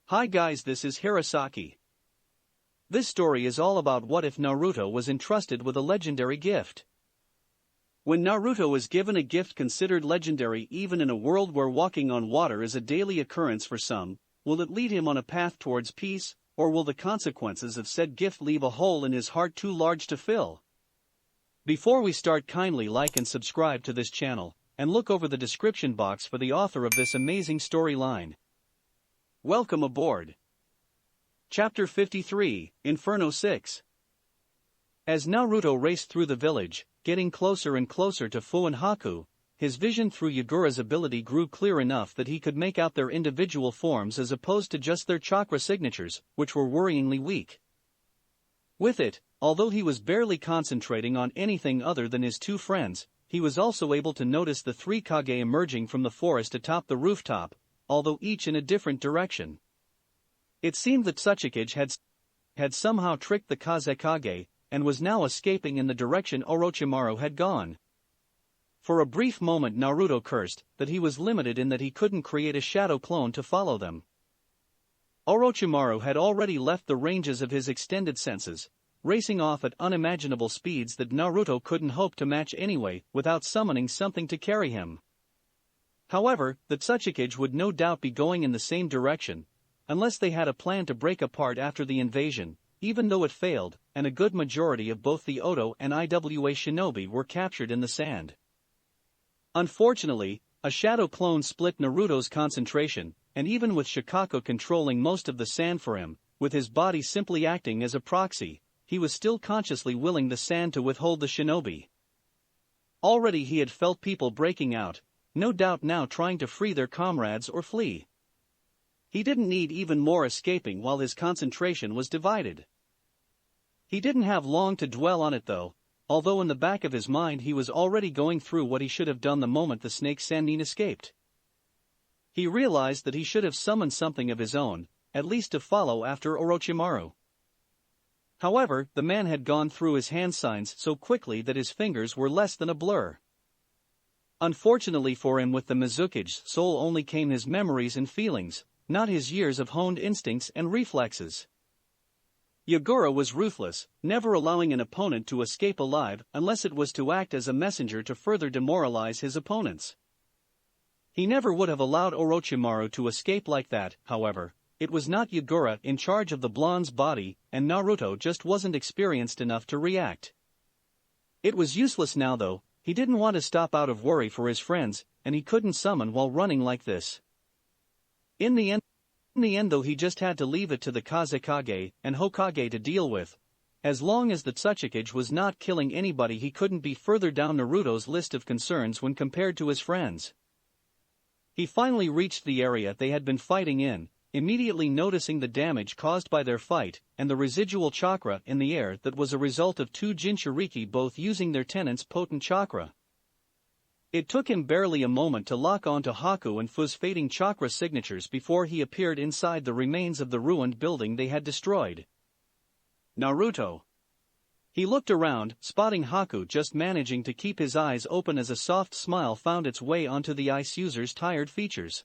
Hi guys, this is Hirosaki. This story is all about what if Naruto was entrusted with a legendary gift. When Naruto is given a gift considered legendary even in a world where walking on water is a daily occurrence for some, will it lead him on a path towards peace, or will the consequences of said gift leave a hole in his heart too large to fill? Before we start, kindly like and subscribe to this channel, and look over the description box for the author of this amazing storyline. Welcome aboard. Chapter 53, Inferno 6. As Naruto raced through the village, getting closer and closer to Fu and Haku, his vision through Yagura's ability grew clear enough that he could make out their individual forms as opposed to just their chakra signatures, which were worryingly weak. With it, although he was barely concentrating on anything other than his two friends, he was also able to notice the three Kage emerging from the forest atop the rooftop, although each in a different direction. It seemed that Tsuchikage had somehow tricked the Kazekage, and was now escaping in the direction Orochimaru had gone. For a brief moment Naruto cursed that he was limited in that he couldn't create a shadow clone to follow them. Orochimaru had already left the ranges of his extended senses, racing off at unimaginable speeds that Naruto couldn't hope to match anyway without summoning something to carry him. However, the Tsuchikage would no doubt be going in the same direction, unless they had a plan to break apart after the invasion, even though it failed, and a good majority of both the Oto and Iwa shinobi were captured in the sand. Unfortunately, a shadow clone split Naruto's concentration, and even with Shikako controlling most of the sand for him, with his body simply acting as a proxy, he was still consciously willing the sand to withhold the shinobi. Already he had felt people breaking out, no doubt now trying to free their comrades or flee. He didn't need even more escaping while his concentration was divided. He didn't have long to dwell on it though, although in the back of his mind he was already going through what he should have done the moment the snake Sannin escaped. He realized that he should have summoned something of his own, at least to follow after Orochimaru. However, the man had gone through his hand signs so quickly that his fingers were less than a blur. Unfortunately for him, with the Mizukage's soul only came his memories and feelings, not his years of honed instincts and reflexes. Yagura was ruthless, never allowing an opponent to escape alive unless it was to act as a messenger to further demoralize his opponents. He never would have allowed Orochimaru to escape like that. However, it was not Yagura in charge of the blonde's body, and Naruto just wasn't experienced enough to react. It was useless now though. He didn't want to stop out of worry for his friends, and he couldn't summon while running like this. In the end though, he just had to leave it to the Kazekage and Hokage to deal with. As long as the Tsuchikage was not killing anybody, he couldn't be further down Naruto's list of concerns when compared to his friends. He finally reached the area they had been fighting in, immediately noticing the damage caused by their fight, and the residual chakra in the air that was a result of two Jinchuriki both using their tenant's potent chakra. It took him barely a moment to lock onto Haku and Fu's fading chakra signatures before he appeared inside the remains of the ruined building they had destroyed. Naruto. He looked around, spotting Haku just managing to keep his eyes open as a soft smile found its way onto the ice user's tired features.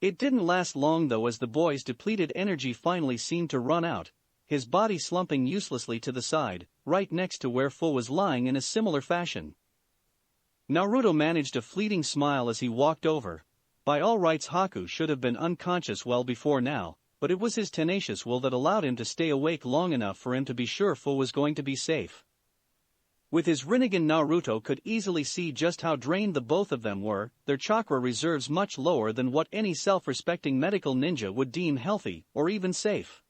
It didn't last long though, as the boy's depleted energy finally seemed to run out, his body slumping uselessly to the side, right next to where Fu was lying in a similar fashion. Naruto managed a fleeting smile as he walked over. By all rights Haku should have been unconscious well before now, but it was his tenacious will that allowed him to stay awake long enough for him to be sure Fu was going to be safe. With his Rinnegan, Naruto could easily see just how drained the both of them were, their chakra reserves much lower than what any self-respecting medical ninja would deem healthy or even safe.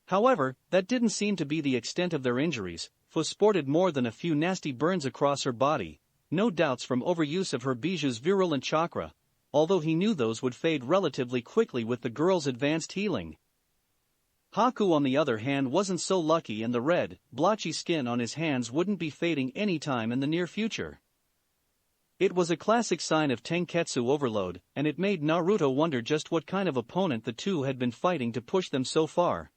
However, that didn't seem to be the extent of their injuries. Fu sported more than a few nasty burns across her body, no doubts from overuse of her biju's virulent chakra, although he knew those would fade relatively quickly with the girl's advanced healing. Haku on the other hand wasn't so lucky, and the red, blotchy skin on his hands wouldn't be fading any time in the near future. It was a classic sign of Tenketsu overload, and it made Naruto wonder just what kind of opponent the two had been fighting to push them so far.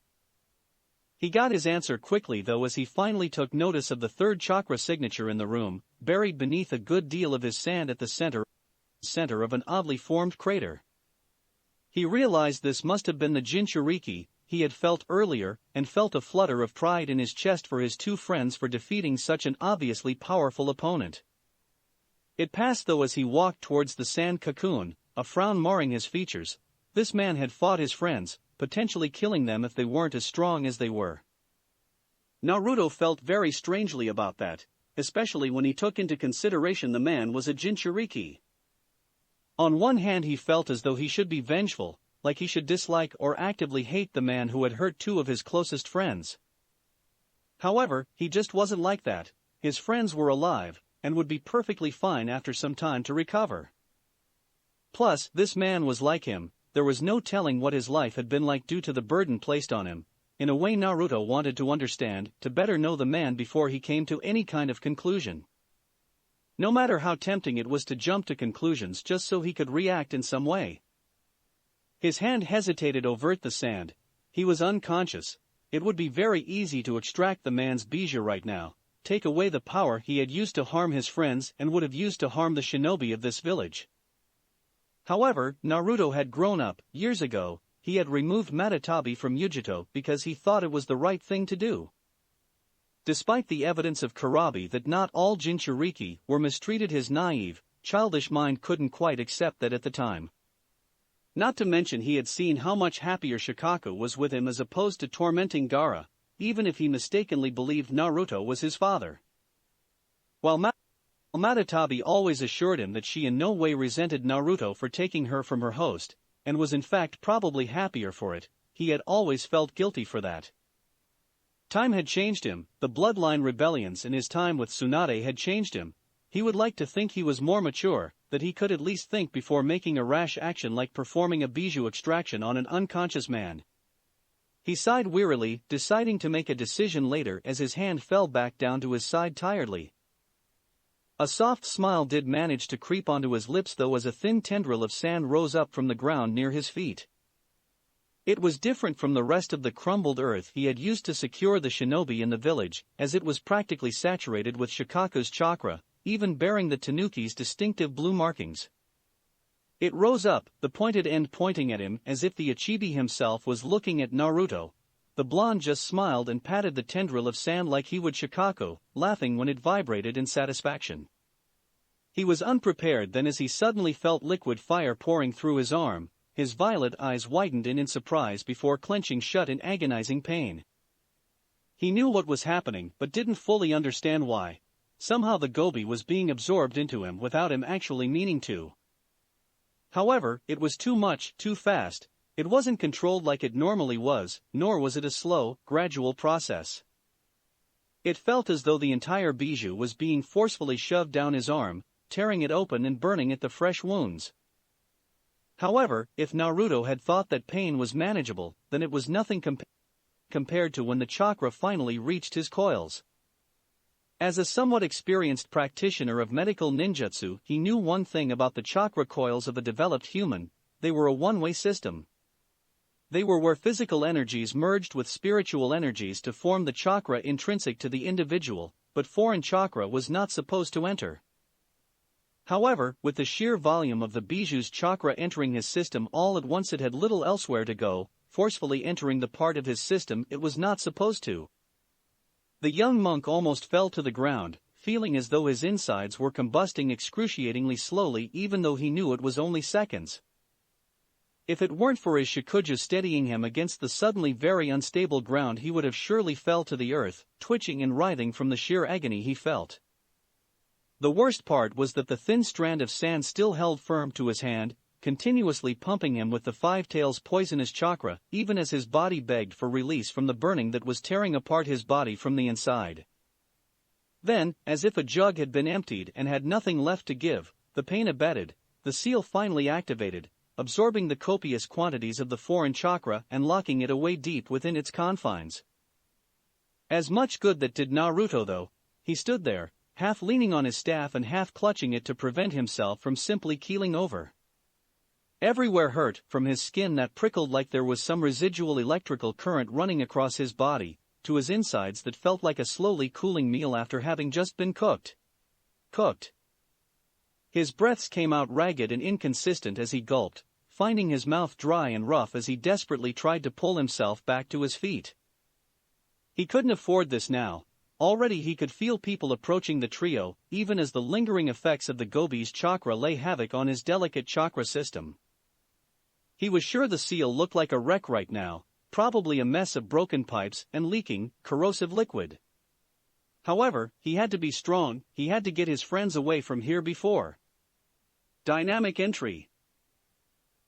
He got his answer quickly though, as he finally took notice of the third chakra signature in the room, buried beneath a good deal of his sand at the center of an oddly formed crater. He realized this must have been the Jinchuriki he had felt earlier, and felt a flutter of pride in his chest for his two friends for defeating such an obviously powerful opponent. It passed though as he walked towards the sand cocoon, a frown marring his features. This man had fought his friends, potentially killing them if they weren't as strong as they were. Naruto felt very strangely about that, especially when he took into consideration the man was a Jinchuriki. On one hand he felt as though he should be vengeful, like he should dislike or actively hate the man who had hurt two of his closest friends. However, he just wasn't like that. His friends were alive, and would be perfectly fine after some time to recover. Plus, this man was like him. There was no telling what his life had been like due to the burden placed on him. In a way Naruto wanted to understand, to better know the man before he came to any kind of conclusion. No matter how tempting it was to jump to conclusions just so he could react in some way. His hand hesitated over the sand. He was unconscious. It would be very easy to extract the man's bijou right now, take away the power he had used to harm his friends and would have used to harm the shinobi of this village. However, Naruto had grown up. Years ago, he had removed Matatabi from Yujito because he thought it was the right thing to do. Despite the evidence of Kurabi that not all Jinchuriki were mistreated, his naive, childish mind couldn't quite accept that at the time. Not to mention he had seen how much happier Shikaku was with him as opposed to tormenting Gaara, even if he mistakenly believed Naruto was his father. While Matatabi always assured him that she in no way resented Naruto for taking her from her host, and was in fact probably happier for it, he had always felt guilty for that. Time had changed him, the bloodline rebellions and his time with Tsunade had changed him. He would like to think he was more mature, that he could at least think before making a rash action like performing a bijou extraction on an unconscious man. He sighed wearily, deciding to make a decision later as his hand fell back down to his side tiredly. A soft smile did manage to creep onto his lips though as a thin tendril of sand rose up from the ground near his feet. It was different from the rest of the crumbled earth he had used to secure the shinobi in the village, as it was practically saturated with Shikaku's chakra, even bearing the tanuki's distinctive blue markings. It rose up, the pointed end pointing at him as if the Ichibi himself was looking at Naruto. The blonde just smiled and patted the tendril of sand like he would Shikaku, laughing when it vibrated in satisfaction. He was unprepared then as he suddenly felt liquid fire pouring through his arm. His violet eyes widened in surprise before clenching shut in agonizing pain. He knew what was happening but didn't fully understand why. Somehow the gobi was being absorbed into him without him actually meaning to. However, it was too much, too fast. It wasn't controlled like it normally was, nor was it a slow, gradual process. It felt as though the entire bijou was being forcefully shoved down his arm, tearing it open and burning at the fresh wounds. However, if Naruto had thought that pain was manageable, then it was nothing compared to when the chakra finally reached his coils. As a somewhat experienced practitioner of medical ninjutsu, he knew one thing about the chakra coils of a developed human: they were a one-way system. They were where physical energies merged with spiritual energies to form the chakra intrinsic to the individual, but foreign chakra was not supposed to enter. However, with the sheer volume of the bijou's chakra entering his system all at once, it had little elsewhere to go, forcefully entering the part of his system it was not supposed to. The young monk almost fell to the ground, feeling as though his insides were combusting excruciatingly slowly even though he knew it was only seconds. If it weren't for his Shikuja steadying him against the suddenly very unstable ground, he would have surely fell to the earth, twitching and writhing from the sheer agony he felt. The worst part was that the thin strand of sand still held firm to his hand, continuously pumping him with the five tails poisonous chakra, even as his body begged for release from the burning that was tearing apart his body from the inside. Then, as if a jug had been emptied and had nothing left to give, the pain abated, the seal finally activated, absorbing the copious quantities of the foreign chakra and locking it away deep within its confines. As much good that did Naruto though. He stood there, half leaning on his staff and half clutching it to prevent himself from simply keeling over. Everywhere hurt, from his skin that prickled like there was some residual electrical current running across his body, to his insides that felt like a slowly cooling meal after having just been cooked. His breaths came out ragged and inconsistent as he gulped, finding his mouth dry and rough as he desperately tried to pull himself back to his feet. He couldn't afford this now. Already he could feel people approaching the trio, even as the lingering effects of the Gobi's chakra lay havoc on his delicate chakra system. He was sure the seal looked like a wreck right now, probably a mess of broken pipes and leaking, corrosive liquid. However, he had to be strong, he had to get his friends away from here before. Dynamic entry.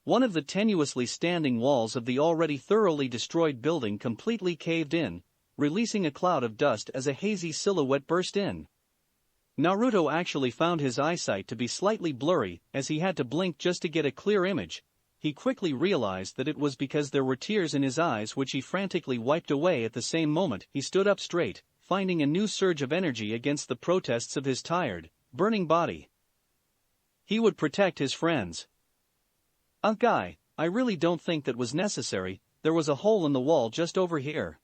One of the tenuously standing walls of the already thoroughly destroyed building completely caved in, releasing a cloud of dust as a hazy silhouette burst in. Naruto actually found his eyesight to be slightly blurry as he had to blink just to get a clear image. He quickly realized that it was because there were tears in his eyes which he frantically wiped away. At the same moment he stood up straight, finding a new surge of energy against the protests of his tired, burning body. He would protect his friends. Guy, I really don't think that was necessary, there was a hole in the wall just over here.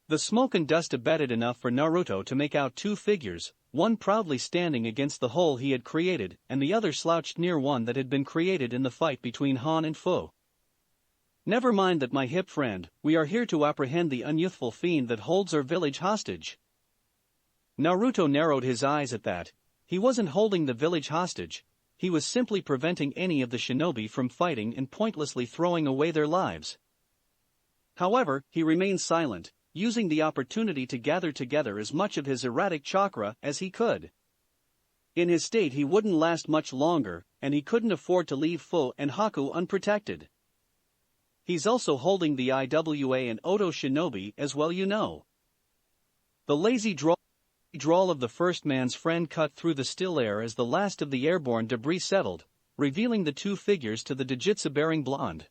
The smoke and dust abated enough for Naruto to make out two figures, one proudly standing against the hole he had created and the other slouched near one that had been created in the fight between Han and Fu. Never mind that, my hip friend, we are here to apprehend the unyouthful fiend that holds our village hostage. Naruto narrowed his eyes at that. He wasn't holding the village hostage, he was simply preventing any of the shinobi from fighting and pointlessly throwing away their lives. However, he remained silent, using the opportunity to gather together as much of his erratic chakra as he could. In his state he wouldn't last much longer, and he couldn't afford to leave Fu and Haku unprotected. He's also holding the Iwa and Oto shinobi as well, you know. The lazy drawl of the first man's friend cut through the still air as the last of the airborne debris settled, revealing the two figures to the Dojutsu-bearing blonde.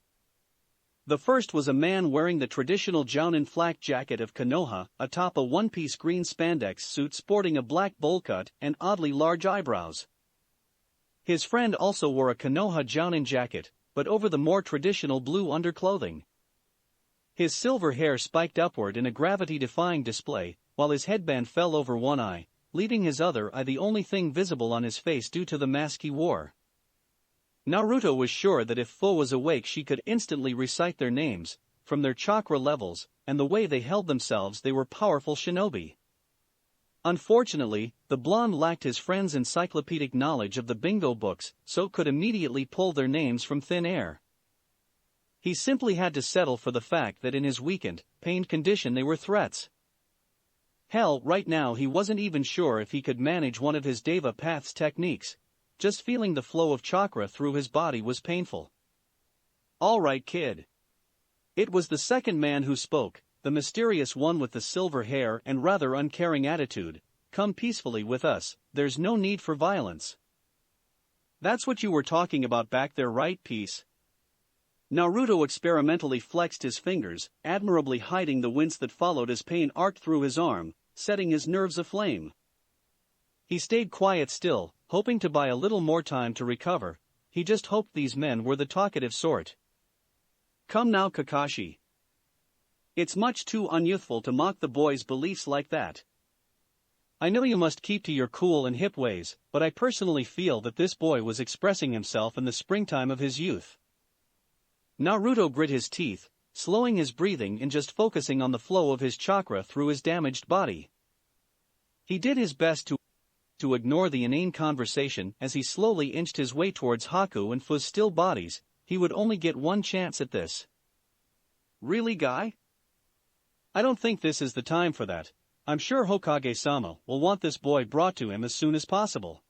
The first was a man wearing the traditional Jounin flak jacket of Konoha atop a one-piece green spandex suit sporting a black bowl cut and oddly large eyebrows. His friend also wore a Konoha Jounin jacket, but over the more traditional blue underclothing. His silver hair spiked upward in a gravity-defying display, while his headband fell over one eye, leaving his other eye the only thing visible on his face due to the mask he wore. Naruto was sure that if Fu was awake she could instantly recite their names, from their chakra levels, and the way they held themselves they were powerful shinobi. Unfortunately, the blonde lacked his friend's encyclopedic knowledge of the bingo books, so could immediately pull their names from thin air. He simply had to settle for the fact that in his weakened, pained condition they were threats. Hell, right now he wasn't even sure if he could manage one of his Deva Path's techniques. Just feeling the flow of chakra through his body was painful. All right, kid. It was the second man who spoke, the mysterious one with the silver hair and rather uncaring attitude. Come peacefully with us, there's no need for violence. That's what you were talking about back there, right? Peace. Naruto experimentally flexed his fingers, admirably hiding the wince that followed as pain arced through his arm, setting his nerves aflame. He stayed quiet still, hoping to buy a little more time to recover. He just hoped these men were the talkative sort. Come now, Kakashi. It's much too unyouthful to mock the boy's beliefs like that. I know you must keep to your cool and hip ways, but I personally feel that this boy was expressing himself in the springtime of his youth. Naruto grit his teeth, slowing his breathing and just focusing on the flow of his chakra through his damaged body. He did his best to ignore the inane conversation as he slowly inched his way towards Haku and Fu's still bodies. He would only get one chance at this. Really, guy? I don't think this is the time for that. I'm sure Hokage-sama will want this boy brought to him as soon as possible.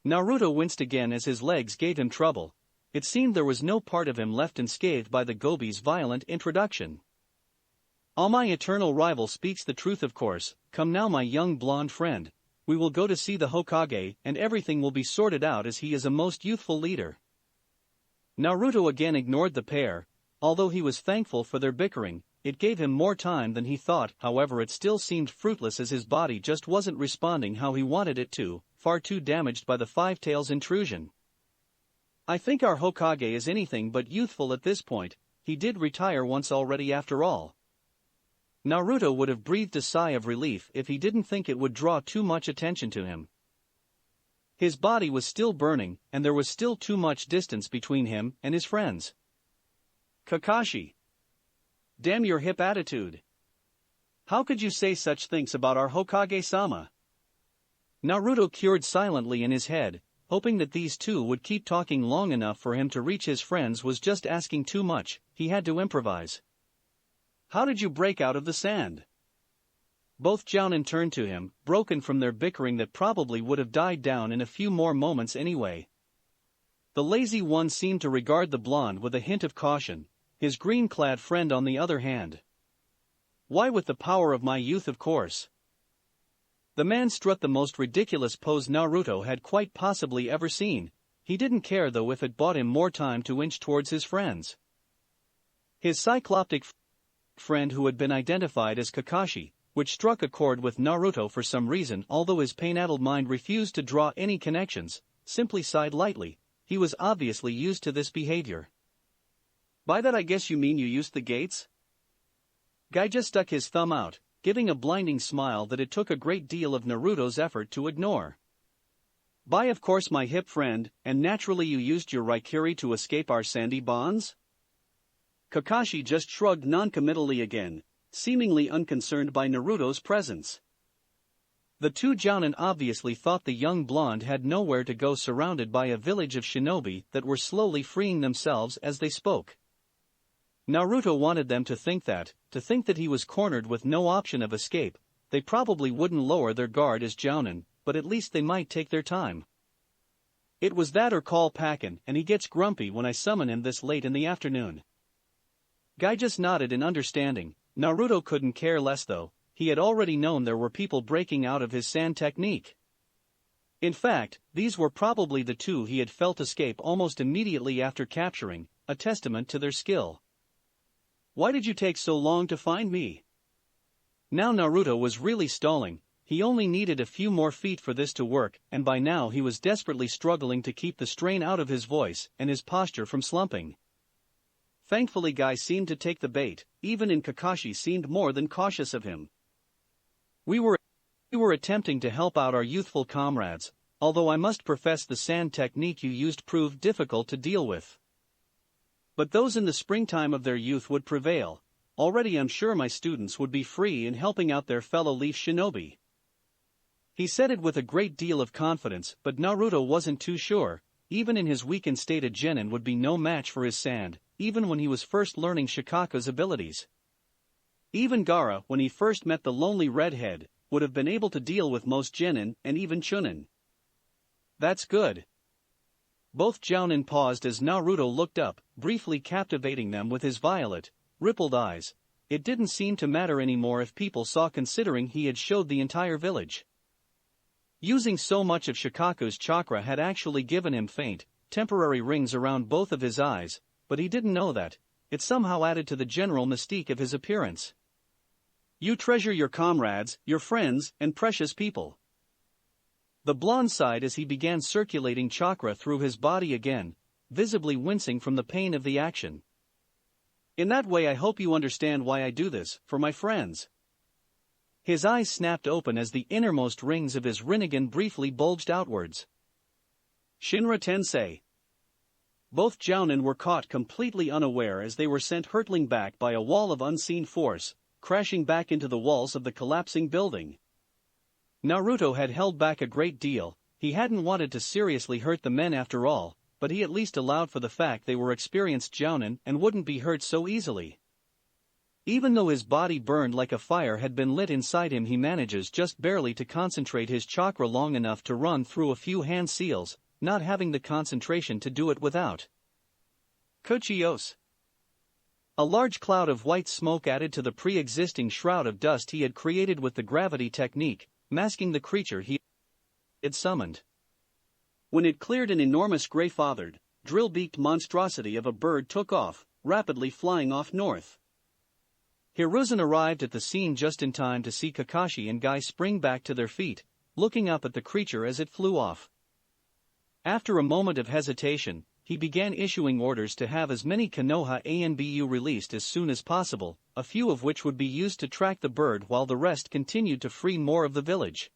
Naruto winced again as his legs gave him trouble. It seemed there was no part of him left unscathed by the Gobi's violent introduction. My eternal rival speaks the truth, of course. Come now, my young blonde friend. We will go to see the Hokage and everything will be sorted out as he is a most youthful leader. Naruto again ignored the pair. Although he was thankful for their bickering, it gave him more time than he thought. However, it still seemed fruitless as his body just wasn't responding how he wanted it to, far too damaged by the Five Tails intrusion. I think our Hokage is anything but youthful at this point. He did retire once already after all. Naruto would have breathed a sigh of relief if he didn't think it would draw too much attention to him. His body was still burning, and there was still too much distance between him and his friends. Kakashi. Damn your hip attitude. How could you say such things about our Hokage-sama? Naruto cured silently in his head, hoping that these two would keep talking long enough for him to reach his friends was just asking too much. He had to improvise. How did you break out of the sand? Both Jounin turned to him, broken from their bickering that probably would have died down in a few more moments anyway. The lazy one seemed to regard the blonde with a hint of caution, his green-clad friend on the other hand. Why, with the power of my youth, of course. The man struck the most ridiculous pose Naruto had quite possibly ever seen. He didn't care though if it bought him more time to inch towards his friends. His cycloptic friend, who had been identified as Kakashi, which struck a chord with Naruto for some reason, although his pain-addled mind refused to draw any connections, simply sighed lightly. He was obviously used to this behavior. By that I guess you mean you used the gates? Guy just stuck his thumb out, giving a blinding smile that it took a great deal of Naruto's effort to ignore. By of course my hip friend, and naturally you used your Raikiri to escape our sandy bonds? Kakashi just shrugged noncommittally again, seemingly unconcerned by Naruto's presence. The two Jounin obviously thought the young blonde had nowhere to go, surrounded by a village of shinobi that were slowly freeing themselves as they spoke. Naruto wanted them to think that he was cornered with no option of escape. They probably wouldn't lower their guard as Jounin, but at least they might take their time. It was that or call Pakin, and he gets grumpy when I summon him this late in the afternoon. Guy just nodded in understanding. Naruto couldn't care less though. He had already known there were people breaking out of his sand technique. In fact, these were probably the two he had felt escape almost immediately after capturing, a testament to their skill. Why did you take so long to find me? Now Naruto was really stalling. He only needed a few more feet for this to work, and by now he was desperately struggling to keep the strain out of his voice and his posture from slumping. Thankfully Guy seemed to take the bait, even in Kakashi seemed more than cautious of him. We were attempting to help out our youthful comrades, although I must profess the sand technique you used proved difficult to deal with. But those in the springtime of their youth would prevail. Already I'm sure my students would be free in helping out their fellow leaf shinobi. He said it with a great deal of confidence, but Naruto wasn't too sure. Even in his weakened state, a genin would be no match for his sand, even when he was first learning Shikaku's abilities. Even Gaara, when he first met the lonely redhead, would have been able to deal with most genin and even chunin. That's good. Both Jounin paused as Naruto looked up, briefly captivating them with his violet, rippled eyes. It didn't seem to matter anymore if people saw, considering he had showed the entire village. Using so much of Shikaku's chakra had actually given him faint, temporary rings around both of his eyes, but he didn't know that. It somehow added to the general mystique of his appearance. You treasure your comrades, your friends, and precious people. The blonde sighed as he began circulating chakra through his body again, visibly wincing from the pain of the action. In that way I hope you understand why I do this, for my friends. His eyes snapped open as the innermost rings of his Rinnegan briefly bulged outwards. Shinra Tensei. Both Jounin were caught completely unaware as they were sent hurtling back by a wall of unseen force, crashing back into the walls of the collapsing building. Naruto had held back a great deal. He hadn't wanted to seriously hurt the men after all, but he at least allowed for the fact they were experienced Jounin and wouldn't be hurt so easily. Even though his body burned like a fire had been lit inside him, he manages just barely to concentrate his chakra long enough to run through a few hand seals, not having the concentration to do it without. Kuchios. A large cloud of white smoke added to the pre-existing shroud of dust he had created with the gravity technique, masking the creature he had summoned. When it cleared, an enormous gray-feathered, drill-beaked monstrosity of a bird took off, rapidly flying off north. Hiruzen arrived at the scene just in time to see Kakashi and Guy spring back to their feet, looking up at the creature as it flew off. After a moment of hesitation, he began issuing orders to have as many Konoha ANBU released as soon as possible, a few of which would be used to track the bird while the rest continued to free more of the village.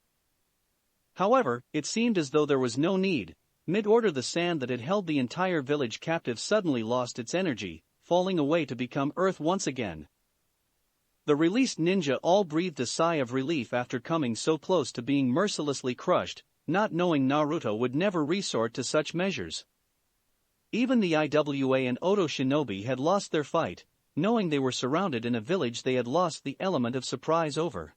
However, it seemed as though there was no need. Mid-order, the sand that had held the entire village captive suddenly lost its energy, falling away to become earth once again. The released ninja all breathed a sigh of relief after coming so close to being mercilessly crushed, not knowing Naruto would never resort to such measures. Even the IWA and Oto shinobi had lost their fight. Knowing they were surrounded in a village they had lost the element of surprise over.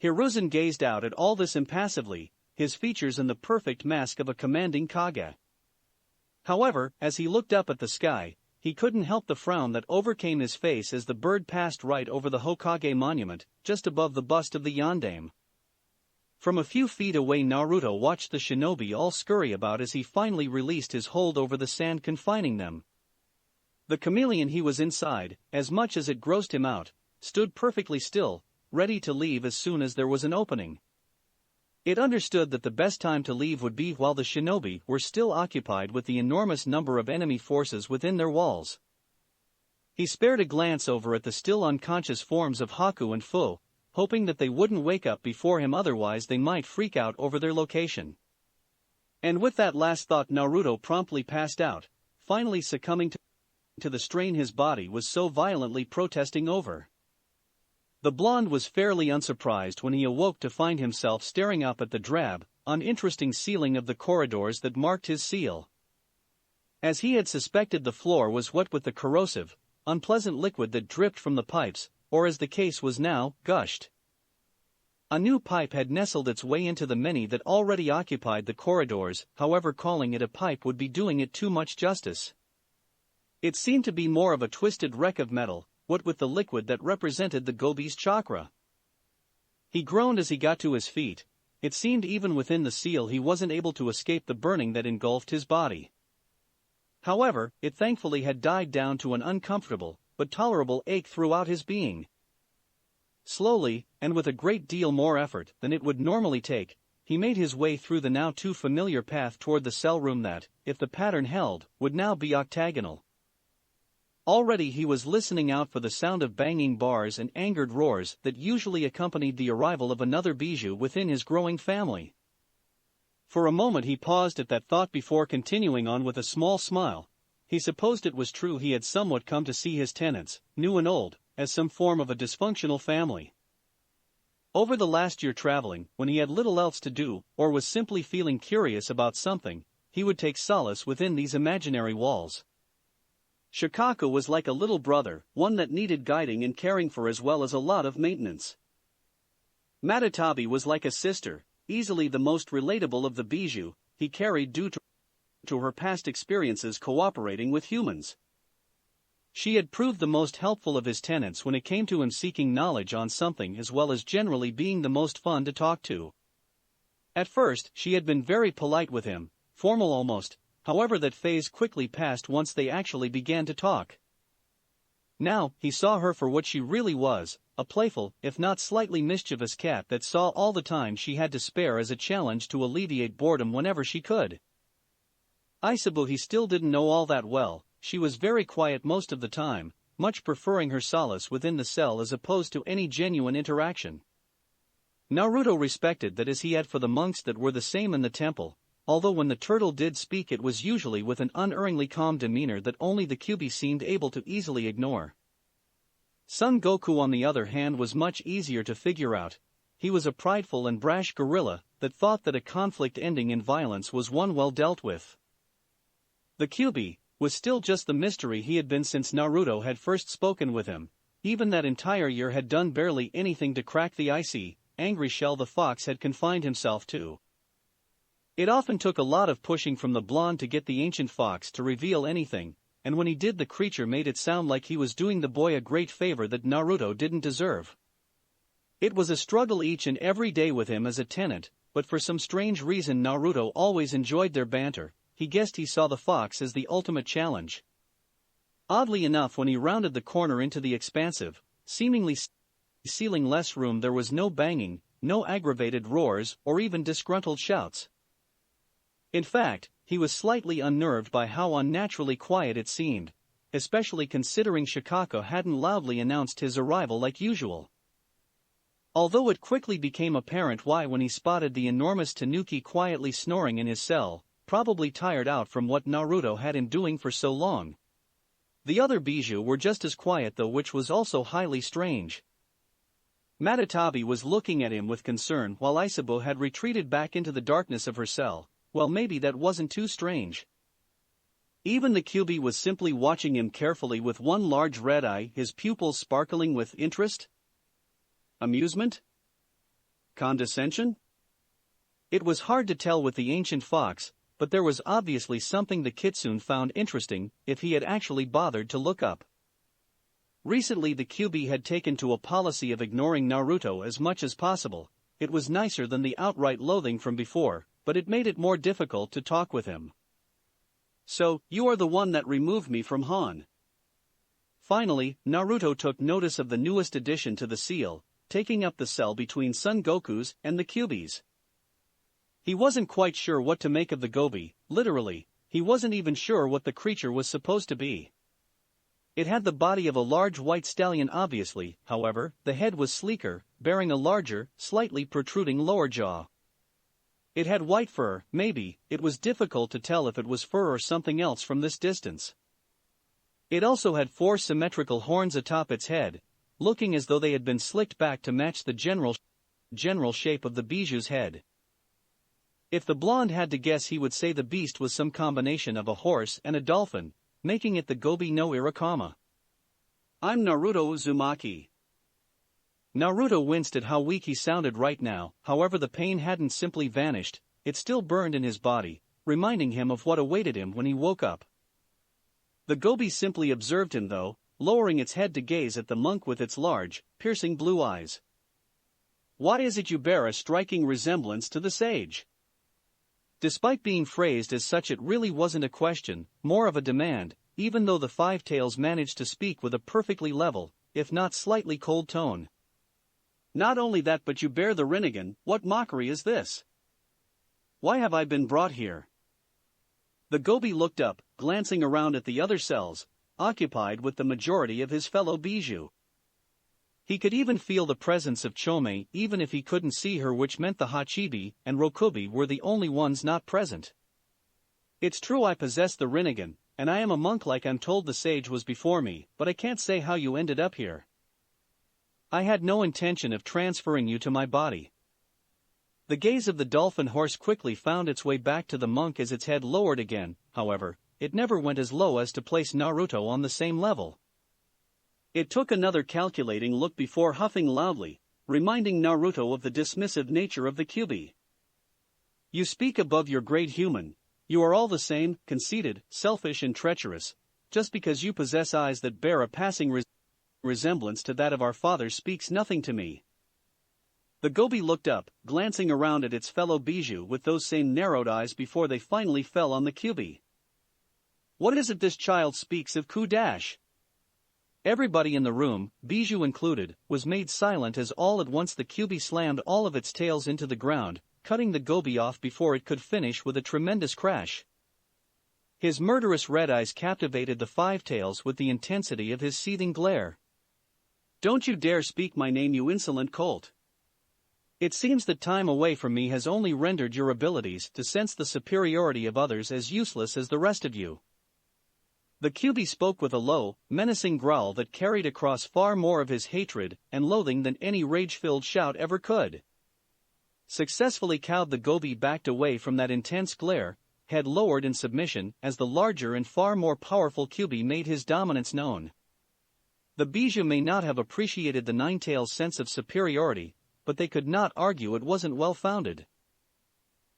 Hiruzen gazed out at all this impassively, his features in the perfect mask of a commanding Kage. However, as he looked up at the sky, he couldn't help the frown that overcame his face as the bird passed right over the Hokage monument, just above the bust of the Yondaime. From a few feet away, Naruto watched the shinobi all scurry about as he finally released his hold over the sand confining them. The chameleon he was inside, as much as it grossed him out, stood perfectly still, ready to leave as soon as there was an opening. It understood that the best time to leave would be while the shinobi were still occupied with the enormous number of enemy forces within their walls. He spared a glance over at the still unconscious forms of Haku and Fu, hoping that they wouldn't wake up before him, otherwise they might freak out over their location. And with that last thought, Naruto promptly passed out, finally succumbing to the strain his body was so violently protesting over. The blonde was fairly unsurprised when he awoke to find himself staring up at the drab, uninteresting ceiling of the corridors that marked his seal. As he had suspected, the floor was wet with the corrosive, unpleasant liquid that dripped from the pipes, or as the case was now, gushed. A new pipe had nestled its way into the many that already occupied the corridors, however calling it a pipe would be doing it too much justice. It seemed to be more of a twisted wreck of metal, what with the liquid that represented the Gobi's chakra. He groaned as he got to his feet. It seemed even within the seal he wasn't able to escape the burning that engulfed his body. However, it thankfully had died down to an uncomfortable, but tolerable ache throughout his being. Slowly, and with a great deal more effort than it would normally take, he made his way through the now too familiar path toward the cell room that, if the pattern held, would now be octagonal. Already he was listening out for the sound of banging bars and angered roars that usually accompanied the arrival of another bijou within his growing family. For a moment he paused at that thought before continuing on with a small smile. He supposed it was true he had somewhat come to see his tenants, new and old, as some form of a dysfunctional family. Over the last year traveling, when he had little else to do, or was simply feeling curious about something, he would take solace within these imaginary walls. Shikaku was like a little brother, one that needed guiding and caring for as well as a lot of maintenance. Matatabi was like a sister, easily the most relatable of the bijou he carried due to her past experiences cooperating with humans. She had proved the most helpful of his tenants when it came to him seeking knowledge on something as well as generally being the most fun to talk to. At first, she had been very polite with him, formal almost. However, that phase quickly passed once they actually began to talk. Now, he saw her for what she really was, a playful, if not slightly mischievous cat that saw all the time she had to spare as a challenge to alleviate boredom whenever she could. Isabu he still didn't know all that well. She was very quiet most of the time, much preferring her solace within the cell as opposed to any genuine interaction. Naruto respected that as he had for the monks that were the same in the temple. Although when the turtle did speak it was usually with an unerringly calm demeanor that only the Kyuubi seemed able to easily ignore. Son Goku on the other hand was much easier to figure out. He was a prideful and brash gorilla that thought that a conflict ending in violence was one well dealt with. The Kyuubi was still just the mystery he had been since Naruto had first spoken with him. Even that entire year had done barely anything to crack the icy, angry shell the fox had confined himself to. It often took a lot of pushing from the blonde to get the ancient fox to reveal anything, and when he did the creature made it sound like he was doing the boy a great favor that Naruto didn't deserve. It was a struggle each and every day with him as a tenant, but for some strange reason Naruto always enjoyed their banter. He guessed he saw the fox as the ultimate challenge. Oddly enough, when he rounded the corner into the expansive, seemingly ceiling-less room, there was no banging, no aggravated roars, or even disgruntled shouts. In fact, he was slightly unnerved by how unnaturally quiet it seemed, especially considering Shikaku hadn't loudly announced his arrival like usual. Although it quickly became apparent why when he spotted the enormous tanuki quietly snoring in his cell, probably tired out from what Naruto had him doing for so long. The other bijou were just as quiet though, which was also highly strange. Matatabi was looking at him with concern while Isabu had retreated back into the darkness of her cell. Well, maybe that wasn't too strange. Even the Kyuubi was simply watching him carefully with one large red eye, his pupils sparkling with interest. Amusement? Condescension? It was hard to tell with the ancient fox, but there was obviously something the kitsune found interesting, if he had actually bothered to look up. Recently the Kyuubi had taken to a policy of ignoring Naruto as much as possible. It was nicer than the outright loathing from before, but it made it more difficult to talk with him. So, you are the one that removed me from Han. Finally, Naruto took notice of the newest addition to the seal, taking up the cell between Son Goku's and the Kyuubi's. He wasn't quite sure what to make of the gobi, literally, he wasn't even sure what the creature was supposed to be. It had the body of a large white stallion obviously, however, the head was sleeker, bearing a larger, slightly protruding lower jaw. It had white fur, maybe, it was difficult to tell if it was fur or something else from this distance. It also had 4 symmetrical horns atop its head, looking as though they had been slicked back to match the general shape of the bijou's head. If the blonde had to guess, he would say the beast was some combination of a horse and a dolphin, making it the Gobi no Irakama. I'm Naruto Uzumaki. Naruto winced at how weak he sounded right now, however the pain hadn't simply vanished, it still burned in his body, reminding him of what awaited him when he woke up. The gobi simply observed him though, lowering its head to gaze at the monk with its large, piercing blue eyes. Why is it you bear a striking resemblance to the sage? Despite being phrased as such, it really wasn't a question, more of a demand, even though the Five Tails managed to speak with a perfectly level, if not slightly cold tone. Not only that, but you bear the Rinnegan. What mockery is this? Why have I been brought here? The gobi looked up, glancing around at the other cells, occupied with the majority of his fellow bijou. He could even feel the presence of Chome even if he couldn't see her, which meant the Hachibi and Rokubi were the only ones not present. It's true I possess the Rinnegan, and I am a monk like I'm told the sage was before me, but I can't say how you ended up here. I had no intention of transferring you to my body. The gaze of the dolphin horse quickly found its way back to the monk as its head lowered again, however, it never went as low as to place Naruto on the same level. It took another calculating look before huffing loudly, reminding Naruto of the dismissive nature of the Kyuubi. You speak above your great human. You are all the same, conceited, selfish and treacherous. Just because you possess eyes that bear a passing resemblance to that of our father speaks nothing to me. The gobi looked up, glancing around at its fellow bijou with those same narrowed eyes before they finally fell on the Kyuubi. What is it this child speaks of Ku-dash? Everybody in the room, bijou included, was made silent as all at once the Kyuubi slammed all of its tails into the ground, cutting the gobi off before it could finish with a tremendous crash. His murderous red eyes captivated the Five Tails with the intensity of his seething glare. Don't you dare speak my name, you insolent colt. It seems that time away from me has only rendered your abilities to sense the superiority of others as useless as the rest of you. The Kyuubi spoke with a low, menacing growl that carried across far more of his hatred and loathing than any rage-filled shout ever could. Successfully cowed, the gobi backed away from that intense glare, head lowered in submission as the larger and far more powerful Kyuubi made his dominance known. The bijou may not have appreciated the Nine-Tails' sense of superiority, but they could not argue it wasn't well-founded.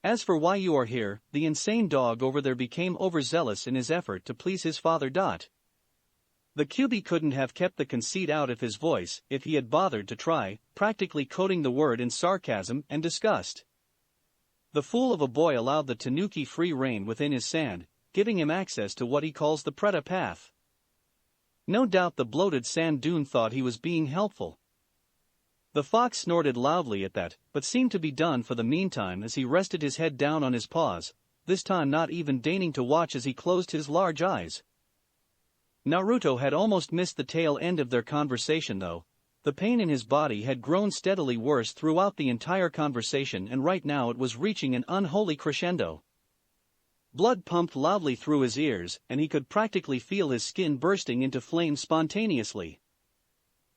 As for why you are here, the insane dog over there became overzealous in his effort to please his father. The Kyuubi couldn't have kept the conceit out of his voice if he had bothered to try, practically coating the word in sarcasm and disgust. The fool of a boy allowed the tanuki free rein within his sand, giving him access to what he calls the Preta path. No doubt the bloated sand dune thought he was being helpful. The fox snorted loudly at that, but seemed to be done for the meantime as he rested his head down on his paws, this time not even deigning to watch as he closed his large eyes. Naruto had almost missed the tail end of their conversation though. The pain in his body had grown steadily worse throughout the entire conversation, and right now it was reaching an unholy crescendo. Blood pumped loudly through his ears, and he could practically feel his skin bursting into flames spontaneously.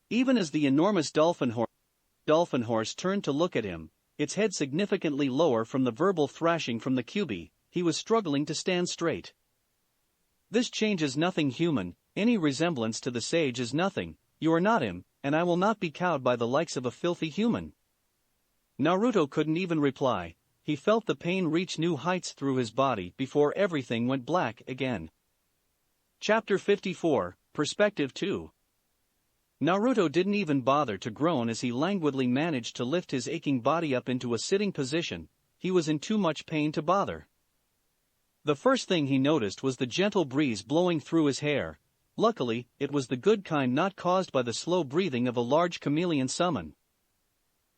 Even as the enormous dolphin horse turned to look at him, its head significantly lower from the verbal thrashing from the QB, he was struggling to stand straight. This change is nothing human, any resemblance to the sage is nothing, you are not him, and I will not be cowed by the likes of a filthy human. Naruto couldn't even reply. He felt the pain reach new heights through his body before everything went black again. Chapter 54, Perspective 2. Naruto didn't even bother to groan as he languidly managed to lift his aching body up into a sitting position. He was in too much pain to bother. The first thing he noticed was the gentle breeze blowing through his hair. Luckily, it was the good kind, not caused by the slow breathing of a large chameleon summon.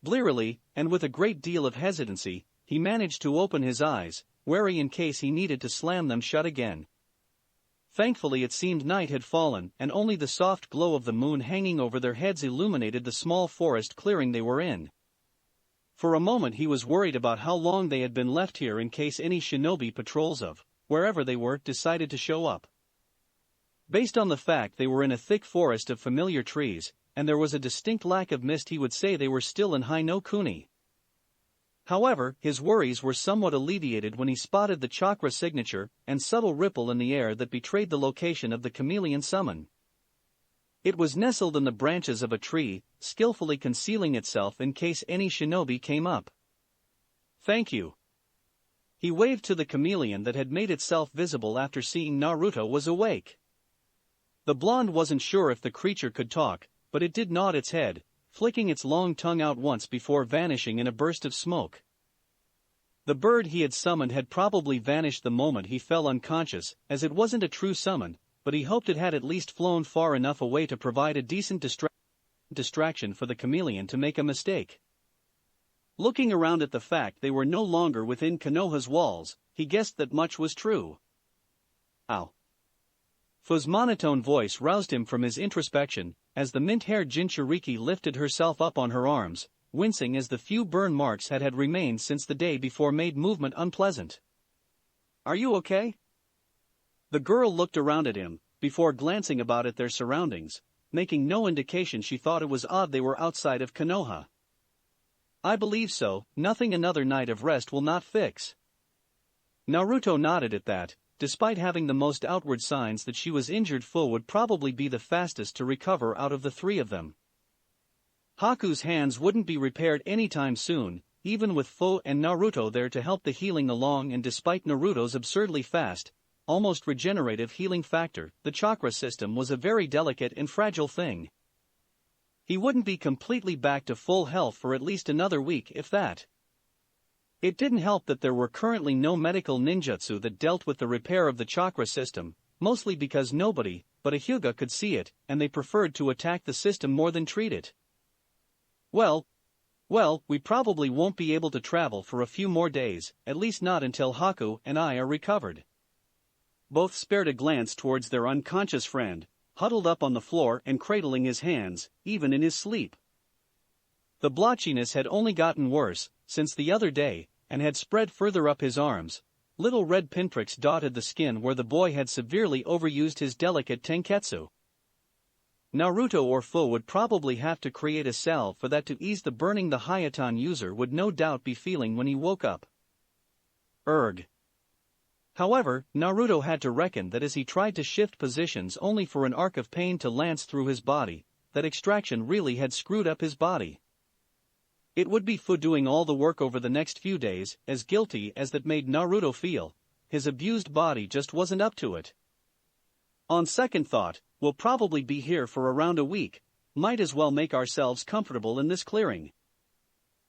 Blearily, and with a great deal of hesitancy, he managed to open his eyes, wary in case he needed to slam them shut again. Thankfully it seemed night had fallen, and only the soft glow of the moon hanging over their heads illuminated the small forest clearing they were in. For a moment he was worried about how long they had been left here in case any shinobi patrols of wherever they were decided to show up. Based on the fact they were in a thick forest of familiar trees, and there was a distinct lack of mist, he would say they were still in Hi-no-Kuni. However, his worries were somewhat alleviated when he spotted the chakra signature and subtle ripple in the air that betrayed the location of the chameleon summon. It was nestled in the branches of a tree, skillfully concealing itself in case any shinobi came up. "Thank you." He waved to the chameleon that had made itself visible after seeing Naruto was awake. The blonde wasn't sure if the creature could talk, but it did nod its head, flicking its long tongue out once before vanishing in a burst of smoke. The bird he had summoned had probably vanished the moment he fell unconscious, as it wasn't a true summon, but he hoped it had at least flown far enough away to provide a decent distraction for the chameleon to make a mistake. Looking around at the fact they were no longer within Konoha's walls, he guessed that much was true. "Ow." Fu's monotone voice roused him from his introspection, as the mint-haired Jinchuriki lifted herself up on her arms, wincing as the few burn marks had remained since the day before made movement unpleasant. "Are you okay?" The girl looked around at him, before glancing about at their surroundings, making no indication she thought it was odd they were outside of Konoha. "I believe so, nothing another night of rest will not fix." Naruto nodded at that. Despite having the most outward signs that she was injured, Fu would probably be the fastest to recover out of the three of them. Haku's hands wouldn't be repaired anytime soon, even with Fu and Naruto there to help the healing along, and despite Naruto's absurdly fast, almost regenerative healing factor, the chakra system was a very delicate and fragile thing. He wouldn't be completely back to full health for at least another week, if that. It didn't help that there were currently no medical ninjutsu that dealt with the repair of the chakra system, mostly because nobody but a Hyuga could see it, and they preferred to attack the system more than treat it. Well, we probably won't be able to travel for a few more days, at least not until Haku and I are recovered." Both spared a glance towards their unconscious friend, huddled up on the floor and cradling his hands, even in his sleep. The blotchiness had only gotten worse since the other day, and had spread further up his arms. Little red pinpricks dotted the skin where the boy had severely overused his delicate tenketsu. Naruto or Fu would probably have to create a salve for that to ease the burning the Hayatan user would no doubt be feeling when he woke up. Erg. However, Naruto had to reckon that as he tried to shift positions only for an arc of pain to lance through his body, that extraction really had screwed up his body. It would be Fu doing all the work over the next few days, as guilty as that made Naruto feel. His abused body just wasn't up to it. On second thought, we'll probably be here for around a week, might as well make ourselves comfortable in this clearing.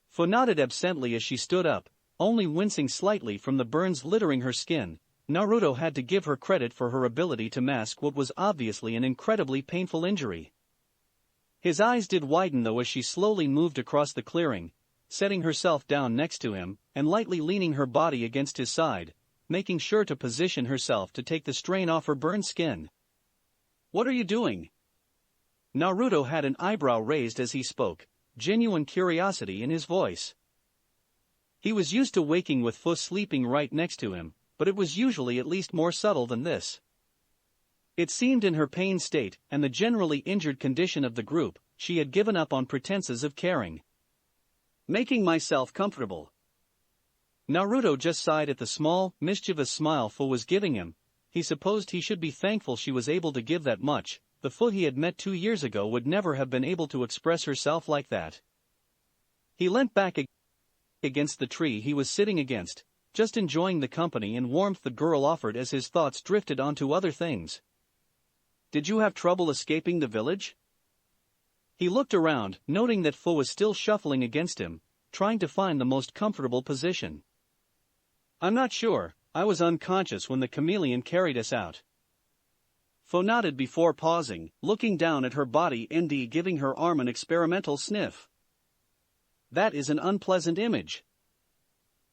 Fu nodded absently as she stood up, only wincing slightly from the burns littering her skin. Naruto had to give her credit for her ability to mask what was obviously an incredibly painful injury. His eyes did widen though as she slowly moved across the clearing, setting herself down next to him, and lightly leaning her body against his side, making sure to position herself to take the strain off her burned skin. "What are you doing?" Naruto had an eyebrow raised as he spoke, genuine curiosity in his voice. He was used to waking with Fu sleeping right next to him, but it was usually at least more subtle than this. It seemed in her pain state and the generally injured condition of the group, she had given up on pretenses of caring. Making myself comfortable. Naruto just sighed at the small, mischievous smile Fu was giving him. He supposed he should be thankful she was able to give that much. The Fu he had met 2 years ago would never have been able to express herself like that. He leant back against the tree he was sitting against, just enjoying the company and warmth the girl offered as his thoughts drifted onto other things. Did you have trouble escaping the village? He looked around, noting that Fu was still shuffling against him, trying to find the most comfortable position. I'm not sure, I was unconscious when the chameleon carried us out. Fu nodded before pausing, looking down at her body and giving her arm an experimental sniff. That is an unpleasant image.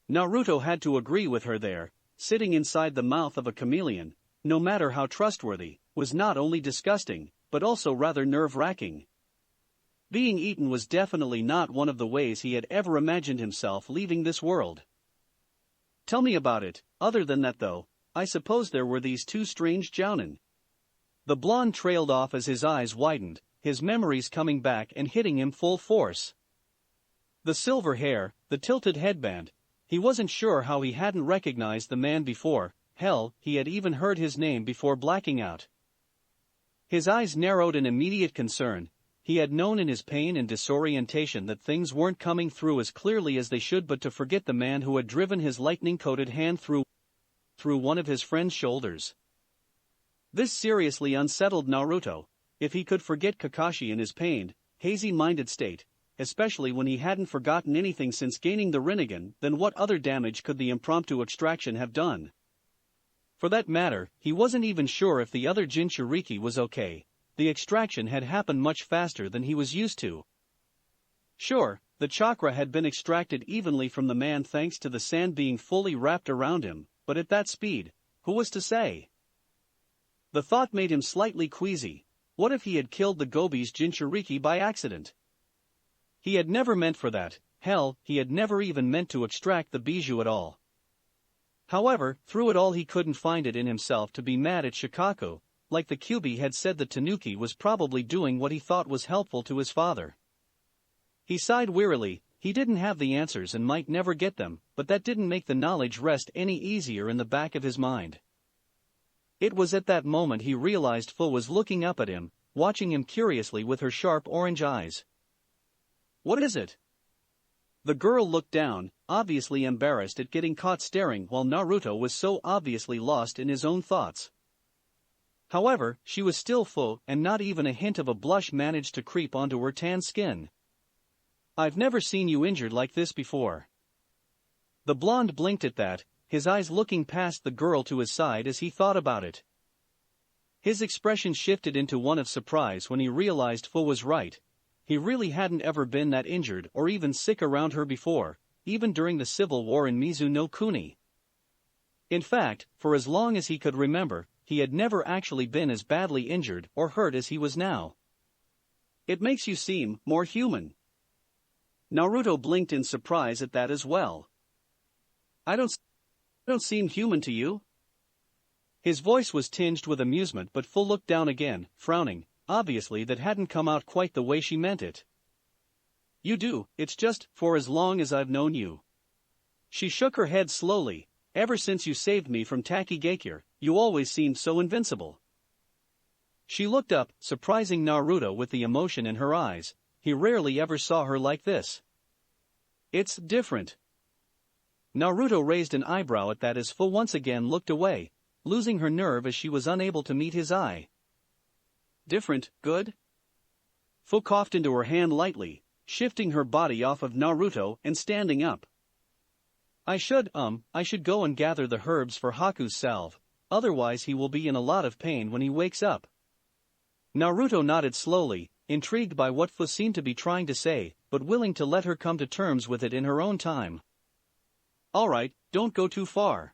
Naruto had to agree with her there. Sitting inside the mouth of a chameleon, no matter how trustworthy, was not only disgusting, but also rather nerve-wracking. Being eaten was definitely not one of the ways he had ever imagined himself leaving this world. Tell me about it. Other than that though, I suppose there were these 2 strange jounin. The blonde trailed off as his eyes widened, his memories coming back and hitting him full force. The silver hair, the tilted headband. He wasn't sure how he hadn't recognized the man before. Hell, he had even heard his name before blacking out. His eyes narrowed in immediate concern. He had known in his pain and disorientation that things weren't coming through as clearly as they should, but to forget the man who had driven his lightning-coated hand through one of his friend's shoulders. This seriously unsettled Naruto. If he could forget Kakashi in his pained, hazy-minded state, especially when he hadn't forgotten anything since gaining the Rinnegan, then what other damage could the impromptu extraction have done? For that matter, he wasn't even sure if the other Jinchuriki was okay. The extraction had happened much faster than he was used to. Sure, the chakra had been extracted evenly from the man thanks to the sand being fully wrapped around him, but at that speed, who was to say? The thought made him slightly queasy. What if he had killed the Gobi's Jinchuriki by accident? He had never meant for that. Hell, he had never even meant to extract the bijou at all. However, through it all he couldn't find it in himself to be mad at Shikaku. Like the Kyuubi had said, that Tanuki was probably doing what he thought was helpful to his father. He sighed wearily. He didn't have the answers and might never get them, but that didn't make the knowledge rest any easier in the back of his mind. It was at that moment he realized Fu was looking up at him, watching him curiously with her sharp orange eyes. What is it? The girl looked down, obviously embarrassed at getting caught staring while Naruto was so obviously lost in his own thoughts. However, she was still Fu, and not even a hint of a blush managed to creep onto her tan skin. I've never seen you injured like this before. The blonde blinked at that, his eyes looking past the girl to his side as he thought about it. His expression shifted into one of surprise when he realized Fu was right. He really hadn't ever been that injured or even sick around her before, even during the civil war in Mizu no Kuni. In fact, for as long as he could remember, he had never actually been as badly injured or hurt as he was now. It makes you seem more human. Naruto blinked in surprise at that as well. I don't seem human to you? His voice was tinged with amusement, but Fu looked down again, frowning. Obviously that hadn't come out quite the way she meant it. You do, it's just, for as long as I've known you. She shook her head slowly. Ever since you saved me from Takigakure, you always seemed so invincible. She looked up, surprising Naruto with the emotion in her eyes. He rarely ever saw her like this. It's different. Naruto raised an eyebrow at that as Fu once again looked away, losing her nerve as she was unable to meet his eye. Different, good? Fu coughed into her hand lightly, shifting her body off of Naruto and standing up. I should go and gather the herbs for Haku's salve, otherwise he will be in a lot of pain when he wakes up. Naruto nodded slowly, intrigued by what Fu seemed to be trying to say, but willing to let her come to terms with it in her own time. All right, don't go too far.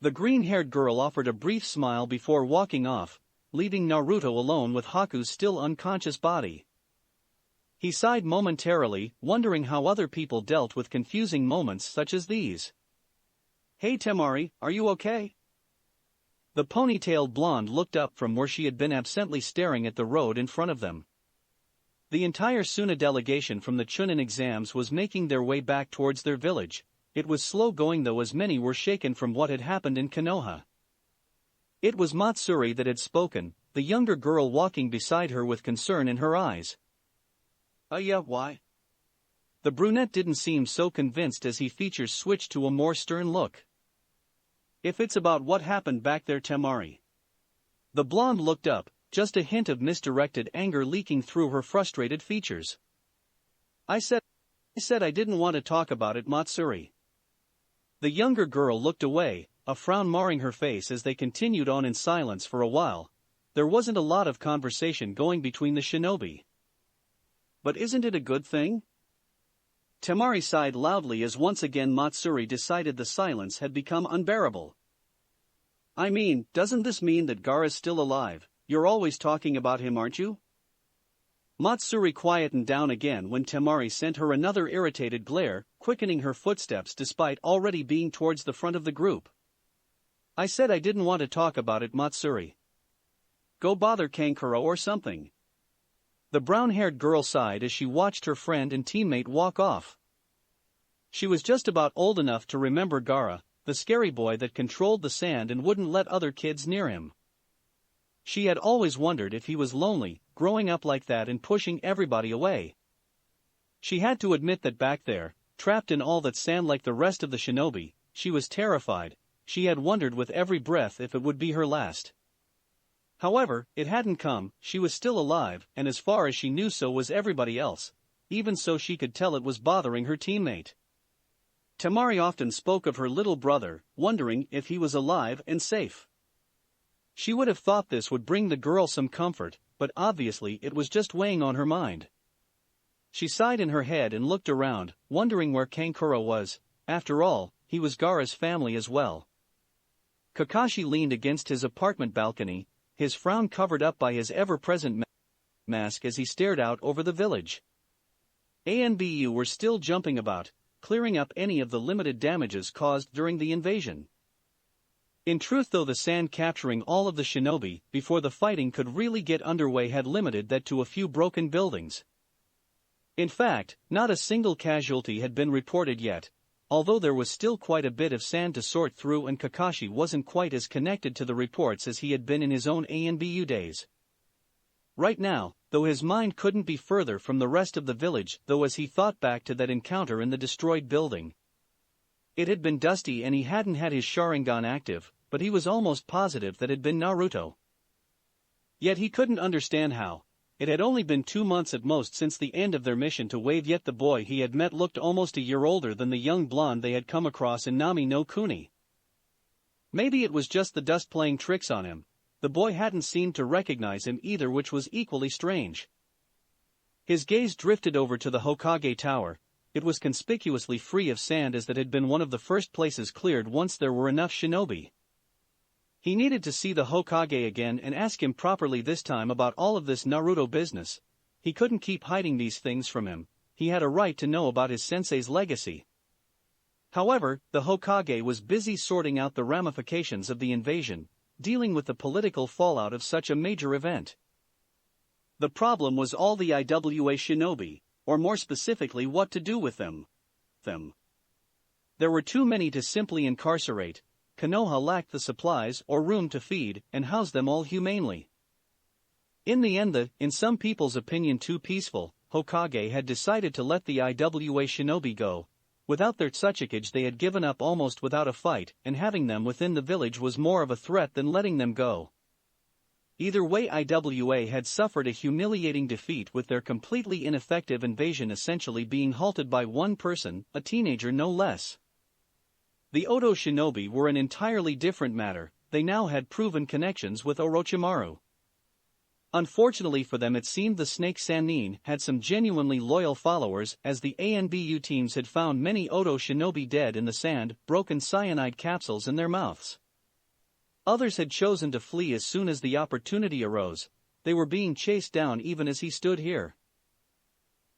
The green-haired girl offered a brief smile before walking off. leaving Naruto alone with Haku's still unconscious body. He sighed momentarily, wondering how other people dealt with confusing moments such as these. "Hey Temari, are you okay?" The ponytailed blonde looked up from where she had been absently staring at the road in front of them. The entire Suna delegation from the Chunin exams was making their way back towards their village. It was slow going though, as many were shaken from what had happened in Konoha. It was Matsuri that had spoken, the younger girl walking beside her with concern in her eyes. Yeah, why?" The brunette didn't seem so convinced as he features switched to a more stern look. "If it's about what happened back there, Temari." The blonde looked up, just a hint of misdirected anger leaking through her frustrated features. I said I didn't want to talk about it, Matsuri." The younger girl looked away, a frown marring her face as they continued on in silence for a while. There wasn't a lot of conversation going between the shinobi. "But isn't it a good thing?" Temari sighed loudly as once again Matsuri decided the silence had become unbearable. "I mean, doesn't this mean that Gaara's still alive? You're always talking about him, aren't you?" Matsuri quietened down again when Temari sent her another irritated glare, quickening her footsteps despite already being towards the front of the group. "I said I didn't want to talk about it, Matsuri. Go bother Kankura or something." The brown-haired girl sighed as she watched her friend and teammate walk off. She was just about old enough to remember Gaara, the scary boy that controlled the sand and wouldn't let other kids near him. She had always wondered if he was lonely, growing up like that and pushing everybody away. She had to admit that back there, trapped in all that sand like the rest of the shinobi, she was terrified. She had wondered with every breath if it would be her last. However, it hadn't come. She was still alive, and as far as she knew so was everybody else. Even so, she could tell it was bothering her teammate. Temari often spoke of her little brother, wondering if he was alive and safe. She would have thought this would bring the girl some comfort, but obviously it was just weighing on her mind. She sighed in her head and looked around, wondering where Kankura was. After all, he was Gaara's family as well. Kakashi leaned against his apartment balcony, his frown covered up by his ever-present mask as he stared out over the village. ANBU were still jumping about, clearing up any of the limited damages caused during the invasion. In truth though, the sand capturing all of the shinobi before the fighting could really get underway had limited that to a few broken buildings. In fact, not a single casualty had been reported yet, although there was still quite a bit of sand to sort through, and Kakashi wasn't quite as connected to the reports as he had been in his own ANBU days. Right now, though, his mind couldn't be further from the rest of the village, though, as he thought back to that encounter in the destroyed building. It had been dusty and he hadn't had his Sharingan active, but he was almost positive that it had been Naruto. Yet he couldn't understand how. It had only been 2 months at most since the end of their mission to Wave, yet the boy he had met looked almost a year older than the young blonde they had come across in Nami no Kuni. Maybe it was just the dust playing tricks on him. The boy hadn't seemed to recognize him either, which was equally strange. His gaze drifted over to the Hokage Tower. It was conspicuously free of sand, as that had been one of the first places cleared once there were enough shinobi. He needed to see the Hokage again and ask him properly this time about all of this Naruto business. He couldn't keep hiding these things from him. He had a right to know about his sensei's legacy. However, the Hokage was busy sorting out the ramifications of the invasion, dealing with the political fallout of such a major event. The problem was all the IWA shinobi, or more specifically what to do with them. There were too many to simply incarcerate. Konoha lacked the supplies or room to feed and house them all humanely. In the end, in some people's opinion too peaceful, Hokage had decided to let the IWA shinobi go. Without their tsuchikage they had given up almost without a fight, and having them within the village was more of a threat than letting them go. Either way, IWA had suffered a humiliating defeat, with their completely ineffective invasion essentially being halted by one person, a teenager no less. The Odo shinobi were an entirely different matter. They now had proven connections with Orochimaru. Unfortunately for them, it seemed the Snake Sannin had some genuinely loyal followers, as the ANBU teams had found many Odo shinobi dead in the sand, broken cyanide capsules in their mouths. Others had chosen to flee as soon as the opportunity arose. They were being chased down even as he stood here.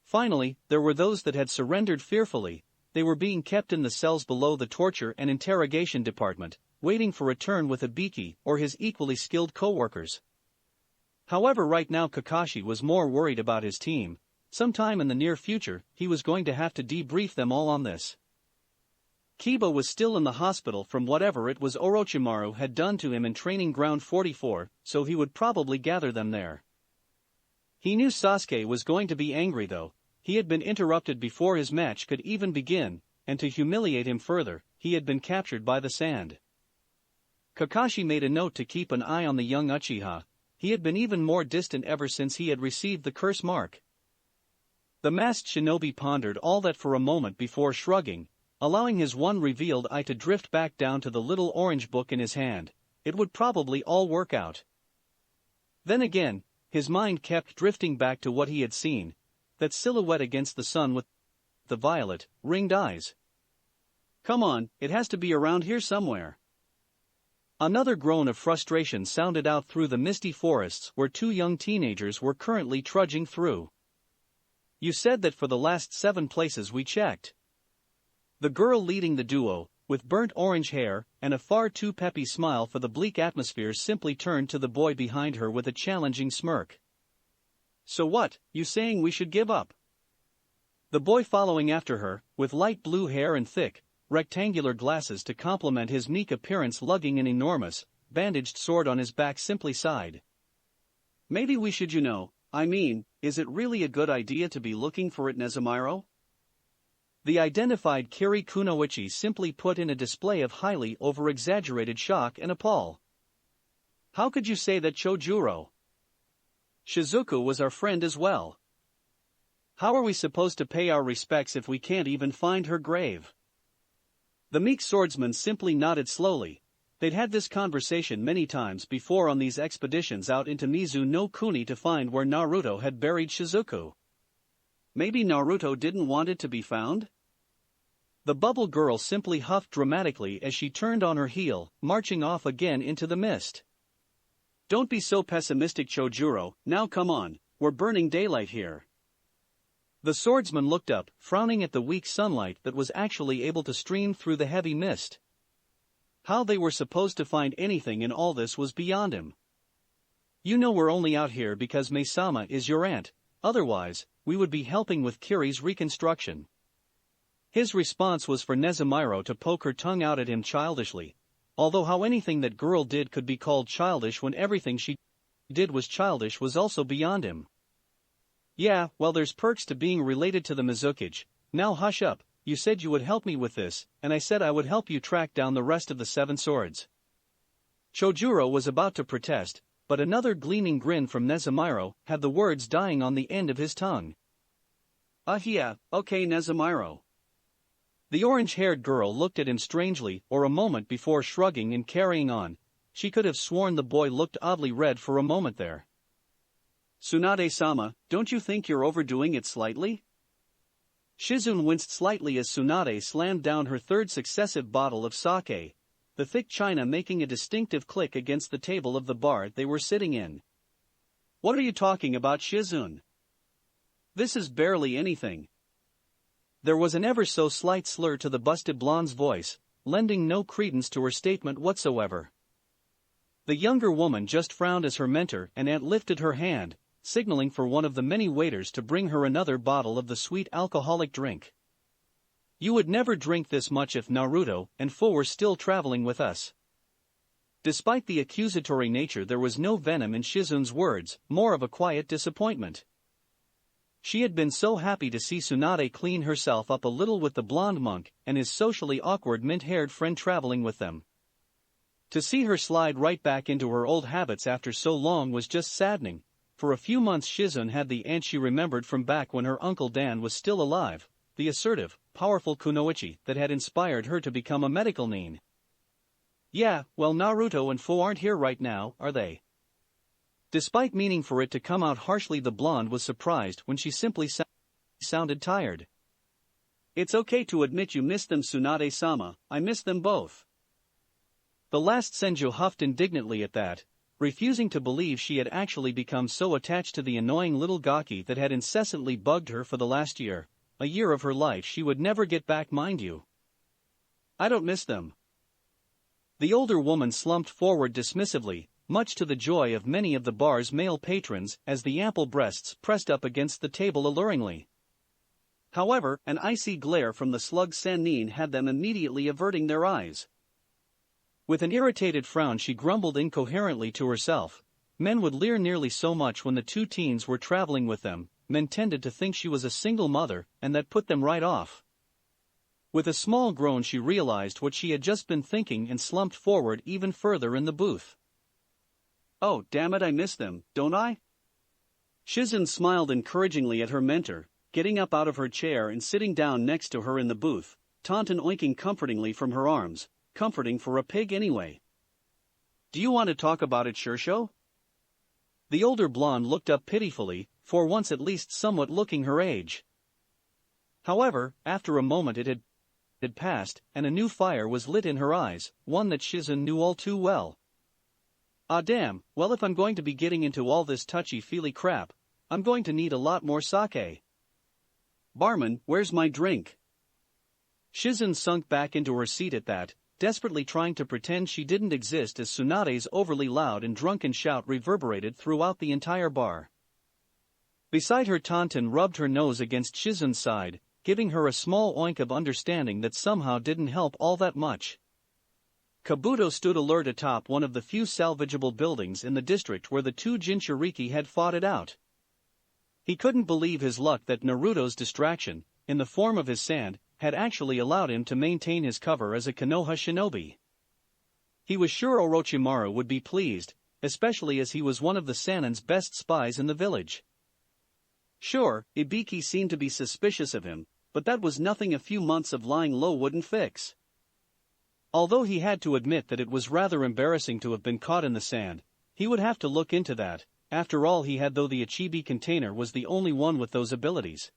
Finally, there were those that had surrendered fearfully. They were being kept in the cells below the torture and interrogation department, waiting for return with Ibiki or his equally skilled co-workers. However, right now Kakashi was more worried about his team. Sometime in the near future, he was going to have to debrief them all on this. Kiba was still in the hospital from whatever it was Orochimaru had done to him in Training Ground 44, so he would probably gather them there. He knew Sasuke was going to be angry though. He had been interrupted before his match could even begin, and to humiliate him further, he had been captured by the sand. Kakashi made a note to keep an eye on the young Uchiha. He had been even more distant ever since he had received the curse mark. The masked shinobi pondered all that for a moment before shrugging, allowing his one revealed eye to drift back down to the little orange book in his hand. It would probably all work out. Then again, his mind kept drifting back to what he had seen, that silhouette against the sun with the violet, ringed eyes. Come on, it has to be around here somewhere. Another groan of frustration sounded out through the misty forests where two young teenagers were currently trudging through. You said that for the last 7 places we checked. The girl leading the duo, with burnt orange hair and a far too peppy smile for the bleak atmosphere, simply turned to the boy behind her with a challenging smirk. So what, you saying we should give up? The boy following after her, with light blue hair and thick, rectangular glasses to complement his meek appearance, lugging an enormous, bandaged sword on his back, simply sighed. Maybe we should, is it really a good idea to be looking for it, Nezumaru? The identified Kiri Kunoichi simply put in a display of highly over-exaggerated shock and appall. How could you say that, Chojuro? Shizuku was our friend as well. How are we supposed to pay our respects if we can't even find her grave? The meek swordsman simply nodded slowly. They'd had this conversation many times before on these expeditions out into Mizu no Kuni to find where Naruto had buried Shizuku. Maybe Naruto didn't want it to be found? The bubble girl simply huffed dramatically as she turned on her heel, marching off again into the mist. Don't be so pessimistic, Chojuro, now come on, we're burning daylight here. The swordsman looked up, frowning at the weak sunlight that was actually able to stream through the heavy mist. How they were supposed to find anything in all this was beyond him. You know we're only out here because Mei-sama is your aunt, otherwise, we would be helping with Kiri's reconstruction. His response was for Nezumaru to poke her tongue out at him childishly, although how anything that girl did could be called childish when everything she did was childish was also beyond him. Yeah, well, there's perks to being related to the Mizukage. Now hush up, you said you would help me with this, and I said I would help you track down the rest of the 7 swords. Chojuro was about to protest, but another gleaming grin from Nezumaru had the words dying on the end of his tongue. Yeah, okay, Nezumaru. The orange-haired girl looked at him strangely for a moment before shrugging and carrying on. She could have sworn the boy looked oddly red for a moment there. Tsunade-sama, don't you think you're overdoing it slightly? Shizune winced slightly as Tsunade slammed down her 3rd successive bottle of sake, the thick china making a distinctive click against the table of the bar they were sitting in. What are you talking about, Shizune? This is barely anything. There was an ever so slight slur to the busted blonde's voice, lending no credence to her statement whatsoever. The younger woman just frowned as her mentor and aunt lifted her hand, signaling for one of the many waiters to bring her another bottle of the sweet alcoholic drink. You would never drink this much if Naruto and Fu were still traveling with us. Despite the accusatory nature, there was no venom in Shizune's words, more of a quiet disappointment. She had been so happy to see Tsunade clean herself up a little with the blonde monk and his socially awkward mint-haired friend traveling with them. To see her slide right back into her old habits after so long was just saddening. For a few months Shizune had the aunt she remembered from back when her Uncle Dan was still alive, the assertive, powerful Kunoichi that had inspired her to become a medical nin. Yeah, well, Naruto and Fu aren't here right now, are they? Despite meaning for it to come out harshly, the blonde was surprised when she simply sounded tired. It's okay to admit you missed them, Tsunade-sama, I missed them both. The last Senju huffed indignantly at that, refusing to believe she had actually become so attached to the annoying little gaki that had incessantly bugged her for the last year, a year of her life she would never get back, mind you. I don't miss them. The older woman slumped forward dismissively, much to the joy of many of the bar's male patrons as the ample breasts pressed up against the table alluringly. However, an icy glare from the slug Sannin had them immediately averting their eyes. With an irritated frown she grumbled incoherently to herself. Men would leer nearly so much when the two teens were traveling with them, men tended to think she was a single mother, and that put them right off. With a small groan she realized what she had just been thinking and slumped forward even further in the booth. Oh, damn it, I miss them, don't I? Shizen smiled encouragingly at her mentor, getting up out of her chair and sitting down next to her in the booth, Taunton oinking comfortingly from her arms, comforting for a pig anyway. Do you want to talk about it, Shirsho? The older blonde looked up pitifully, for once at least somewhat looking her age. However, after a moment it had passed, and a new fire was lit in her eyes, one that Shizen knew all too well. Ah damn, well if I'm going to be getting into all this touchy-feely crap, I'm going to need a lot more sake. Barman, where's my drink? Shizen sunk back into her seat at that, desperately trying to pretend she didn't exist as Tsunade's overly loud and drunken shout reverberated throughout the entire bar. Beside her Taunton rubbed her nose against Shizen's side, giving her a small oink of understanding that somehow didn't help all that much. Kabuto stood alert atop one of the few salvageable buildings in the district where the two Jinchuriki had fought it out. He couldn't believe his luck that Naruto's distraction, in the form of his sand, had actually allowed him to maintain his cover as a Konoha shinobi. He was sure Orochimaru would be pleased, especially as he was one of the Sanin's best spies in the village. Sure, Ibiki seemed to be suspicious of him, but that was nothing a few months of lying low wouldn't fix. Although he had to admit that it was rather embarrassing to have been caught in the sand, he would have to look into that. After all, he had, though the Ichibi container was the only one with those abilities.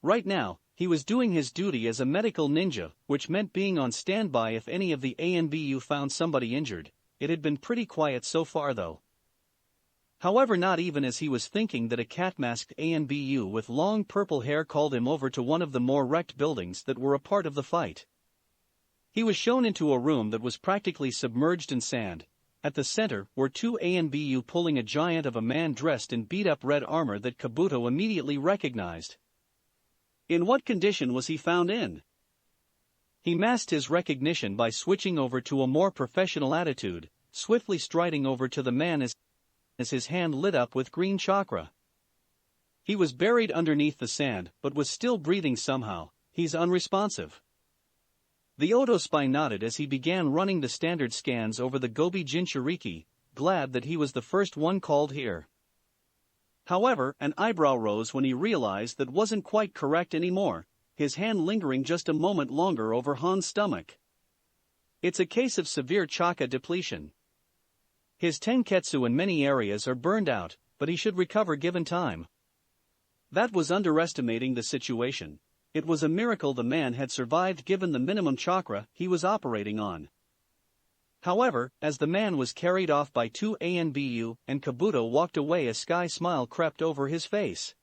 Right now, he was doing his duty as a medical ninja, which meant being on standby if any of the ANBU found somebody injured. It had been pretty quiet so far though. However, not even as he was thinking that a cat-masked ANBU with long purple hair called him over to one of the more wrecked buildings that were a part of the fight. He was shown into a room that was practically submerged in sand. At the center were two ANBU pulling a giant of a man dressed in beat-up red armor that Kabuto immediately recognized. In what condition was he found in? He masked his recognition by switching over to a more professional attitude, swiftly striding over to the man as his hand lit up with green chakra. He was buried underneath the sand, but was still breathing somehow. He's unresponsive. The Odo spy nodded as he began running the standard scans over the Gobi Jinchuriki, glad that he was the first one called here. However, an eyebrow rose when he realized that wasn't quite correct anymore, his hand lingering just a moment longer over Han's stomach. It's a case of severe chakra depletion. His tenketsu in many areas are burned out, but he should recover given time. That was underestimating the situation. It was a miracle the man had survived given the minimum chakra he was operating on. However, as the man was carried off by two ANBU and Kabuto walked away, a sky smile crept over his face.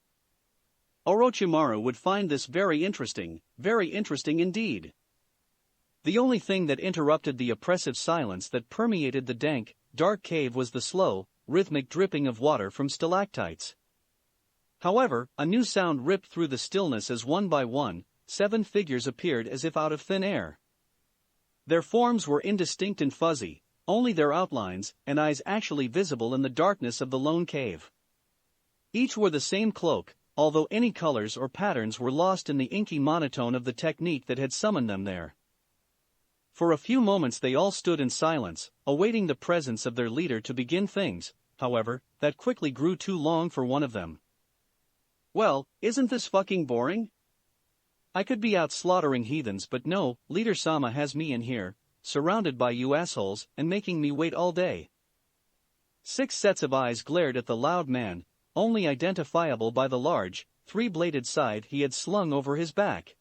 Orochimaru would find this very interesting indeed. The only thing that interrupted the oppressive silence that permeated the dank, dark cave was the slow, rhythmic dripping of water from stalactites. However, a new sound ripped through the stillness as one by one, 7 figures appeared as if out of thin air. Their forms were indistinct and fuzzy, only their outlines and eyes actually visible in the darkness of the lone cave. Each wore the same cloak, although any colors or patterns were lost in the inky monotone of the technique that had summoned them there. For a few moments they all stood in silence, awaiting the presence of their leader to begin things. However, that quickly grew too long for one of them. Well, isn't this fucking boring? I could be out slaughtering heathens, but no, Leader Sama has me in here, surrounded by you assholes, and making me wait all day. 6 sets of eyes glared at the loud man, only identifiable by the large, 3-bladed scythe he had slung over his back.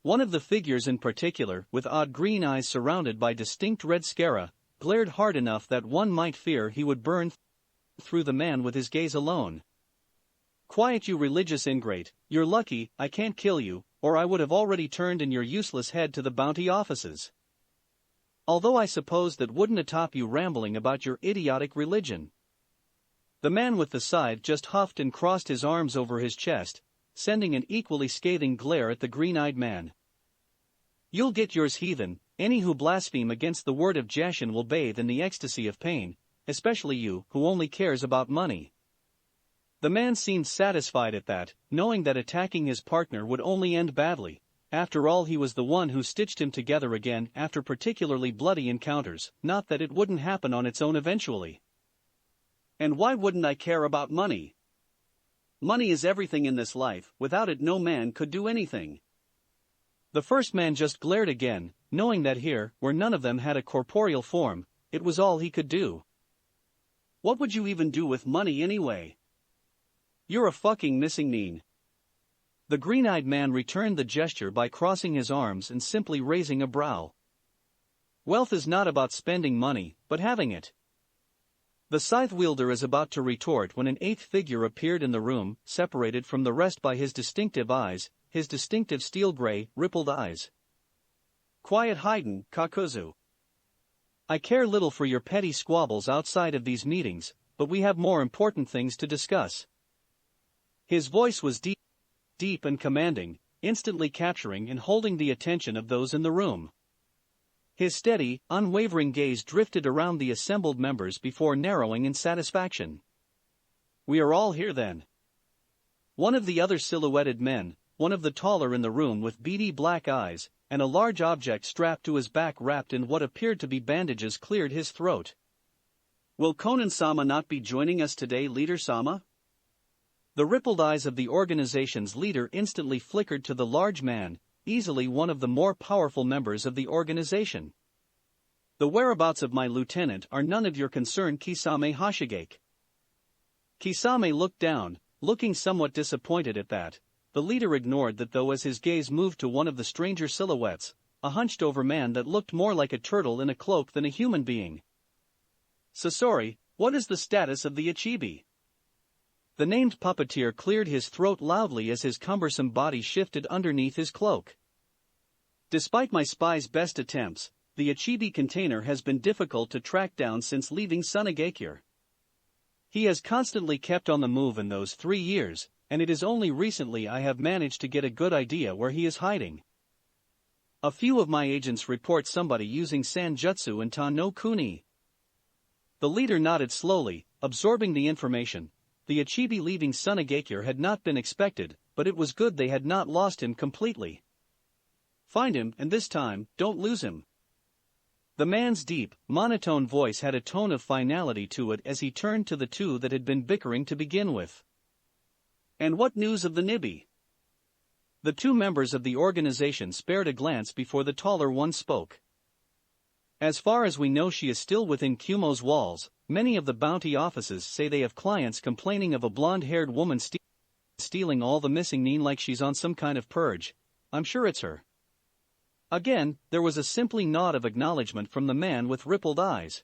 One of the figures in particular, with odd green eyes surrounded by distinct red sclera, glared hard enough that one might fear he would burn through the man with his gaze alone. "Quiet, you religious ingrate, you're lucky I can't kill you, or I would have already turned in your useless head to the bounty offices. Although I suppose that wouldn't atop you rambling about your idiotic religion." The man with the scythe just huffed and crossed his arms over his chest, sending an equally scathing glare at the green-eyed man. "You'll get yours, heathen. Any who blaspheme against the word of Jashin will bathe in the ecstasy of pain, especially you, who only cares about money." The man seemed satisfied at that, knowing that attacking his partner would only end badly. After all, he was the one who stitched him together again after particularly bloody encounters, not that it wouldn't happen on its own eventually. "And why wouldn't I care about money? Money is everything in this life, without it no man could do anything." The first man just glared again, knowing that here, where none of them had a corporeal form, it was all he could do. "What would you even do with money anyway? You're a fucking missing neen." The green-eyed man returned the gesture by crossing his arms and simply raising a brow. "Wealth is not about spending money, but having it." The scythe wielder is about to retort when an eighth figure appeared in the room, separated from the rest by his distinctive eyes, his distinctive steel-gray, rippled eyes. "Quiet hidin', Kakuzu. I care little for your petty squabbles outside of these meetings, but we have more important things to discuss." His voice was deep and commanding, instantly capturing and holding the attention of those in the room. His steady, unwavering gaze drifted around the assembled members before narrowing in satisfaction. "We are all here then." One of the other silhouetted men, one of the taller in the room with beady black eyes, and a large object strapped to his back wrapped in what appeared to be bandages, cleared his throat. "Will Konan-sama not be joining us today, Leader-sama?" The rippled eyes of the organization's leader instantly flickered to the large man, easily one of the more powerful members of the organization. "The whereabouts of my lieutenant are none of your concern, Kisame Hashigake." Kisame looked down, looking somewhat disappointed at that. The leader ignored that though as his gaze moved to one of the stranger silhouettes, a hunched-over man that looked more like a turtle in a cloak than a human being. "Sasori, what is the status of the Ichibi?" The named puppeteer cleared his throat loudly as his cumbersome body shifted underneath his cloak. "Despite my spy's best attempts, the Ichibi container has been difficult to track down since leaving Sunagakure. He has constantly kept on the move in those 3 years, and it is only recently I have managed to get a good idea where he is hiding. A few of my agents report somebody using Sanjutsu in Ta no Kuni." The leader nodded slowly, absorbing the information. The Ichibi leaving Sunagakure had not been expected, but it was good they had not lost him completely. "Find him, and this time, don't lose him." The man's deep, monotone voice had a tone of finality to it as he turned to the two that had been bickering to begin with. "And what news of the Nibi?" The two members of the organization spared a glance before the taller one spoke. "As far as we know, she is still within Kumo's walls. Many of the bounty offices say they have clients complaining of a blonde-haired woman stealing all the missing neen like she's on some kind of purge. I'm sure it's her." Again, there was a simply nod of acknowledgement from the man with rippled eyes.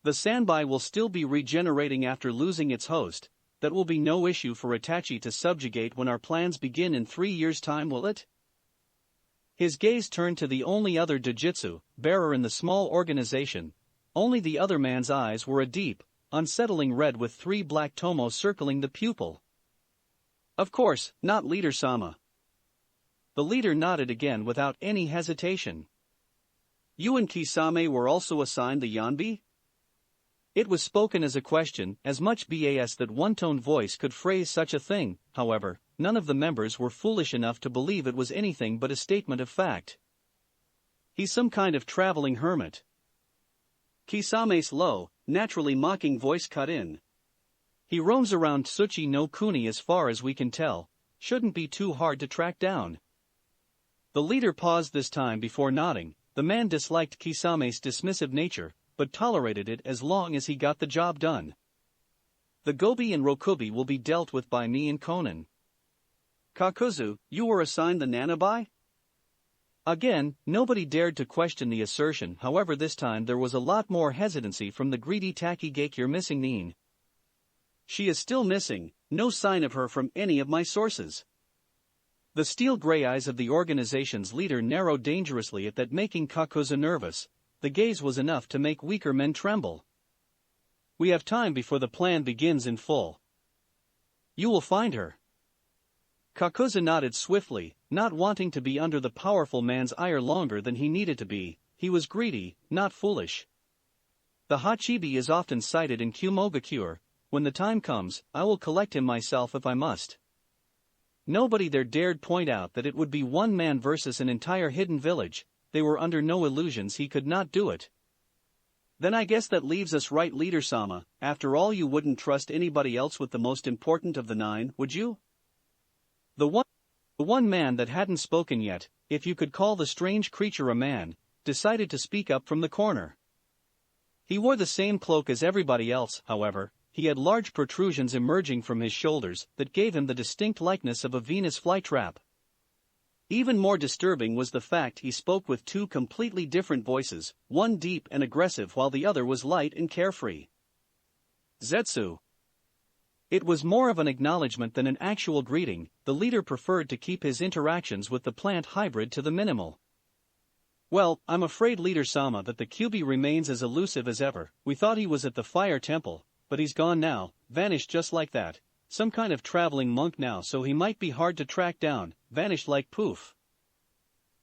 "The Sanbai will still be regenerating after losing its host. That will be no issue for Itachi to subjugate when our plans begin in 3 years' time, will it?" His gaze turned to the only other Dojutsu bearer in the small organization. Only the other man's eyes were a deep, unsettling red with 3 black tomos circling the pupil. "Of course, not Leader-sama." The leader nodded again without any hesitation. "You and Kisame were also assigned the Yanbi?" It was spoken as a question, as much BAS that one-tone voice could phrase such a thing. However, none of the members were foolish enough to believe it was anything but a statement of fact. "He's some kind of traveling hermit." Kisame's low, naturally mocking voice cut in. "He roams around Tsuchi no Kuni as far as we can tell. Shouldn't be too hard to track down." The leader paused this time before nodding. The man disliked Kisame's dismissive nature, but tolerated it as long as he got the job done. "The Gobi and Rokubi will be dealt with by me and Konan." "Kakuzu, you were assigned the Nanabai?" Again, nobody dared to question the assertion. However, this time there was a lot more hesitancy from the greedy Takigakure missing Neen. She is still missing, no sign of her from any of my sources. The steel-gray eyes of the organization's leader narrowed dangerously at that, making Kakuzu nervous. The gaze was enough to make weaker men tremble. We have time before the plan begins in full. You will find her. Kakuzu nodded swiftly, not wanting to be under the powerful man's ire longer than he needed to be. He was greedy, not foolish. The Hachibi is often cited in Kumogakure. When the time comes, I will collect him myself if I must. Nobody there dared point out that it would be one man versus an entire hidden village. They were under no illusions he could not do it. Then I guess that leaves us, right, Leader-sama? After all, you wouldn't trust anybody else with the most important of the 9, would you? The one man that hadn't spoken yet, if you could call the strange creature a man, decided to speak up from the corner. He wore the same cloak as everybody else, however. He had large protrusions emerging from his shoulders that gave him the distinct likeness of a Venus flytrap. Even more disturbing was the fact he spoke with two completely different voices, one deep and aggressive while the other was light and carefree. Zetsu. It was more of an acknowledgement than an actual greeting. The leader preferred to keep his interactions with the plant hybrid to the minimal. Well, I'm afraid, Leader-sama, that the QB remains as elusive as ever. We thought he was at the fire temple, but he's gone now, vanished just like that. Some kind of traveling monk now, so he might be hard to track down, vanished like poof.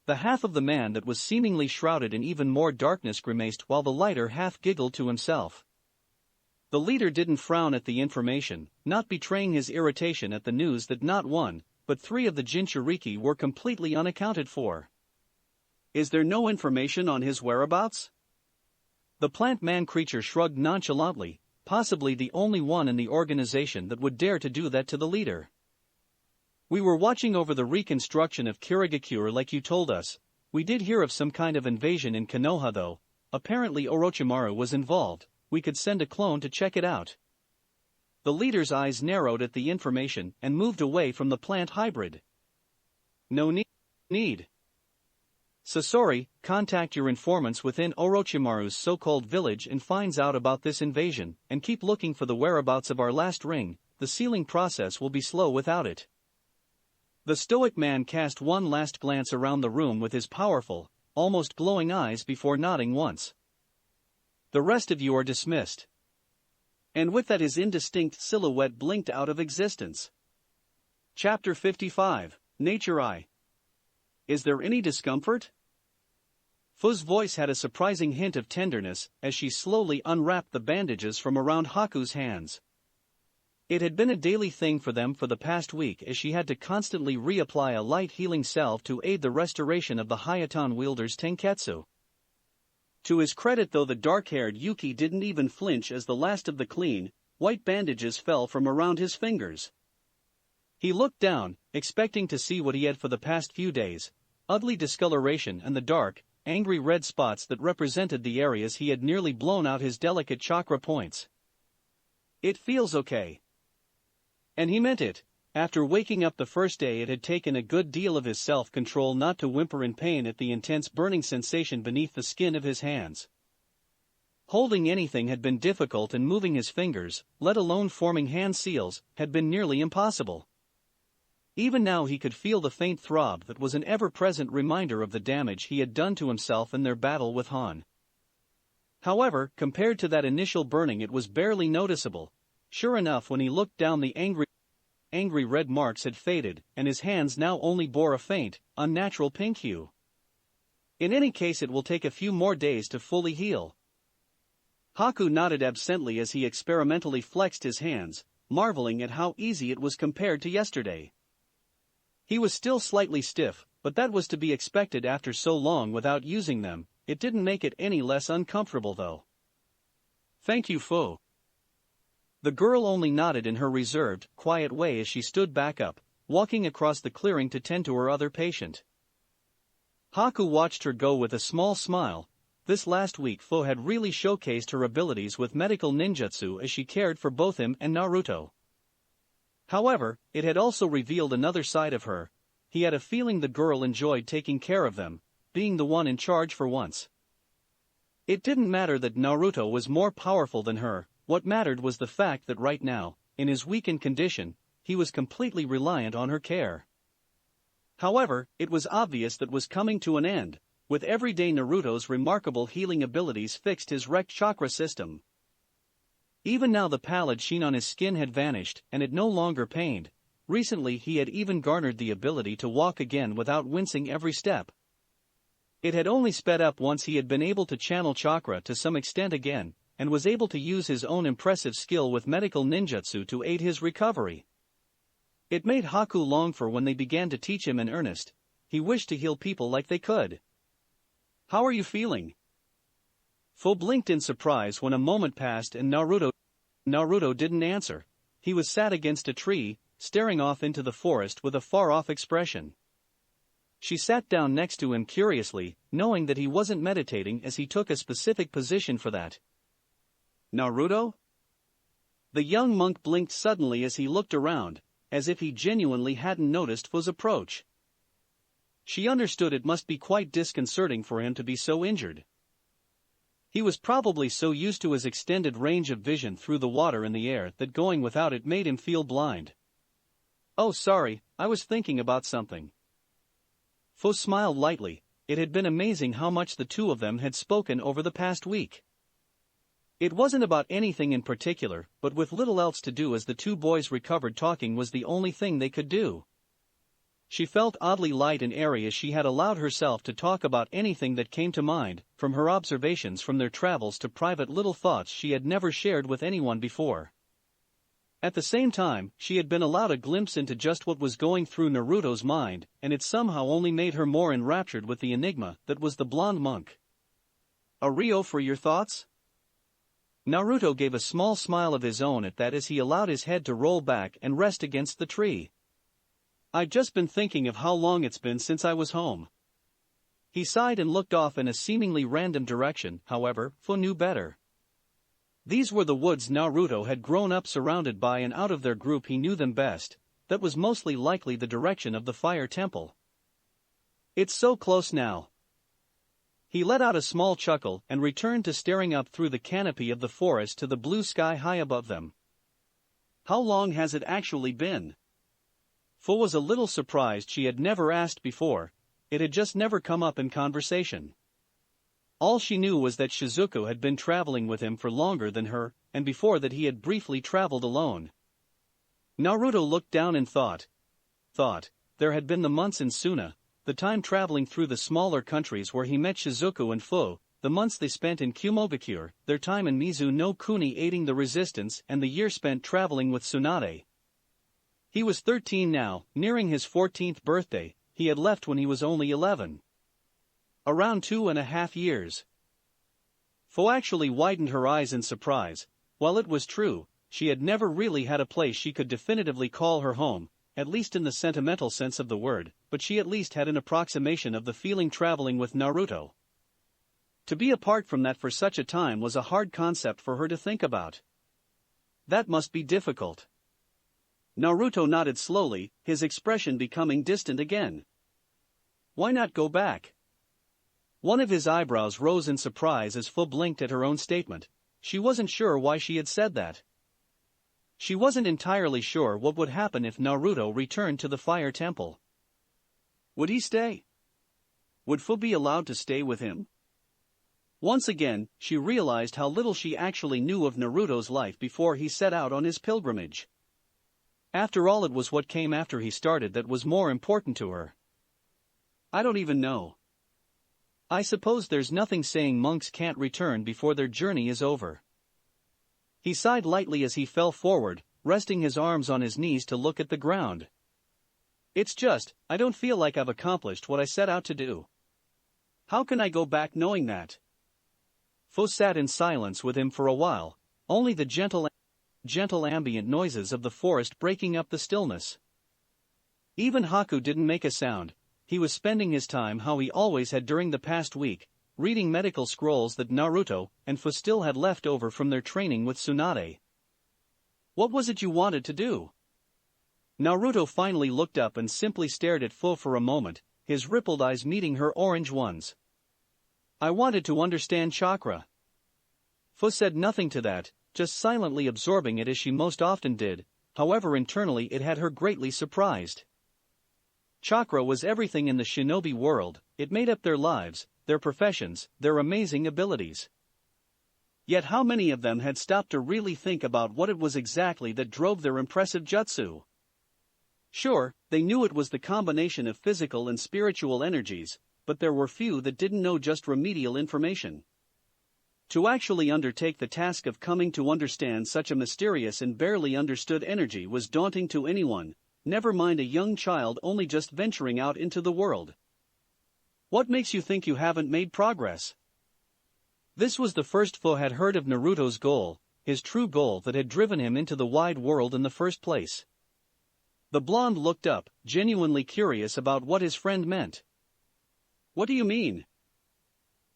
The half of the man that was seemingly shrouded in even more darkness grimaced while the lighter half giggled to himself. The leader didn't frown at the information, not betraying his irritation at the news that not one, but 3 of the Jinchuriki were completely unaccounted for. Is there no information on his whereabouts? The plant man creature shrugged nonchalantly, possibly the only one in the organization that would dare to do that to the leader. We were watching over the reconstruction of Kirigakure like you told us. We did hear of some kind of invasion in Konoha though. Apparently Orochimaru was involved. We could send a clone to check it out. The leader's eyes narrowed at the information and moved away from the plant hybrid. No need. Sasori, contact your informants within Orochimaru's so-called village and finds out about this invasion, and keep looking for the whereabouts of our last ring. The sealing process will be slow without it. The stoic man cast one last glance around the room with his powerful, almost glowing eyes before nodding once. The rest of you are dismissed. And with that his indistinct silhouette blinked out of existence. Chapter 55, Nature Eye. Is there any discomfort? Fu's voice had a surprising hint of tenderness as she slowly unwrapped the bandages from around Haku's hands. It had been a daily thing for them for the past week as she had to constantly reapply a light healing salve to aid the restoration of the Hayaton wielder's tenketsu. To his credit though, the dark-haired Yuki didn't even flinch as the last of the clean, white bandages fell from around his fingers. He looked down, expecting to see what he had for the past few days, ugly discoloration and the dark, angry red spots that represented the areas he had nearly blown out his delicate chakra points. It feels okay. And he meant it. After waking up the first day, it had taken a good deal of his self-control not to whimper in pain at the intense burning sensation beneath the skin of his hands. Holding anything had been difficult and moving his fingers, let alone forming hand seals, had been nearly impossible. Even now he could feel the faint throb that was an ever-present reminder of the damage he had done to himself in their battle with Han. However, compared to that initial burning it was barely noticeable. Sure enough, when he looked down, the angry red marks had faded, and his hands now only bore a faint, unnatural pink hue. In any case, it will take a few more days to fully heal. Haku nodded absently as he experimentally flexed his hands, marveling at how easy it was compared to yesterday. He was still slightly stiff, but that was to be expected after so long without using them. It didn't make it any less uncomfortable though. Thank you, Fu. The girl only nodded in her reserved, quiet way as she stood back up, walking across the clearing to tend to her other patient. Haku watched her go with a small smile. This last week Fu had really showcased her abilities with medical ninjutsu as she cared for both him and Naruto. However, it had also revealed another side of her. He had a feeling the girl enjoyed taking care of them, being the one in charge for once. It didn't matter that Naruto was more powerful than her, what mattered was the fact that right now, in his weakened condition, he was completely reliant on her care. However, it was obvious that was coming to an end. With every day Naruto's remarkable healing abilities fixed his wrecked chakra system. Even now the pallid sheen on his skin had vanished and it no longer pained. Recently he had even garnered the ability to walk again without wincing every step. It had only sped up once he had been able to channel chakra to some extent again, and was able to use his own impressive skill with medical ninjutsu to aid his recovery. It made Haku long for when they began to teach him in earnest. He wished to heal people like they could. "How are you feeling?" Fu blinked in surprise when a moment passed and Naruto didn't answer. He was sat against a tree, staring off into the forest with a far-off expression. She sat down next to him curiously, knowing that he wasn't meditating as he took a specific position for that. "Naruto?" The young monk blinked suddenly as he looked around, as if he genuinely hadn't noticed Fu's approach. She understood it must be quite disconcerting for him to be so injured. He was probably so used to his extended range of vision through the water and the air that going without it made him feel blind. "Oh sorry, I was thinking about something." Fu smiled lightly. It had been amazing how much the two of them had spoken over the past week. It wasn't about anything in particular, but with little else to do as the two boys recovered, talking was the only thing they could do. She felt oddly light and airy as she had allowed herself to talk about anything that came to mind, from her observations from their travels to private little thoughts she had never shared with anyone before. At the same time, she had been allowed a glimpse into just what was going through Naruto's mind, and it somehow only made her more enraptured with the enigma that was the blonde monk. "A Rio for your thoughts?" Naruto gave a small smile of his own at that as he allowed his head to roll back and rest against the tree. "I've just been thinking of how long it's been since I was home." He sighed and looked off in a seemingly random direction. However, Fu knew better. These were the woods Naruto had grown up surrounded by, and out of their group he knew them best. That was mostly likely the direction of the fire temple. "It's so close now." He let out a small chuckle and returned to staring up through the canopy of the forest to the blue sky high above them. "How long has it actually been?" Fu was a little surprised. She had never asked before. It had just never come up in conversation. All she knew was that Shizuku had been traveling with him for longer than her, and before that he had briefly traveled alone. Naruto looked down and thought. There had been the months in Suna, the time traveling through the smaller countries where he met Shizuku and Fu, the months they spent in Kumogakure, their time in Mizu no Kuni aiding the resistance, and the year spent traveling with Tsunade. He was 13 now, nearing his 14th birthday. He had left when he was only 11. Around 2.5 years. Fu actually widened her eyes in surprise. While it was true, she had never really had a place she could definitively call her home, at least in the sentimental sense of the word, but she at least had an approximation of the feeling traveling with Naruto. To be apart from that for such a time was a hard concept for her to think about. That must be difficult. Naruto nodded slowly, his expression becoming distant again. "Why not go back?" One of his eyebrows rose in surprise as Fu blinked at her own statement. She wasn't sure why she had said that. She wasn't entirely sure what would happen if Naruto returned to the Fire Temple. Would he stay? Would Fu be allowed to stay with him? Once again, she realized how little she actually knew of Naruto's life before he set out on his pilgrimage. After all, it was what came after he started that was more important to her. "I don't even know. I suppose there's nothing saying monks can't return before their journey is over." He sighed lightly as he fell forward, resting his arms on his knees to look at the ground. "It's just, I don't feel like I've accomplished what I set out to do. How can I go back knowing that?" Fu sat in silence with him for a while, only the gentle ambient noises of the forest breaking up the stillness. Even Haku didn't make a sound. He was spending his time how he always had during the past week, reading medical scrolls that Naruto and Fu still had left over from their training with Tsunade. "What was it you wanted to do?" Naruto finally looked up and simply stared at Fu for a moment. his rippled eyes meeting her orange ones. I wanted to understand chakra. Fu said nothing to that, just silently absorbing it as she most often did, however internally it had her greatly surprised. Chakra was everything in the shinobi world, it made up their lives, their professions, their amazing abilities. Yet how many of them had stopped to really think about what it was exactly that drove their impressive jutsu? Sure, they knew it was the combination of physical and spiritual energies, but there were few that didn't know just remedial information. To actually undertake the task of coming to understand such a mysterious and barely understood energy was daunting to anyone, never mind a young child only just venturing out into the world. What makes you think you haven't made progress? This was the first Fu had heard of Naruto's goal, his true goal that had driven him into the wide world in the first place. The blonde looked up, genuinely curious about what his friend meant. What do you mean?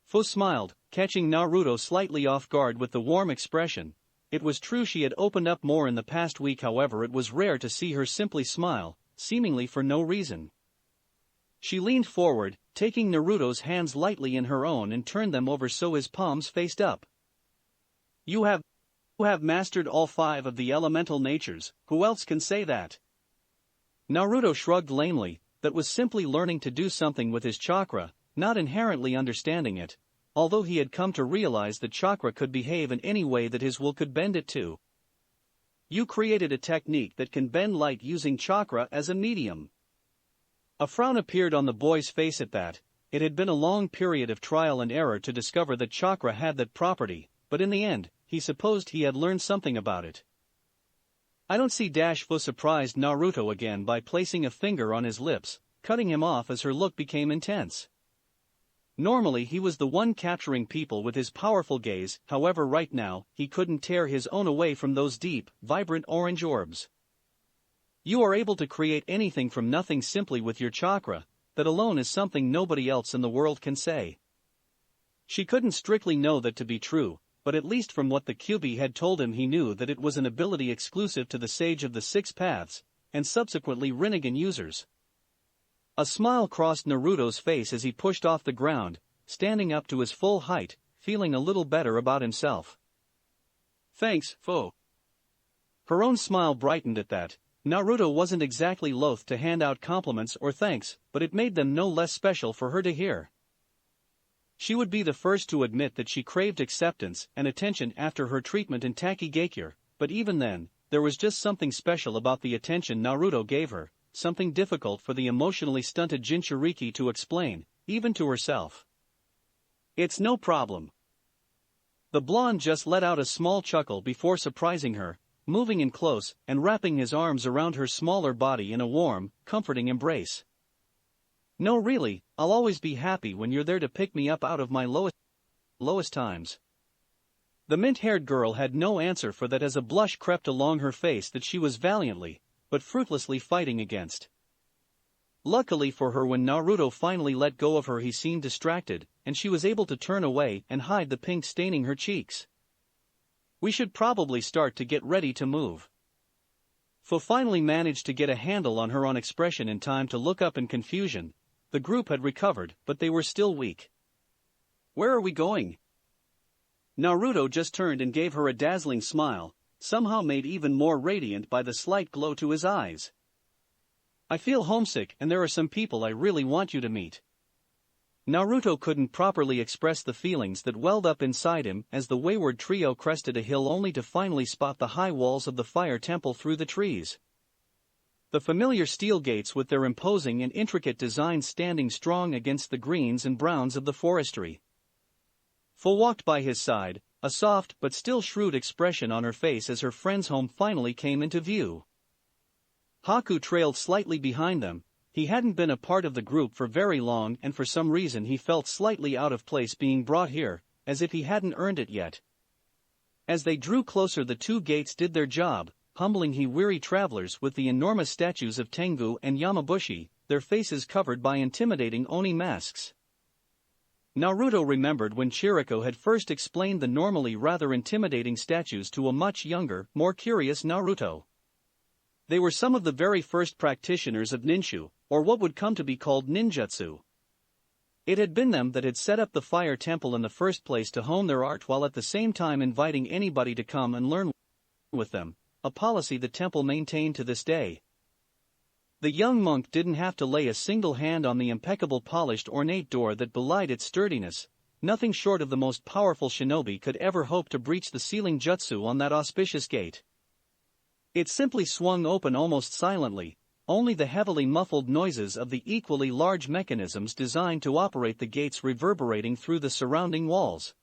Fu smiled, catching Naruto slightly off guard with the warm expression. It was true she had opened up more in the past week, however it was rare to see her simply smile, seemingly for no reason. She leaned forward, taking Naruto's hands lightly in her own and turned them over so his palms faced up. You have mastered all 5 of the elemental natures, who else can say that? Naruto shrugged lamely, that was simply learning to do something with his chakra, not inherently understanding it, although he had come to realize that chakra could behave in any way that his will could bend it to. You created a technique that can bend light using chakra as a medium. A frown appeared on the boy's face at that. It had been a long period of trial and error to discover that chakra had that property, but in the end, he supposed he had learned something about it. I don't see. Fu surprised Naruto again by placing a finger on his lips, cutting him off as her look became intense. Normally he was the one capturing people with his powerful gaze, however right now, he couldn't tear his own away from those deep, vibrant orange orbs. You are able to create anything from nothing simply with your chakra, that alone is something nobody else in the world can say. She couldn't strictly know that to be true, but at least from what the Kyuubi had told him he knew that it was an ability exclusive to the Sage of the Six Paths, and subsequently Rinnegan users. A smile crossed Naruto's face as he pushed off the ground, standing up to his full height, feeling a little better about himself. Thanks, Fu. Her own smile brightened at that. Naruto wasn't exactly loath to hand out compliments or thanks, but it made them no less special for her to hear. She would be the first to admit that she craved acceptance and attention after her treatment in Takigakure, but even then, there was just something special about the attention Naruto gave her, something difficult for the emotionally stunted Jinchuriki to explain, even to herself. It's no problem. The blonde just let out a small chuckle before surprising her, moving in close and wrapping his arms around her smaller body in a warm, comforting embrace. No, really, I'll always be happy when you're there to pick me up out of my lowest times. The mint-haired girl had no answer for that as a blush crept along her face that she was valiantly, but fruitlessly fighting against. Luckily for her, when Naruto finally let go of her, he seemed distracted, and she was able to turn away and hide the pink staining her cheeks. We should probably start to get ready to move. Fu finally managed to get a handle on her own expression in time to look up in confusion. The group had recovered, but they were still weak. Where are we going? Naruto just turned and gave her a dazzling smile, somehow made even more radiant by the slight glow to his eyes. I feel homesick and there are some people I really want you to meet. Naruto couldn't properly express the feelings that welled up inside him as the wayward trio crested a hill only to finally spot the high walls of the fire temple through the trees. The familiar steel gates with their imposing and intricate designs standing strong against the greens and browns of the forestry. Fu walked by his side, a soft but still shrewd expression on her face as her friend's home finally came into view. Haku trailed slightly behind them. He hadn't been a part of the group for very long and for some reason he felt slightly out of place being brought here, as if he hadn't earned it yet. As they drew closer, the two gates did their job, humbling weary travelers with the enormous statues of Tengu and Yamabushi, their faces covered by intimidating Oni masks. Naruto remembered when Chiriko had first explained the normally rather intimidating statues to a much younger, more curious Naruto. They were some of the very first practitioners of Ninshu, or what would come to be called ninjutsu. It had been them that had set up the fire temple in the first place to hone their art while at the same time inviting anybody to come and learn with them, a policy the temple maintained to this day. The young monk didn't have to lay a single hand on the impeccable polished ornate door that belied its sturdiness. Nothing short of the most powerful shinobi could ever hope to breach the sealing jutsu on that auspicious gate. It simply swung open almost silently, only the heavily muffled noises of the equally large mechanisms designed to operate the gates reverberating through the surrounding walls.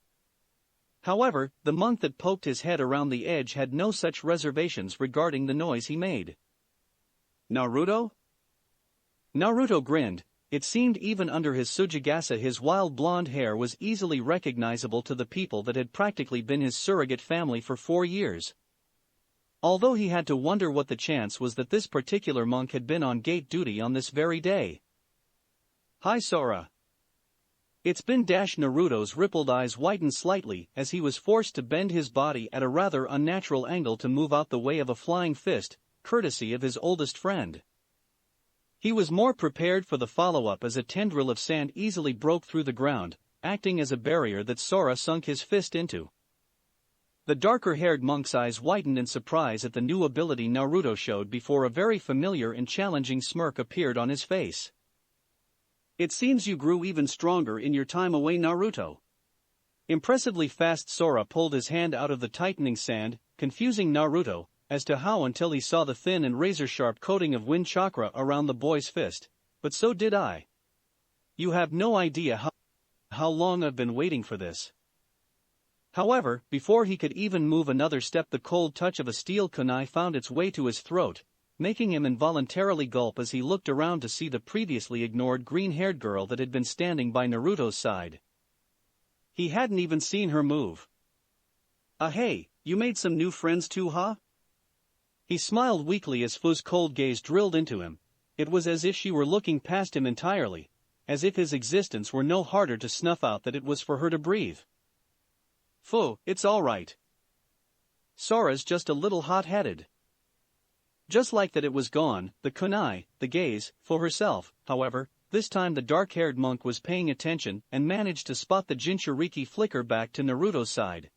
However, the monk that poked his head around the edge had no such reservations regarding the noise he made. Naruto? Naruto grinned. It seemed even under his Tsujigasa his wild blonde hair was easily recognizable to the people that had practically been his surrogate family for 4 years. Although he had to wonder what the chance was that this particular monk had been on gate duty on this very day. Hi Sora. It's been Naruto's rippled eyes whitened slightly as he was forced to bend his body at a rather unnatural angle to move out the way of a flying fist, courtesy of his oldest friend. He was more prepared for the follow-up as a tendril of sand easily broke through the ground, acting as a barrier that Sora sunk his fist into. The darker-haired monk's eyes whitened in surprise at the new ability Naruto showed before a very familiar and challenging smirk appeared on his face. It seems you grew even stronger in your time away, Naruto. Impressively fast Sora pulled his hand out of the tightening sand, confusing Naruto as to how until he saw the thin and razor-sharp coating of wind chakra around the boy's fist. But so did I. You have no idea how long I've been waiting for this. However, before he could even move another step, the cold touch of a steel kunai found its way to his throat, making him involuntarily gulp as he looked around to see the previously ignored green-haired girl that had been standing by Naruto's side. He hadn't even seen her move. Hey, you made some new friends too, huh? He smiled weakly as Fu's cold gaze drilled into him. It was as if she were looking past him entirely, as if his existence were no harder to snuff out than it was for her to breathe. Fu, it's all right. Sora's just a little hot-headed. Just like that it was gone, the kunai, the gaze, for herself. However, this time the dark-haired monk was paying attention and managed to spot the Jinchuriki flicker back to Naruto's side.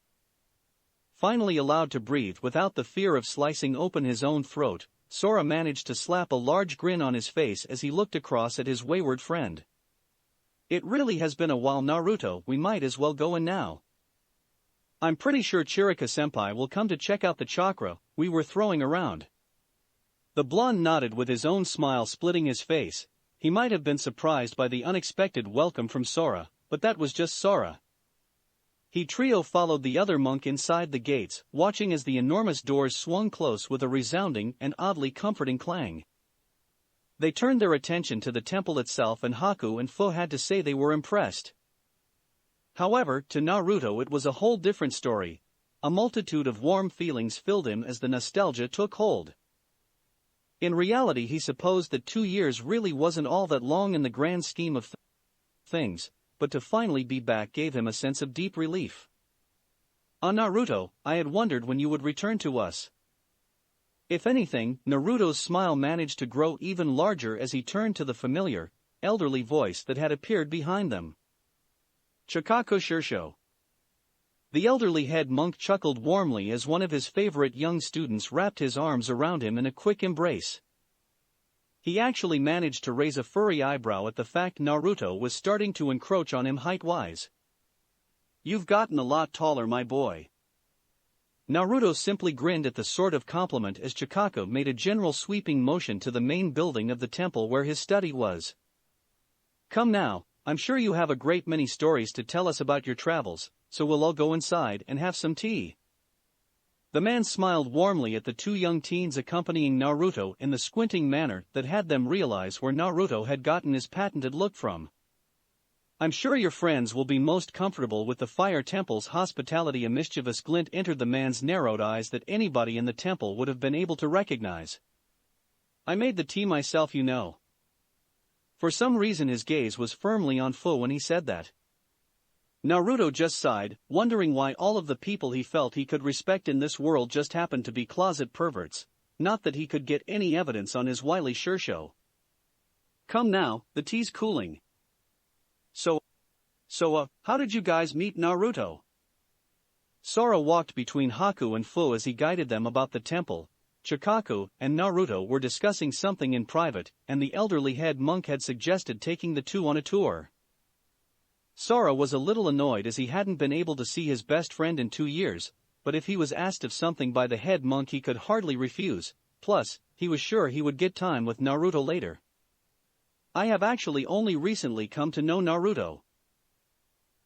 Finally allowed to breathe without the fear of slicing open his own throat, Sora managed to slap a large grin on his face as he looked across at his wayward friend. It really has been a while, Naruto. We might as well go in now. I'm pretty sure Chirika-senpai will come to check out the chakra we were throwing around. The blonde nodded with his own smile splitting his face. He might have been surprised by the unexpected welcome from Sora, but that was just Sora. He trio followed the other monk inside the gates, watching as the enormous doors swung close with a resounding and oddly comforting clang. They turned their attention to the temple itself, and Haku and Fu had to say they were impressed. However, to Naruto it was a whole different story. A multitude of warm feelings filled him as the nostalgia took hold. In reality, he supposed that 2 years really wasn't all that long in the grand scheme of things, but to finally be back gave him a sense of deep relief. Naruto, I had wondered when you would return to us. If anything, Naruto's smile managed to grow even larger as he turned to the familiar, elderly voice that had appeared behind them. Chikako Shirsho. The elderly head monk chuckled warmly as one of his favorite young students wrapped his arms around him in a quick embrace. He actually managed to raise a furry eyebrow at the fact Naruto was starting to encroach on him height-wise. You've gotten a lot taller, my boy. Naruto simply grinned at the sort of compliment as Chikako made a general sweeping motion to the main building of the temple where his study was. Come now, I'm sure you have a great many stories to tell us about your travels, so we'll all go inside and have some tea. The man smiled warmly at the 2 young teens accompanying Naruto in the squinting manner that had them realize where Naruto had gotten his patented look from. I'm sure your friends will be most comfortable with the fire temple's hospitality. A mischievous glint entered the man's narrowed eyes that anybody in the temple would have been able to recognize. I made the tea myself, you know. For some reason his gaze was firmly on Fu when he said that. Naruto just sighed, wondering why all of the people he felt he could respect in this world just happened to be closet perverts, not that he could get any evidence on his wily Shirsho. Come now, the tea's cooling. So, how did you guys meet Naruto? Sora walked between Haku and Fu as he guided them about the temple. Chikaku and Naruto were discussing something in private, and the elderly head monk had suggested taking the two on a tour. Sora was a little annoyed as he hadn't been able to see his best friend in 2 years, but if he was asked of something by the head monk he could hardly refuse, plus, he was sure he would get time with Naruto later. I have actually only recently come to know Naruto.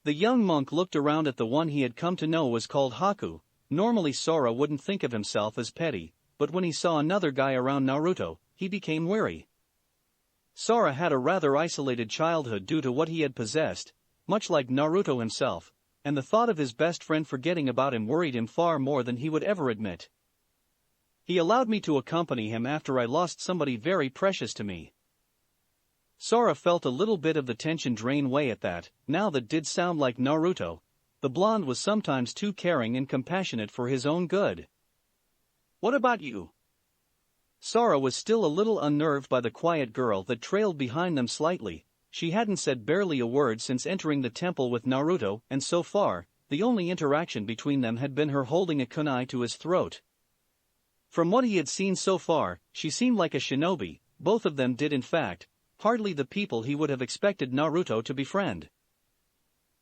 The young monk looked around at the one he had come to know was called Haku. Normally Sora wouldn't think of himself as petty, but when he saw another guy around Naruto, he became wary. Sora had a rather isolated childhood due to what he had possessed, much like Naruto himself, and the thought of his best friend forgetting about him worried him far more than he would ever admit. He allowed me to accompany him after I lost somebody very precious to me. Sora felt a little bit of the tension drain away at that. Now that did sound like Naruto. The blonde was sometimes too caring and compassionate for his own good. What about you? Sora was still a little unnerved by the quiet girl that trailed behind them slightly. She hadn't said barely a word since entering the temple with Naruto, and so far, the only interaction between them had been her holding a kunai to his throat. From what he had seen so far, she seemed like a shinobi. Both of them did in fact. Hardly the people he would have expected Naruto to befriend.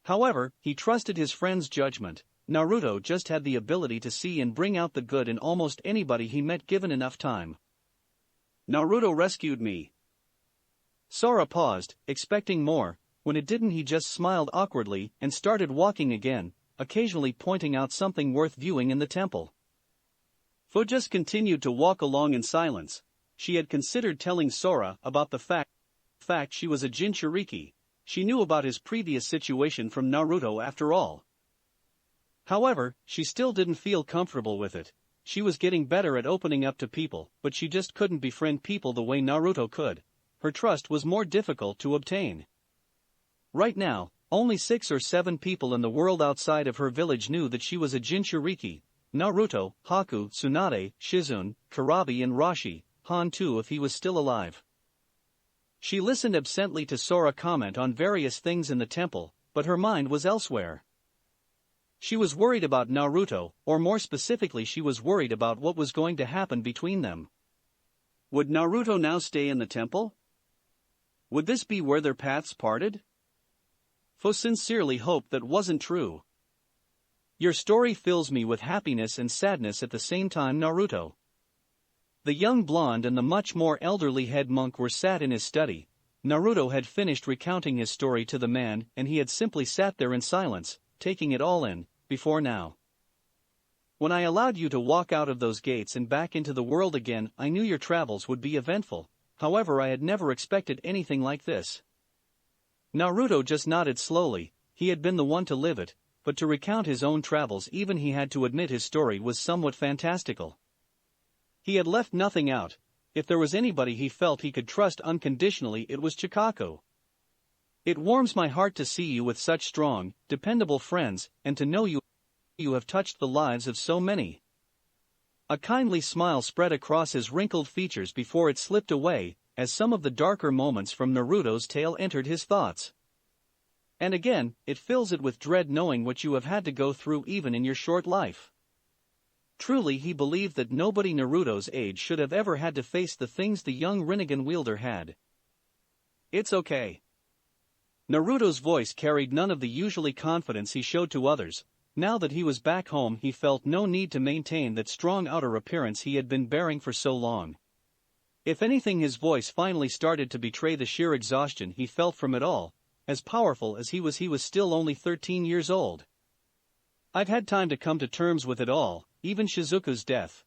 However, he trusted his friend's judgment. Naruto just had the ability to see and bring out the good in almost anybody he met given enough time. Naruto rescued me. Sora paused, expecting more. When it didn't he just smiled awkwardly and started walking again, occasionally pointing out something worth viewing in the temple. Fu just continued to walk along in silence. She had considered telling Sora about the fact she was a Jinchuriki. She knew about his previous situation from Naruto after all. However, she still didn't feel comfortable with it. She was getting better at opening up to people, but she just couldn't befriend people the way Naruto could. Her trust was more difficult to obtain. Right now, only 6 or 7 people in the world outside of her village knew that she was a Jinchuriki: Naruto, Haku, Tsunade, Shizune, Karabi and Rashi, Han too if he was still alive. She listened absently to Sora comment on various things in the temple, but her mind was elsewhere. She was worried about Naruto, or more specifically she was worried about what was going to happen between them. Would Naruto now stay in the temple? Would this be where their paths parted? Fu sincerely hoped that wasn't true. Your story fills me with happiness and sadness at the same time, Naruto. The young blonde and the much more elderly head monk were sat in his study. Naruto had finished recounting his story to the man and he had simply sat there in silence, taking it all in, before now. When I allowed you to walk out of those gates and back into the world again, I knew your travels would be eventful. However, I had never expected anything like this. Naruto just nodded slowly. He had been the one to live it, but to recount his own travels even he had to admit his story was somewhat fantastical. He had left nothing out. If there was anybody he felt he could trust unconditionally it was Chikaku. It warms my heart to see you with such strong, dependable friends, and to know you have touched the lives of so many. A kindly smile spread across his wrinkled features before it slipped away, as some of the darker moments from Naruto's tale entered his thoughts. And again, it fills it with dread knowing what you have had to go through even in your short life. Truly he believed that nobody Naruto's age should have ever had to face the things the young Rinnegan wielder had. It's okay. Naruto's voice carried none of the usually confidence he showed to others. Now that he was back home he felt no need to maintain that strong outer appearance he had been bearing for so long. If anything his voice finally started to betray the sheer exhaustion he felt from it all. As powerful as he was still only 13 years old. I've had time to come to terms with it all, even Shizuku's death.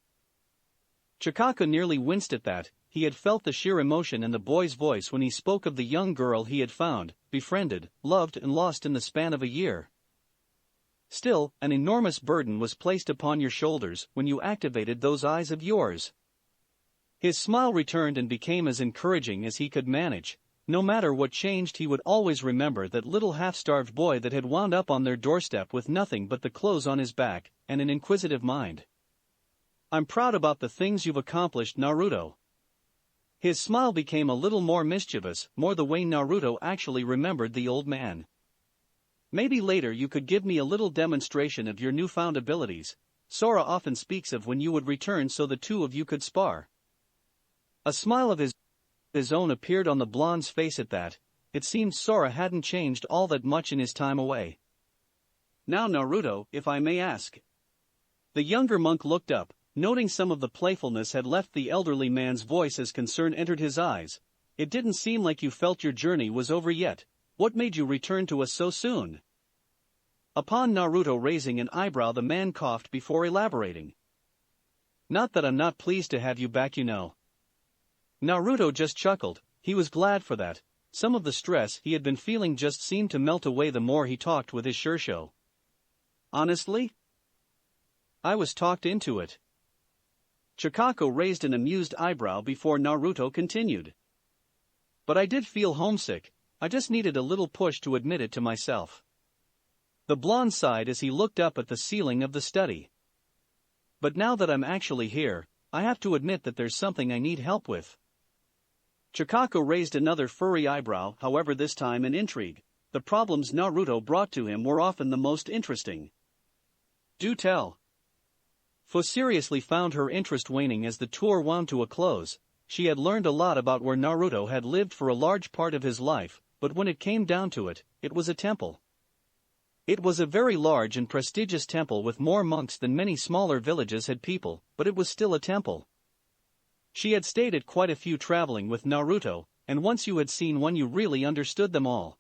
Chikaku nearly winced at that. He had felt the sheer emotion in the boy's voice when he spoke of the young girl he had found, befriended, loved and lost in the span of a year. Still, an enormous burden was placed upon your shoulders when you activated those eyes of yours. His smile returned and became as encouraging as he could manage. No matter what changed he would always remember that little half-starved boy that had wound up on their doorstep with nothing but the clothes on his back, and an inquisitive mind. I'm proud about the things you've accomplished, Naruto. His smile became a little more mischievous, more the way Naruto actually remembered the old man. Maybe later you could give me a little demonstration of your newfound abilities. Sora often speaks of when you would return so the two of you could spar. A smile of his own appeared on the blonde's face at that. It seemed Sora hadn't changed all that much in his time away. Now Naruto, if I may ask. The younger monk looked up, noting some of the playfulness had left the elderly man's voice as concern entered his eyes. It didn't seem like you felt your journey was over yet. What made you return to us so soon? Upon Naruto raising an eyebrow, the man coughed before elaborating. Not that I'm not pleased to have you back, you know. Naruto just chuckled. He was glad for that. Some of the stress he had been feeling just seemed to melt away the more he talked with his Shirsho. Honestly? I was talked into it. Chikako raised an amused eyebrow before Naruto continued. But I did feel homesick. I just needed a little push to admit it to myself. The blonde sighed as he looked up at the ceiling of the study. But now that I'm actually here, I have to admit that there's something I need help with. Chikako raised another furry eyebrow, however this time in intrigue. The problems Naruto brought to him were often the most interesting. Do tell. Fu seriously found her interest waning as the tour wound to a close. She had learned a lot about where Naruto had lived for a large part of his life, but when it came down to it, it was a temple. It was a very large and prestigious temple with more monks than many smaller villages had people, but it was still a temple. She had stayed at quite a few traveling with Naruto, and once you had seen one you really understood them all.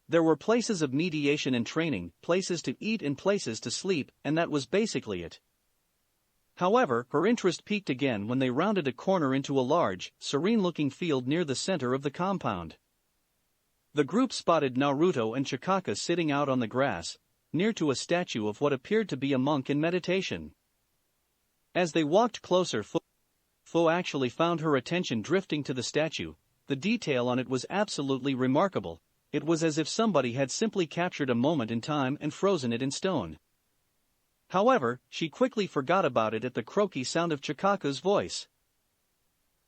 There were places of mediation and training, places to eat and places to sleep, and that was basically it. However, her interest peaked again when they rounded a corner into a large, serene-looking field near the center of the compound. The group spotted Naruto and Chikako sitting out on the grass, near to a statue of what appeared to be a monk in meditation. As they walked closer, Fu actually found her attention drifting to the statue. The detail on it was absolutely remarkable. It was as if somebody had simply captured a moment in time and frozen it in stone. However, she quickly forgot about it at the croaky sound of Chikako's voice.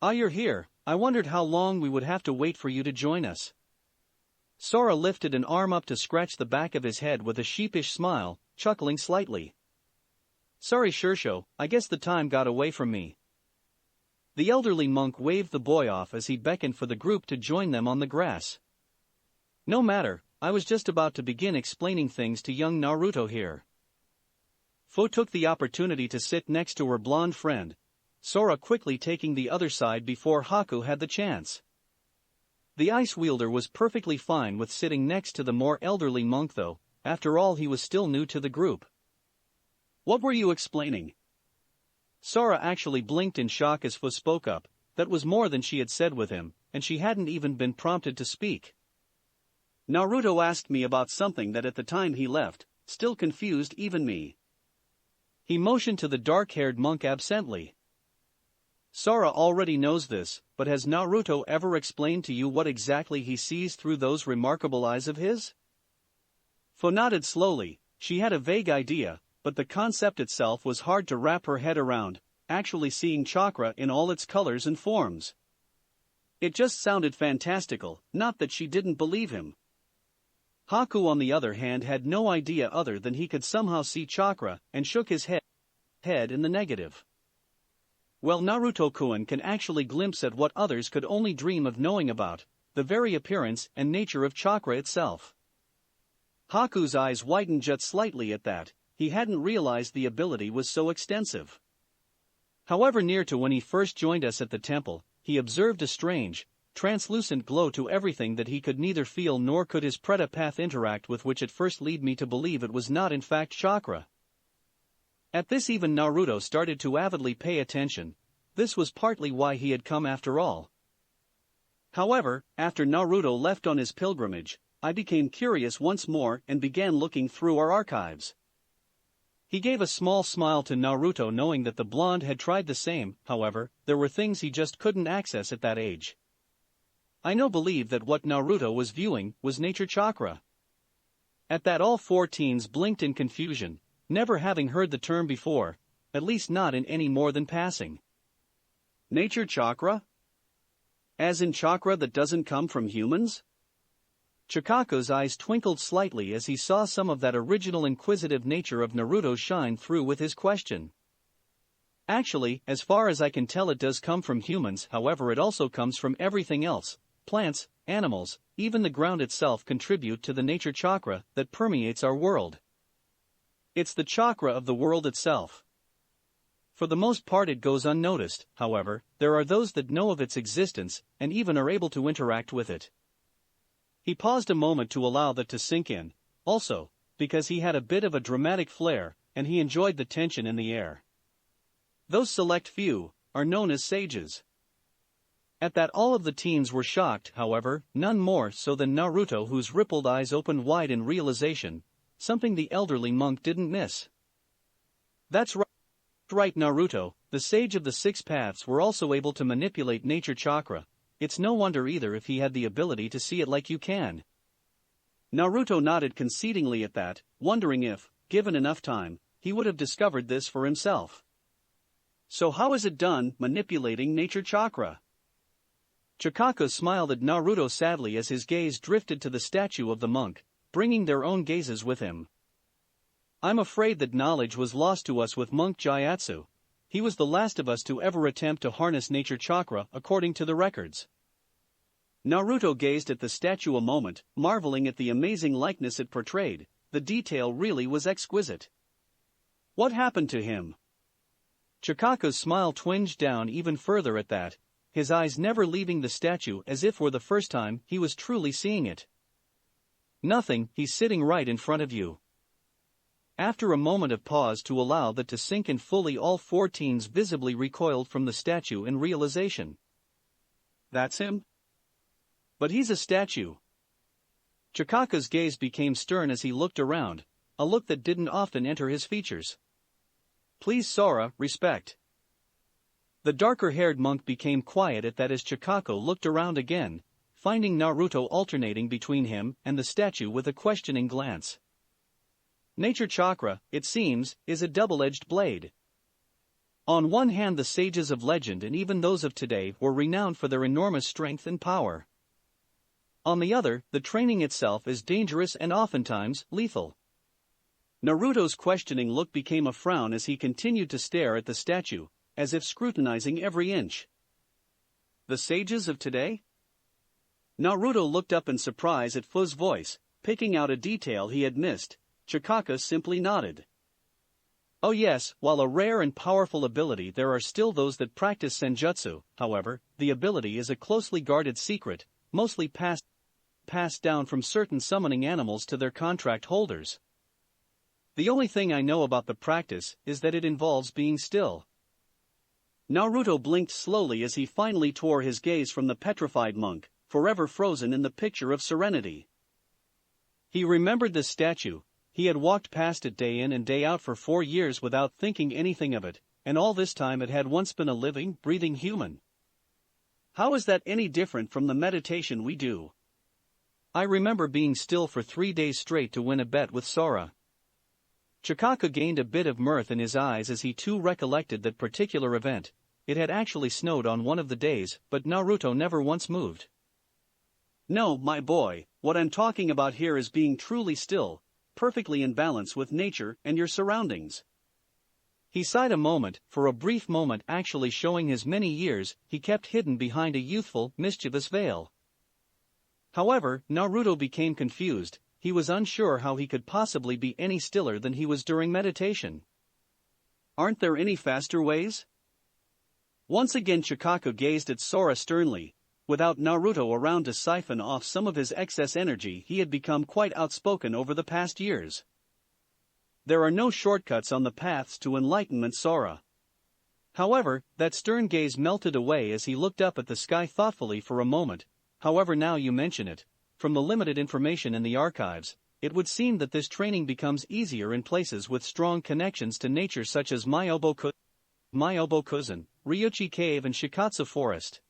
Ah, you're here. I wondered how long we would have to wait for you to join us. Sora lifted an arm up to scratch the back of his head with a sheepish smile, chuckling slightly. Sorry Shirsho, I guess the time got away from me. The elderly monk waved the boy off as he beckoned for the group to join them on the grass. No matter, I was just about to begin explaining things to young Naruto here. Fu took the opportunity to sit next to her blonde friend, Sora quickly taking the other side before Haku had the chance. The ice wielder was perfectly fine with sitting next to the more elderly monk though, after all he was still new to the group. What were you explaining? Sora actually blinked in shock as Fu spoke up. That was more than she had said with him, and she hadn't even been prompted to speak. Naruto asked me about something that at the time he left, still confused even me. He motioned to the dark-haired monk absently. Sora already knows this, but has Naruto ever explained to you what exactly he sees through those remarkable eyes of his? Fu nodded slowly. She had a vague idea, but the concept itself was hard to wrap her head around, actually seeing chakra in all its colors and forms. It just sounded fantastical, not that she didn't believe him. Haku on the other hand had no idea other than he could somehow see chakra and shook his head in the negative. Well, Naruto-kun can actually glimpse at what others could only dream of knowing about, the very appearance and nature of chakra itself. Haku's eyes widened just slightly at that. He hadn't realized the ability was so extensive. However, near to when he first joined us at the temple, he observed a strange, translucent glow to everything that he could neither feel nor could his Preta path interact with, which at first led me to believe it was not in fact chakra. At this even Naruto started to avidly pay attention. This was partly why he had come after all. However, after Naruto left on his pilgrimage, I became curious once more and began looking through our archives. He gave a small smile to Naruto, knowing that the blonde had tried the same. However, there were things he just couldn't access at that age. I believe that what Naruto was viewing was nature chakra. At that all four teens blinked in confusion, never having heard the term before, at least not in any more than passing. Nature chakra? As in chakra that doesn't come from humans? Chikako's eyes twinkled slightly as he saw some of that original inquisitive nature of Naruto shine through with his question. Actually, as far as I can tell, it does come from humans, however it also comes from everything else. Plants, animals, even the ground itself contribute to the nature chakra that permeates our world. It's the chakra of the world itself. For the most part it goes unnoticed, however, there are those that know of its existence and even are able to interact with it. He paused a moment to allow that to sink in, also, because he had a bit of a dramatic flair, and he enjoyed the tension in the air. Those select few are known as sages. At that all of the teens were shocked, however, none more so than Naruto, whose rippled eyes opened wide in realization, something the elderly monk didn't miss. That's right, Naruto, the sage of the six paths were also able to manipulate nature chakra. It's no wonder either if he had the ability to see it like you can. Naruto nodded concedingly at that, wondering if, given enough time, he would have discovered this for himself. So how is it done, manipulating nature chakra? Chikako smiled at Naruto sadly as his gaze drifted to the statue of the monk, bringing their own gazes with him. I'm afraid that knowledge was lost to us with Monk Gyatso. He was the last of us to ever attempt to harness nature chakra according to the records. Naruto gazed at the statue a moment, marveling at the amazing likeness it portrayed. The detail really was exquisite. What happened to him? Chikako's smile twinged down even further at that, his eyes never leaving the statue as if for the first time he was truly seeing it. Nothing, he's sitting right in front of you. After a moment of pause to allow that to sink in fully, all four teens visibly recoiled from the statue in realization. That's him? But he's a statue. Chikako's gaze became stern as he looked around, a look that didn't often enter his features. Please Sora, respect. The darker-haired monk became quiet at that as Chikako looked around again, finding Naruto alternating between him and the statue with a questioning glance. Nature chakra, it seems, is a double-edged blade. On one hand, the sages of legend and even those of today were renowned for their enormous strength and power. On the other, the training itself is dangerous and oftentimes lethal. Naruto's questioning look became a frown as he continued to stare at the statue, as if scrutinizing every inch. The sages of today? Naruto looked up in surprise at Fu's voice, picking out a detail he had missed. Chikako simply nodded. Oh yes, while a rare and powerful ability, there are still those that practice senjutsu. However, the ability is a closely guarded secret, mostly passed down from certain summoning animals to their contract holders. The only thing I know about the practice is that it involves being still. Naruto blinked slowly as he finally tore his gaze from the petrified monk, forever frozen in the picture of serenity. He remembered the statue. He had walked past it day in and day out for 4 years without thinking anything of it, and all this time it had once been a living, breathing human. How is that any different from the meditation we do? I remember being still for 3 days straight to win a bet with Sora. Chikako gained a bit of mirth in his eyes as he too recollected that particular event. It had actually snowed on one of the days, but Naruto never once moved. No, my boy, what I'm talking about here is being truly still, perfectly in balance with nature and your surroundings. He sighed a moment, for a brief moment actually showing his many years he kept hidden behind a youthful, mischievous veil. However, Naruto became confused. He was unsure how he could possibly be any stiller than he was during meditation. Aren't there any faster ways? Once again Chikako gazed at Sora sternly. Without Naruto around to siphon off some of his excess energy, he had become quite outspoken over the past years. There are no shortcuts on the paths to enlightenment, Sora. However, that stern gaze melted away as he looked up at the sky thoughtfully for a moment. However, now you mention it, from the limited information in the archives, it would seem that this training becomes easier in places with strong connections to nature such as Myobokuzen, Ryuchi Cave and Shikatsu Forest.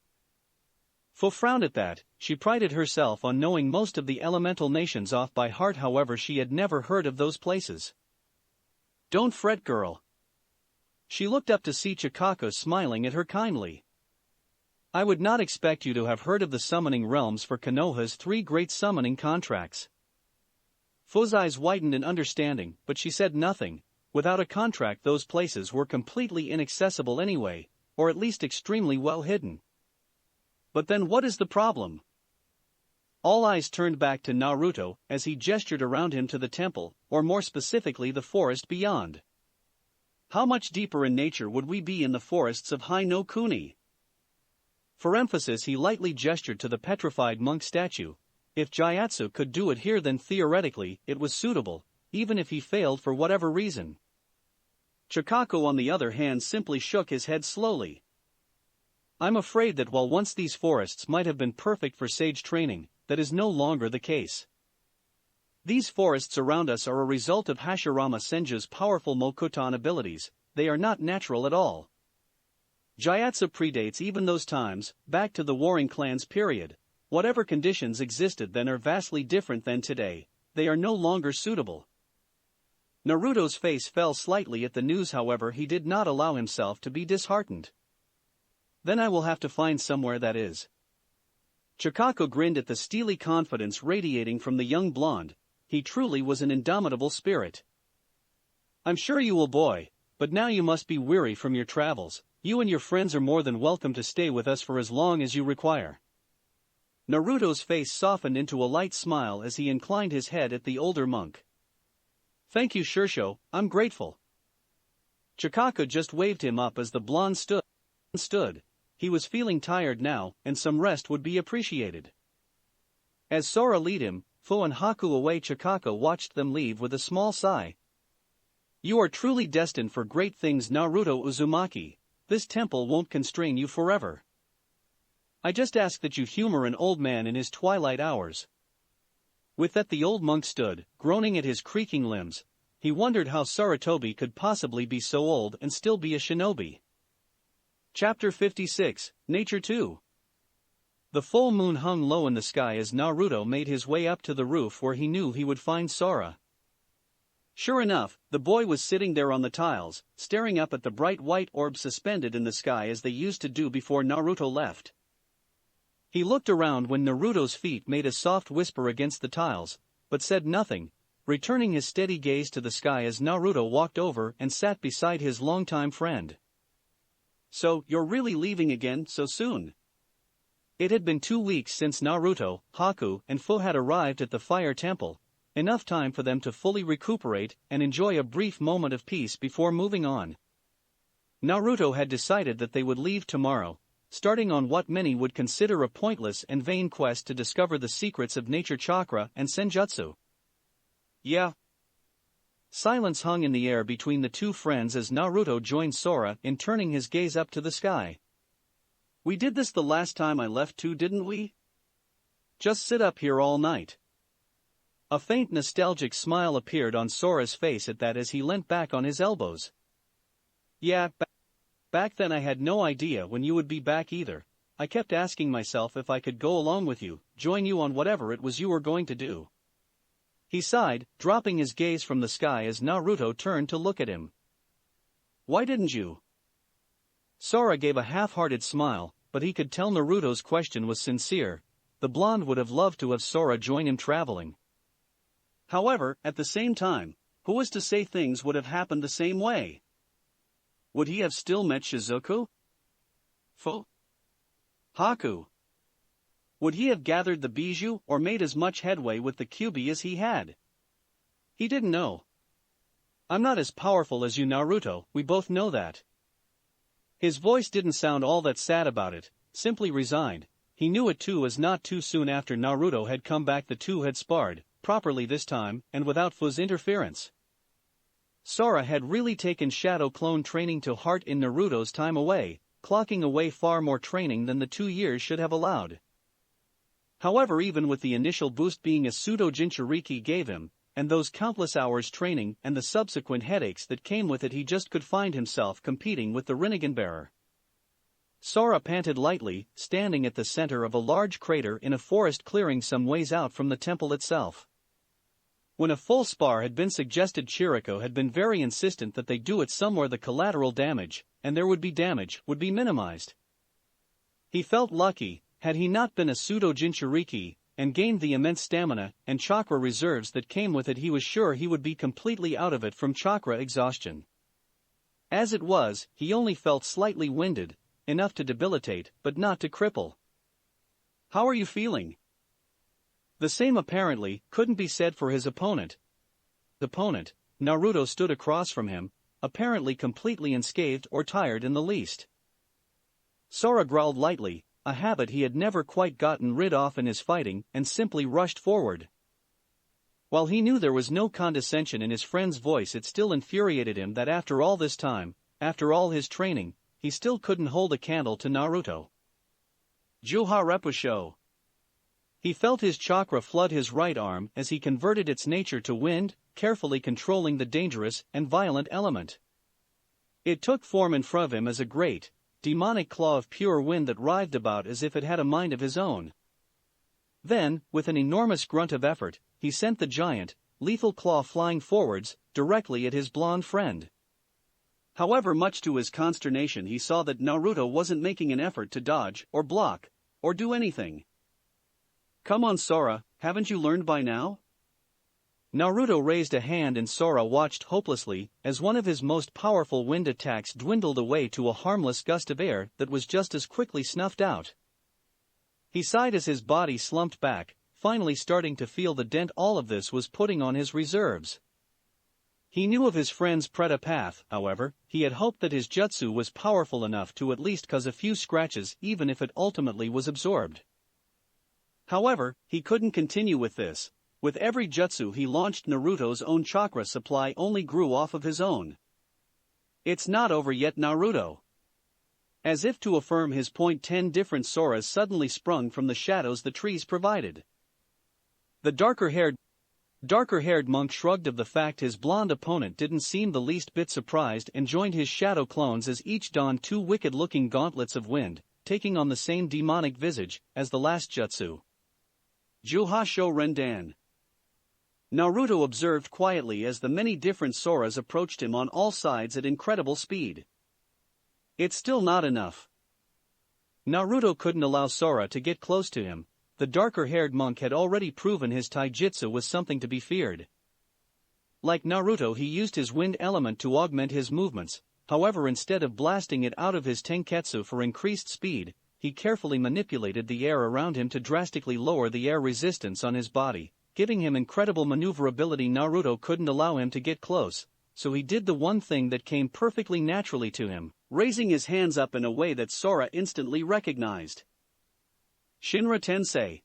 Fu frowned at that. She prided herself on knowing most of the elemental nations off by heart, however she had never heard of those places. Don't fret, girl. She looked up to see Chikako smiling at her kindly. I would not expect you to have heard of the summoning realms for Konoha's 3 great summoning contracts. Fu's eyes widened in understanding, but she said nothing. Without a contract, those places were completely inaccessible anyway, or at least extremely well hidden. But then what is the problem? All eyes turned back to Naruto as he gestured around him to the temple, or more specifically the forest beyond. How much deeper in nature would we be in the forests of Hai no Kuni? For emphasis he lightly gestured to the petrified monk statue. If Gyatso could do it here, then theoretically it was suitable, even if he failed for whatever reason. Chikako on the other hand simply shook his head slowly. I'm afraid that while once these forests might have been perfect for sage training, that is no longer the case. These forests around us are a result of Hashirama Senju's powerful Mokuton abilities. They are not natural at all. Gyatso predates even those times, back to the warring clans period. Whatever conditions existed then are vastly different than today. They are no longer suitable. Naruto's face fell slightly at the news, however he did not allow himself to be disheartened. Then I will have to find somewhere that is. Chikako grinned at the steely confidence radiating from the young blonde. He truly was an indomitable spirit. I'm sure you will, boy, but now you must be weary from your travels. You and your friends are more than welcome to stay with us for as long as you require. Naruto's face softened into a light smile as he inclined his head at the older monk. Thank you, Shirsho, I'm grateful. Chikako just waved him up as the blonde stood. He was feeling tired now, and some rest would be appreciated. As Sora led him, Fu and Haku away, Chikako watched them leave with a small sigh. You are truly destined for great things, Naruto Uzumaki. This temple won't constrain you forever. I just ask that you humor an old man in his twilight hours. With that the old monk stood, groaning at his creaking limbs. He wondered how Sarutobi could possibly be so old and still be a shinobi. Chapter 56, Nature 2. The full moon hung low in the sky as Naruto made his way up to the roof where he knew he would find Sora. Sure enough, the boy was sitting there on the tiles, staring up at the bright white orb suspended in the sky as they used to do before Naruto left. He looked around when Naruto's feet made a soft whisper against the tiles, but said nothing, returning his steady gaze to the sky as Naruto walked over and sat beside his longtime friend. So, you're really leaving again so soon? It had been 2 weeks since Naruto, Haku, and Fu had arrived at the Fire Temple, enough time for them to fully recuperate and enjoy a brief moment of peace before moving on. Naruto had decided that they would leave tomorrow, starting on what many would consider a pointless and vain quest to discover the secrets of nature chakra and senjutsu. Yeah. Silence hung in the air between the two friends as Naruto joined Sora in turning his gaze up to the sky. We did this the last time I left too, didn't we? Just sit up here all night. A faint nostalgic smile appeared on Sora's face at that as he leant back on his elbows. Yeah, back then I had no idea when you would be back either. I kept asking myself if I could go along with you, join you on whatever it was you were going to do. He sighed, dropping his gaze from the sky as Naruto turned to look at him. Why didn't you? Sora gave a half-hearted smile, but he could tell Naruto's question was sincere. The blonde would have loved to have Sora join him traveling. However, at the same time, who was to say things would have happened the same way? Would he have still met Shizuku? Fu? Haku? Would he have gathered the bijou or made as much headway with the Kyuubi as he had? He didn't know. I'm not as powerful as you, Naruto, we both know that. His voice didn't sound all that sad about it, simply resigned. He knew it too, as not too soon after Naruto had come back the two had sparred, properly this time, and without Fu's interference. Sora had really taken shadow clone training to heart in Naruto's time away, clocking away far more training than the 2 years should have allowed. However, even with the initial boost being a pseudo-Jinchuriki gave him, and those countless hours training and the subsequent headaches that came with it, he just could find himself competing with the Rinnegan bearer. Sora panted lightly, standing at the center of a large crater in a forest clearing some ways out from the temple itself. When a full spar had been suggested, Chiriko had been very insistent that they do it somewhere the collateral damage, and there would be damage, would be minimized. He felt lucky, had he not been a pseudo-Jinchuriki, and gained the immense stamina and chakra reserves that came with it. He was sure he would be completely out of it from chakra exhaustion. As it was, he only felt slightly winded, enough to debilitate, but not to cripple. "How are you feeling?" The same apparently couldn't be said for his opponent. Naruto stood across from him, apparently completely unscathed or tired in the least. Sora growled lightly, a habit he had never quite gotten rid of in his fighting, and simply rushed forward. While he knew there was no condescension in his friend's voice, it still infuriated him that after all this time, after all his training, he still couldn't hold a candle to Naruto. Juha Repusho. He felt his chakra flood his right arm as he converted its nature to wind, carefully controlling the dangerous and violent element. It took form in front of him as a great, demonic claw of pure wind that writhed about as if it had a mind of his own. Then, with an enormous grunt of effort, he sent the giant, lethal claw flying forwards, directly at his blonde friend. However, much to his consternation, he saw that Naruto wasn't making an effort to dodge, or block, or do anything. "Come on, Sora, haven't you learned by now?" Naruto raised a hand and Sora watched hopelessly as one of his most powerful wind attacks dwindled away to a harmless gust of air that was just as quickly snuffed out. He sighed as his body slumped back, finally starting to feel the dent all of this was putting on his reserves. He knew of his friend's Preta path, however. He had hoped that his jutsu was powerful enough to at least cause a few scratches even if it ultimately was absorbed. However, he couldn't continue with this. With every jutsu he launched, Naruto's own chakra supply only grew off of his own. "It's not over yet, Naruto." As if to affirm his point, 10 different Soras suddenly sprung from the shadows the trees provided. The darker-haired monk shrugged of the fact his blonde opponent didn't seem the least bit surprised and joined his shadow clones as each donned 2 wicked-looking gauntlets of wind, taking on the same demonic visage as the last jutsu. Juhasho Rendan. Naruto observed quietly as the many different Soras approached him on all sides at incredible speed. It's still not enough. Naruto couldn't allow Sora to get close to him. The darker-haired monk had already proven his taijutsu was something to be feared. Like Naruto, he used his wind element to augment his movements. However, instead of blasting it out of his tenketsu for increased speed, he carefully manipulated the air around him to drastically lower the air resistance on his body, giving him incredible maneuverability. Naruto couldn't allow him to get close, so he did the one thing that came perfectly naturally to him, raising his hands up in a way that Sora instantly recognized. Shinra Tensei.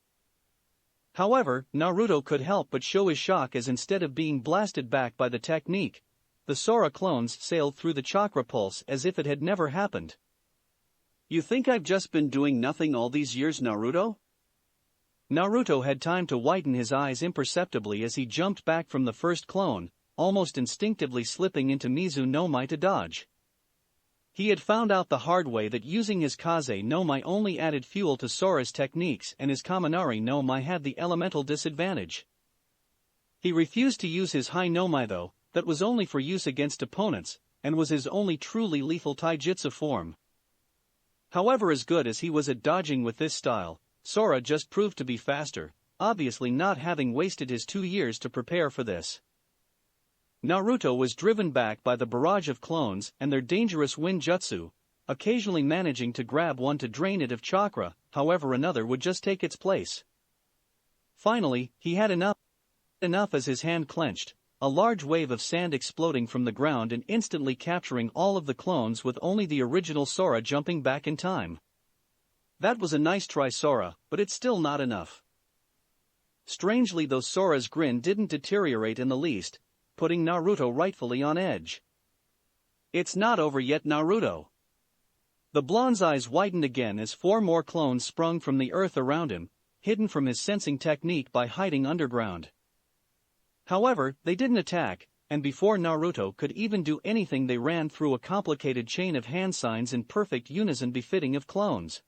However, Naruto could help but show his shock as instead of being blasted back by the technique, the Sora clones sailed through the chakra pulse as if it had never happened. "You think I've just been doing nothing all these years, Naruto?" Naruto had time to widen his eyes imperceptibly as he jumped back from the first clone, almost instinctively slipping into Mizu no Mai to dodge. He had found out the hard way that using his Kaze no Mai only added fuel to Sora's techniques and his Kaminari no Mai had the elemental disadvantage. He refused to use his Hai no Mai though, that was only for use against opponents, and was his only truly lethal taijutsu form. However, as good as he was at dodging with this style, Sora just proved to be faster, obviously not having wasted his 2 years to prepare for this. Naruto was driven back by the barrage of clones and their dangerous wind jutsu, occasionally managing to grab one to drain it of chakra, however another would just take its place. Finally, he had enough as his hand clenched, a large wave of sand exploding from the ground and instantly capturing all of the clones with only the original Sora jumping back in time. That was a nice try, Sora, but it's still not enough. Strangely though, Sora's grin didn't deteriorate in the least, putting Naruto rightfully on edge. "It's not over yet, Naruto." The blonde's eyes widened again as 4 more clones sprung from the earth around him, hidden from his sensing technique by hiding underground. However, they didn't attack, and before Naruto could even do anything they ran through a complicated chain of hand signs in perfect unison befitting of clones.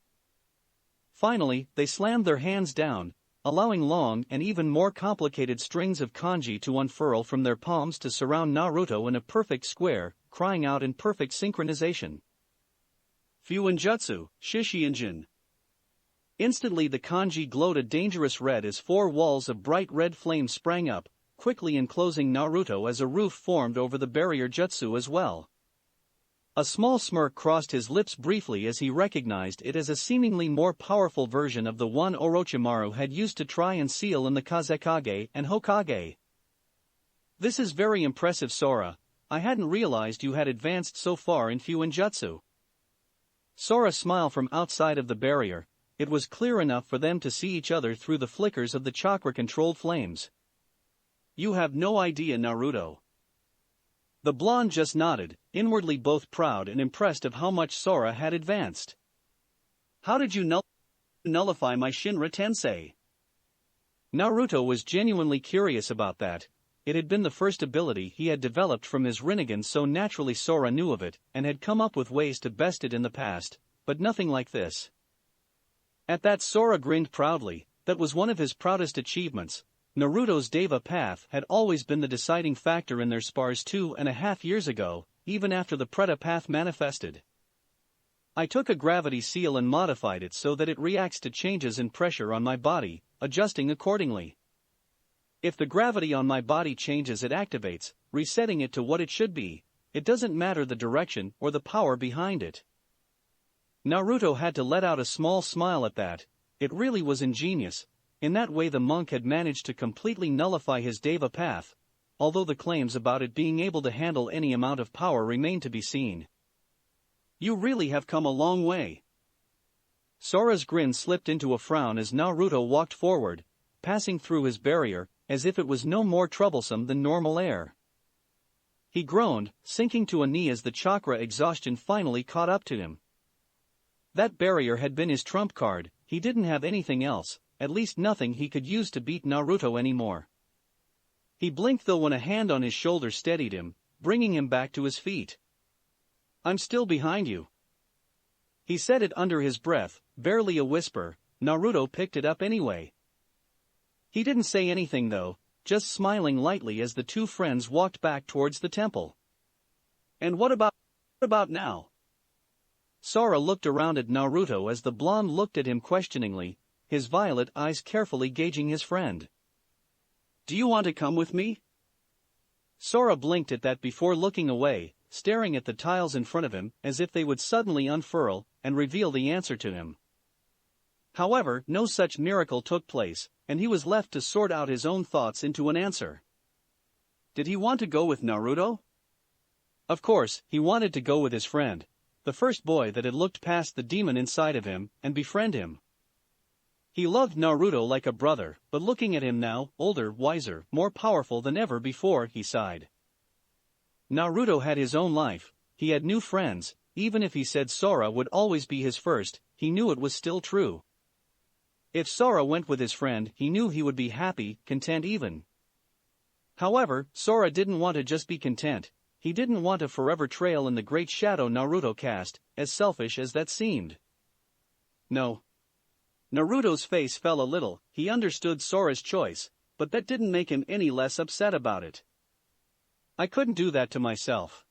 Finally, they slammed their hands down, allowing long and even more complicated strings of kanji to unfurl from their palms to surround Naruto in a perfect square, crying out in perfect synchronization. "Fuinjutsu, Shishiinjin." Instantly the kanji glowed a dangerous red as four walls of bright red flame sprang up, quickly enclosing Naruto as a roof formed over the barrier jutsu as well. A small smirk crossed his lips briefly as he recognized it as a seemingly more powerful version of the one Orochimaru had used to try and seal in the Kazekage and Hokage. "This is very impressive, Sora. I hadn't realized you had advanced so far in Fuinjutsu." Sora smiled from outside of the barrier. It was clear enough for them to see each other through the flickers of the chakra-controlled flames. "You have no idea, Naruto." The blonde just nodded, inwardly both proud and impressed of how much Sora had advanced. "How did you nullify my Shinra Tensei?" Naruto was genuinely curious about that. It had been the first ability he had developed from his Rinnegan, so naturally Sora knew of it and had come up with ways to best it in the past, but nothing like this. At that Sora grinned proudly. That was one of his proudest achievements. Naruto's Deva path had always been the deciding factor in their spars 2.5 years ago, even after the Preta path manifested. "I took a gravity seal and modified it so that it reacts to changes in pressure on my body, adjusting accordingly. If the gravity on my body changes, it activates, resetting it to what it should be. It doesn't matter the direction or the power behind it." Naruto had to let out a small smile at that. It really was ingenious. In that way the monk had managed to completely nullify his Deva path, although the claims about it being able to handle any amount of power remained to be seen. "You really have come a long way." Sora's grin slipped into a frown as Naruto walked forward, passing through his barrier, as if it was no more troublesome than normal air. He groaned, sinking to a knee as the chakra exhaustion finally caught up to him. That barrier had been his trump card. He didn't have anything else, at least nothing he could use to beat Naruto anymore. He blinked though when a hand on his shoulder steadied him, bringing him back to his feet. "I'm still behind you." He said it under his breath, barely a whisper. Naruto picked it up anyway. He didn't say anything though, just smiling lightly as the two friends walked back towards the temple. "And what about now?" Sora looked around at Naruto as the blonde looked at him questioningly, his violet eyes carefully gauging his friend. "Do you want to come with me?" Sora blinked at that before looking away, staring at the tiles in front of him as if they would suddenly unfurl and reveal the answer to him. However, no such miracle took place, and he was left to sort out his own thoughts into an answer. Did he want to go with Naruto? Of course, he wanted to go with his friend, the first boy that had looked past the demon inside of him and befriend him. He loved Naruto like a brother, but looking at him now, older, wiser, more powerful than ever before, he sighed. Naruto had his own life, he had new friends. Even if he said Sora would always be his first, he knew it was still true. If Sora went with his friend, he knew he would be happy, content even. However, Sora didn't want to just be content. He didn't want a forever trail in the great shadow Naruto cast, as selfish as that seemed. No. Naruto's face fell a little. He understood Sora's choice, but that didn't make him any less upset about it. "I couldn't do that to myself."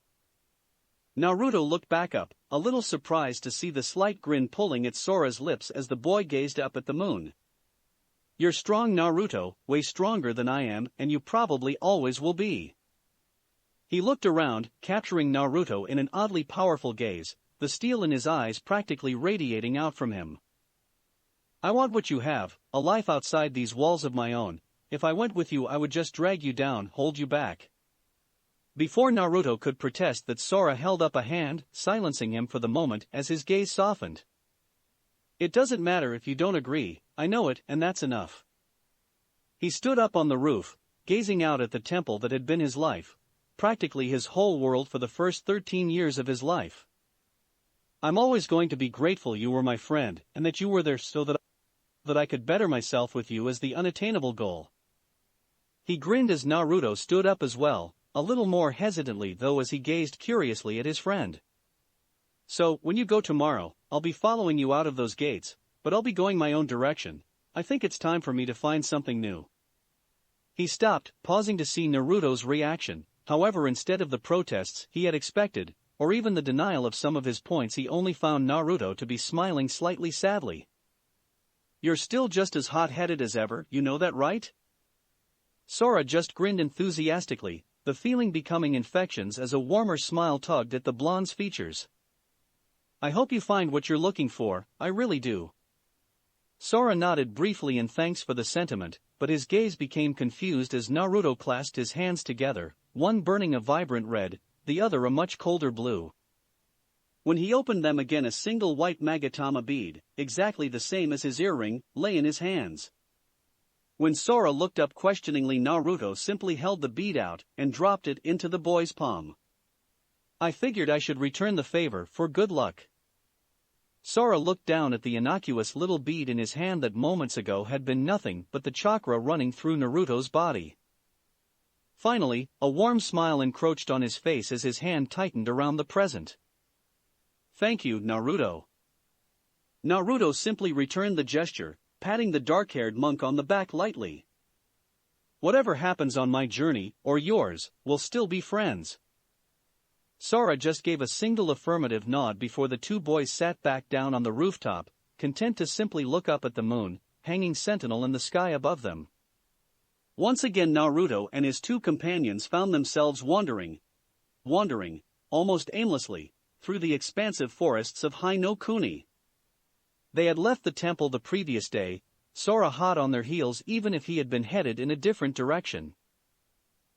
Naruto looked back up, a little surprised to see the slight grin pulling at Sora's lips as the boy gazed up at the moon. "You're strong, Naruto, way stronger than I am, and you probably always will be." He looked around, capturing Naruto in an oddly powerful gaze, the steel in his eyes practically radiating out from him. "I want what you have, a life outside these walls of my own. If I went with you I would just drag you down, hold you back." Before Naruto could protest that, Sora held up a hand, silencing him for the moment as his gaze softened. "It doesn't matter if you don't agree, I know it, and that's enough." He stood up on the roof, gazing out at the temple that had been his life, practically his whole world for the first 13 years of his life. "I'm always going to be grateful you were my friend, and that you were there so that I could better myself with you as the unattainable goal." He grinned as Naruto stood up as well, a little more hesitantly though as he gazed curiously at his friend. "So, when you go tomorrow, I'll be following you out of those gates, but I'll be going my own direction. I think it's time for me to find something new." He stopped, pausing to see Naruto's reaction. However, instead of the protests he had expected, or even the denial of some of his points, he only found Naruto to be smiling slightly sadly. You're still just as hot-headed as ever, you know that, right? Sora just grinned enthusiastically, the feeling becoming infections as a warmer smile tugged at the blonde's features. I hope you find what you're looking for, I really do. Sora nodded briefly in thanks for the sentiment, but his gaze became confused as Naruto clasped his hands together, one burning a vibrant red, the other a much colder blue. When he opened them again, a single white Magatama bead, exactly the same as his earring, lay in his hands. When Sora looked up questioningly, Naruto simply held the bead out and dropped it into the boy's palm. I figured I should return the favor for good luck. Sora looked down at the innocuous little bead in his hand that moments ago had been nothing but the chakra running through Naruto's body. Finally, a warm smile encroached on his face as his hand tightened around the present. Thank you, Naruto. Naruto simply returned the gesture, patting the dark-haired monk on the back lightly. Whatever happens on my journey, or yours, we'll still be friends. Sora just gave a single affirmative nod before the two boys sat back down on the rooftop, content to simply look up at the moon, hanging sentinel in the sky above them. Once again Naruto and his two companions found themselves wandering, almost aimlessly, through the expansive forests of High no Kuni. They had left the temple the previous day, Sora hot on their heels even if he had been headed in a different direction.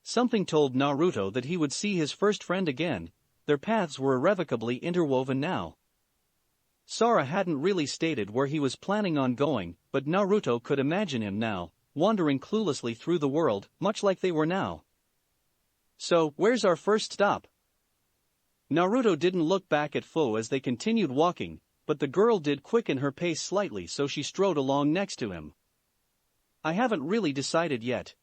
Something told Naruto that he would see his first friend again, their paths were irrevocably interwoven now. Sora hadn't really stated where he was planning on going, but Naruto could imagine him now, wandering cluelessly through the world, much like they were now. So, where's our first stop? Naruto didn't look back at Fu as they continued walking, but the girl did quicken her pace slightly, so she strode along next to him. I haven't really decided yet.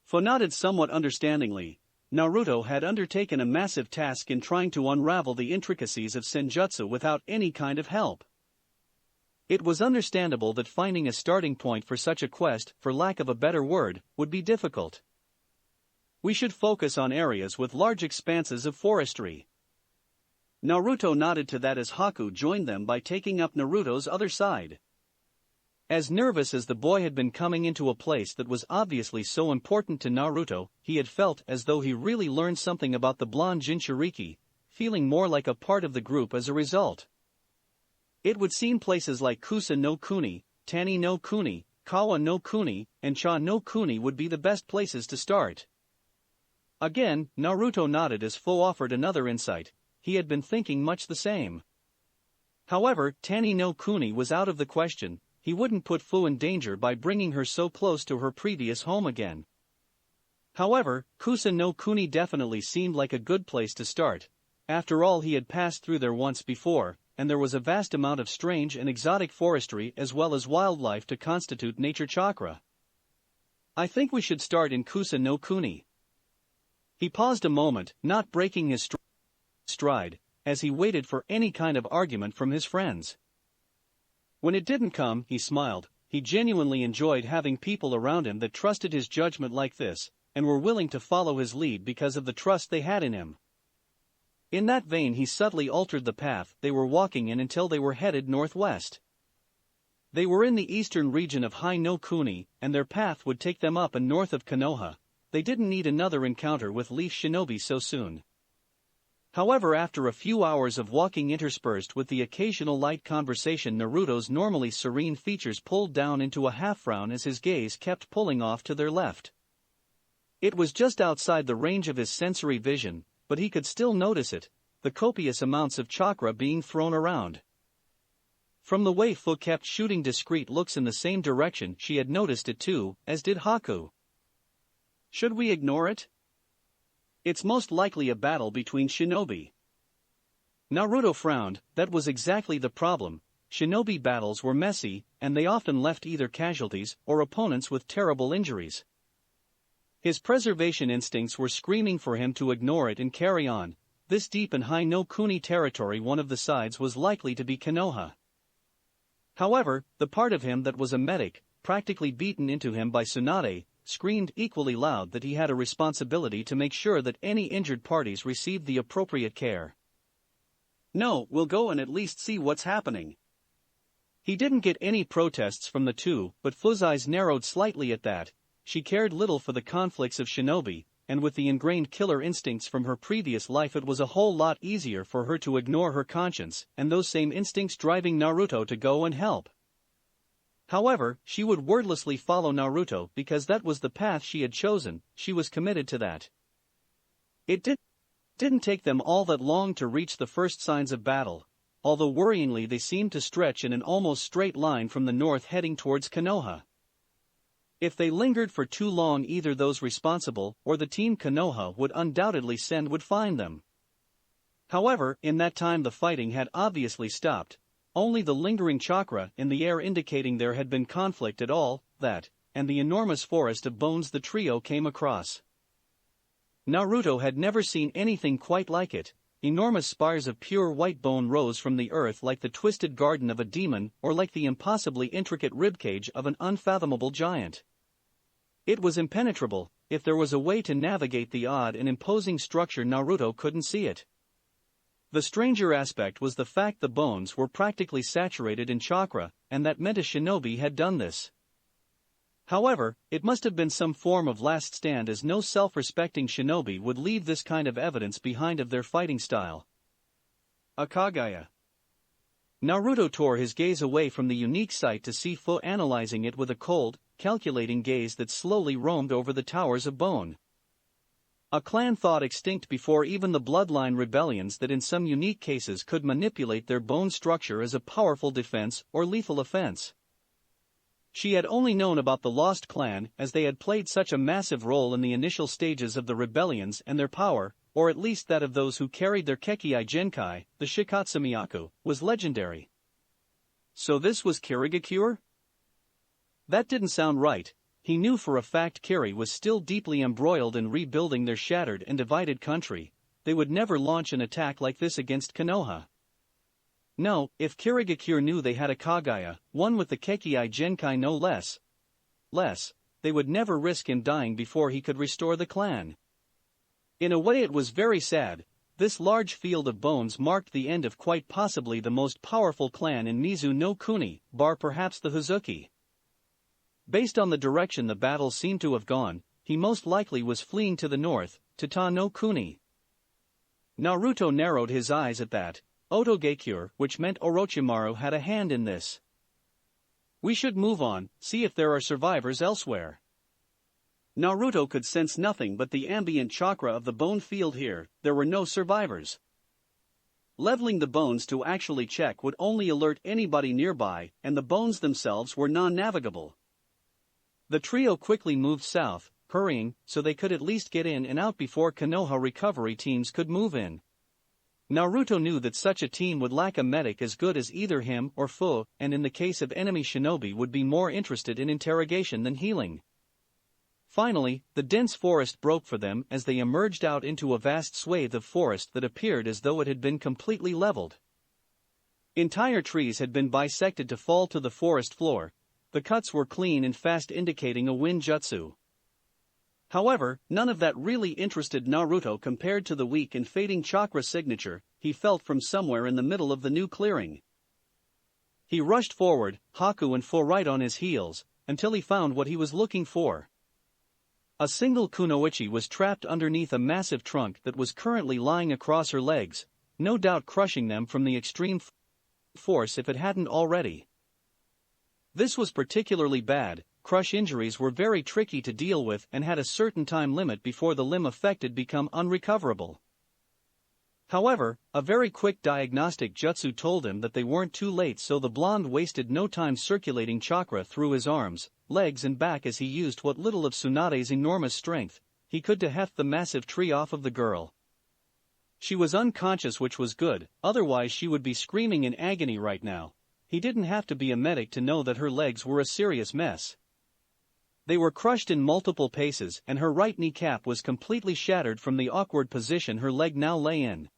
Fu nodded somewhat understandingly. Naruto had undertaken a massive task in trying to unravel the intricacies of senjutsu without any kind of help. It was understandable that finding a starting point for such a quest, for lack of a better word, would be difficult. We should focus on areas with large expanses of forestry. Naruto nodded to that as Haku joined them by taking up Naruto's other side. As nervous as the boy had been coming into a place that was obviously so important to Naruto, he had felt as though he really learned something about the blonde Jinchuriki, feeling more like a part of the group as a result. It would seem places like Kusa no Kuni, Tani no Kuni, Kawa no Kuni, and Cha no Kuni would be the best places to start. Again, Naruto nodded as Fu offered another insight. He had been thinking much the same. However, Tani no Kuni was out of the question. He wouldn't put Fu in danger by bringing her so close to her previous home again. However, Kusa no Kuni definitely seemed like a good place to start. After all, he had passed through there once before, and there was a vast amount of strange and exotic forestry as well as wildlife to constitute nature chakra. I think we should start in Kusa no Kuni. He paused a moment, not breaking his stride, as he waited for any kind of argument from his friends. When it didn't come, he smiled. He genuinely enjoyed having people around him that trusted his judgment like this, and were willing to follow his lead because of the trust they had in him. In that vein, he subtly altered the path they were walking in until they were headed northwest. They were in the eastern region of High no Kuni, and their path would take them up and north of Konoha. They didn't need another encounter with Leaf Shinobi so soon. However, after a few hours of walking interspersed with the occasional light conversation, Naruto's normally serene features pulled down into a half-frown as his gaze kept pulling off to their left. It was just outside the range of his sensory vision, but he could still notice it, the copious amounts of chakra being thrown around. From the way Fu kept shooting discreet looks in the same direction, she had noticed it too, as did Haku. Should we ignore it? It's most likely a battle between shinobi. Naruto frowned. That was exactly the problem. Shinobi battles were messy, and they often left either casualties or opponents with terrible injuries. His preservation instincts were screaming for him to ignore it and carry on. This deep in High no Kuni territory, one of the sides was likely to be Konoha. However, the part of him that was a medic, practically beaten into him by Tsunade, screamed equally loud that he had a responsibility to make sure that any injured parties received the appropriate care. No, we'll go and at least see what's happening. He didn't get any protests from the two, but Fu's eyes narrowed slightly at that. She cared little for the conflicts of shinobi, and with the ingrained killer instincts from her previous life it was a whole lot easier for her to ignore her conscience and those same instincts driving Naruto to go and help. However, she would wordlessly follow Naruto because that was the path she had chosen. She was committed to that. It didn't take them all that long to reach the first signs of battle, although worryingly they seemed to stretch in an almost straight line from the north heading towards Konoha. If they lingered for too long, either those responsible or the team Konoha would undoubtedly would find them. However, in that time the fighting had obviously stopped, only the lingering chakra in the air indicating there had been conflict at all, and the enormous forest of bones the trio came across. Naruto had never seen anything quite like it. Enormous spires of pure white bone rose from the earth like the twisted garden of a demon or like the impossibly intricate ribcage of an unfathomable giant. It was impenetrable. If there was a way to navigate the odd and imposing structure, Naruto couldn't see it. The stranger aspect was the fact the bones were practically saturated in chakra, and that meant a shinobi had done this. However, it must have been some form of last stand, as no self-respecting shinobi would leave this kind of evidence behind of their fighting style. A Kagaya. Naruto tore his gaze away from the unique sight to see Fu analyzing it with a cold, calculating gaze that slowly roamed over the towers of bone. A clan thought extinct before even the bloodline rebellions that in some unique cases could manipulate their bone structure as a powerful defense or lethal offense. She had only known about the Lost Clan as they had played such a massive role in the initial stages of the rebellions, and their power, or at least that of those who carried their Kekii Genkai, the Shikatsumiyaku, was legendary. So this was Kirigakure? That didn't sound right. He knew for a fact Kiri was still deeply embroiled in rebuilding their shattered and divided country. They would never launch an attack like this against Konoha. No, if Kirigakure knew they had a Kagaya, one with the Kekii Genkai no less, they would never risk him dying before he could restore the clan. In a way it was very sad. This large field of bones marked the end of quite possibly the most powerful clan in Mizu no Kuni, bar perhaps the Hazuki. Based on the direction the battle seemed to have gone, he most likely was fleeing to the north, to Ta no Kuni. Naruto narrowed his eyes at that. Otogekure, which meant Orochimaru had a hand in this. We should move on, see if there are survivors elsewhere. Naruto could sense nothing but the ambient chakra of the bone field here. There were no survivors. Leveling the bones to actually check would only alert anybody nearby, and the bones themselves were non-navigable. The trio quickly moved south, hurrying so they could at least get in and out before Konoha recovery teams could move in. Naruto knew that such a team would lack a medic as good as either him or Fu, and in the case of enemy shinobi would be more interested in interrogation than healing. Finally, the dense forest broke for them as they emerged out into a vast swathe of forest that appeared as though it had been completely leveled. Entire trees had been bisected to fall to the forest floor. The cuts were clean and fast, indicating a wind jutsu. However, none of that really interested Naruto compared to the weak and fading chakra signature he felt from somewhere in the middle of the new clearing. He rushed forward, Haku and Fu right on his heels, until he found what he was looking for. A single kunoichi was trapped underneath a massive trunk that was currently lying across her legs, no doubt crushing them from the extreme force if it hadn't already. This was particularly bad. Crush injuries were very tricky to deal with and had a certain time limit before the limb affected become unrecoverable. However, a very quick diagnostic jutsu told him that they weren't too late, so the blonde wasted no time circulating chakra through his arms, legs and back as he used what little of Tsunade's enormous strength he could to heft the massive tree off of the girl. She was unconscious, which was good, otherwise she would be screaming in agony right now. He didn't have to be a medic to know that her legs were a serious mess. They were crushed in multiple paces, and her right kneecap was completely shattered from the awkward position her leg now lay in.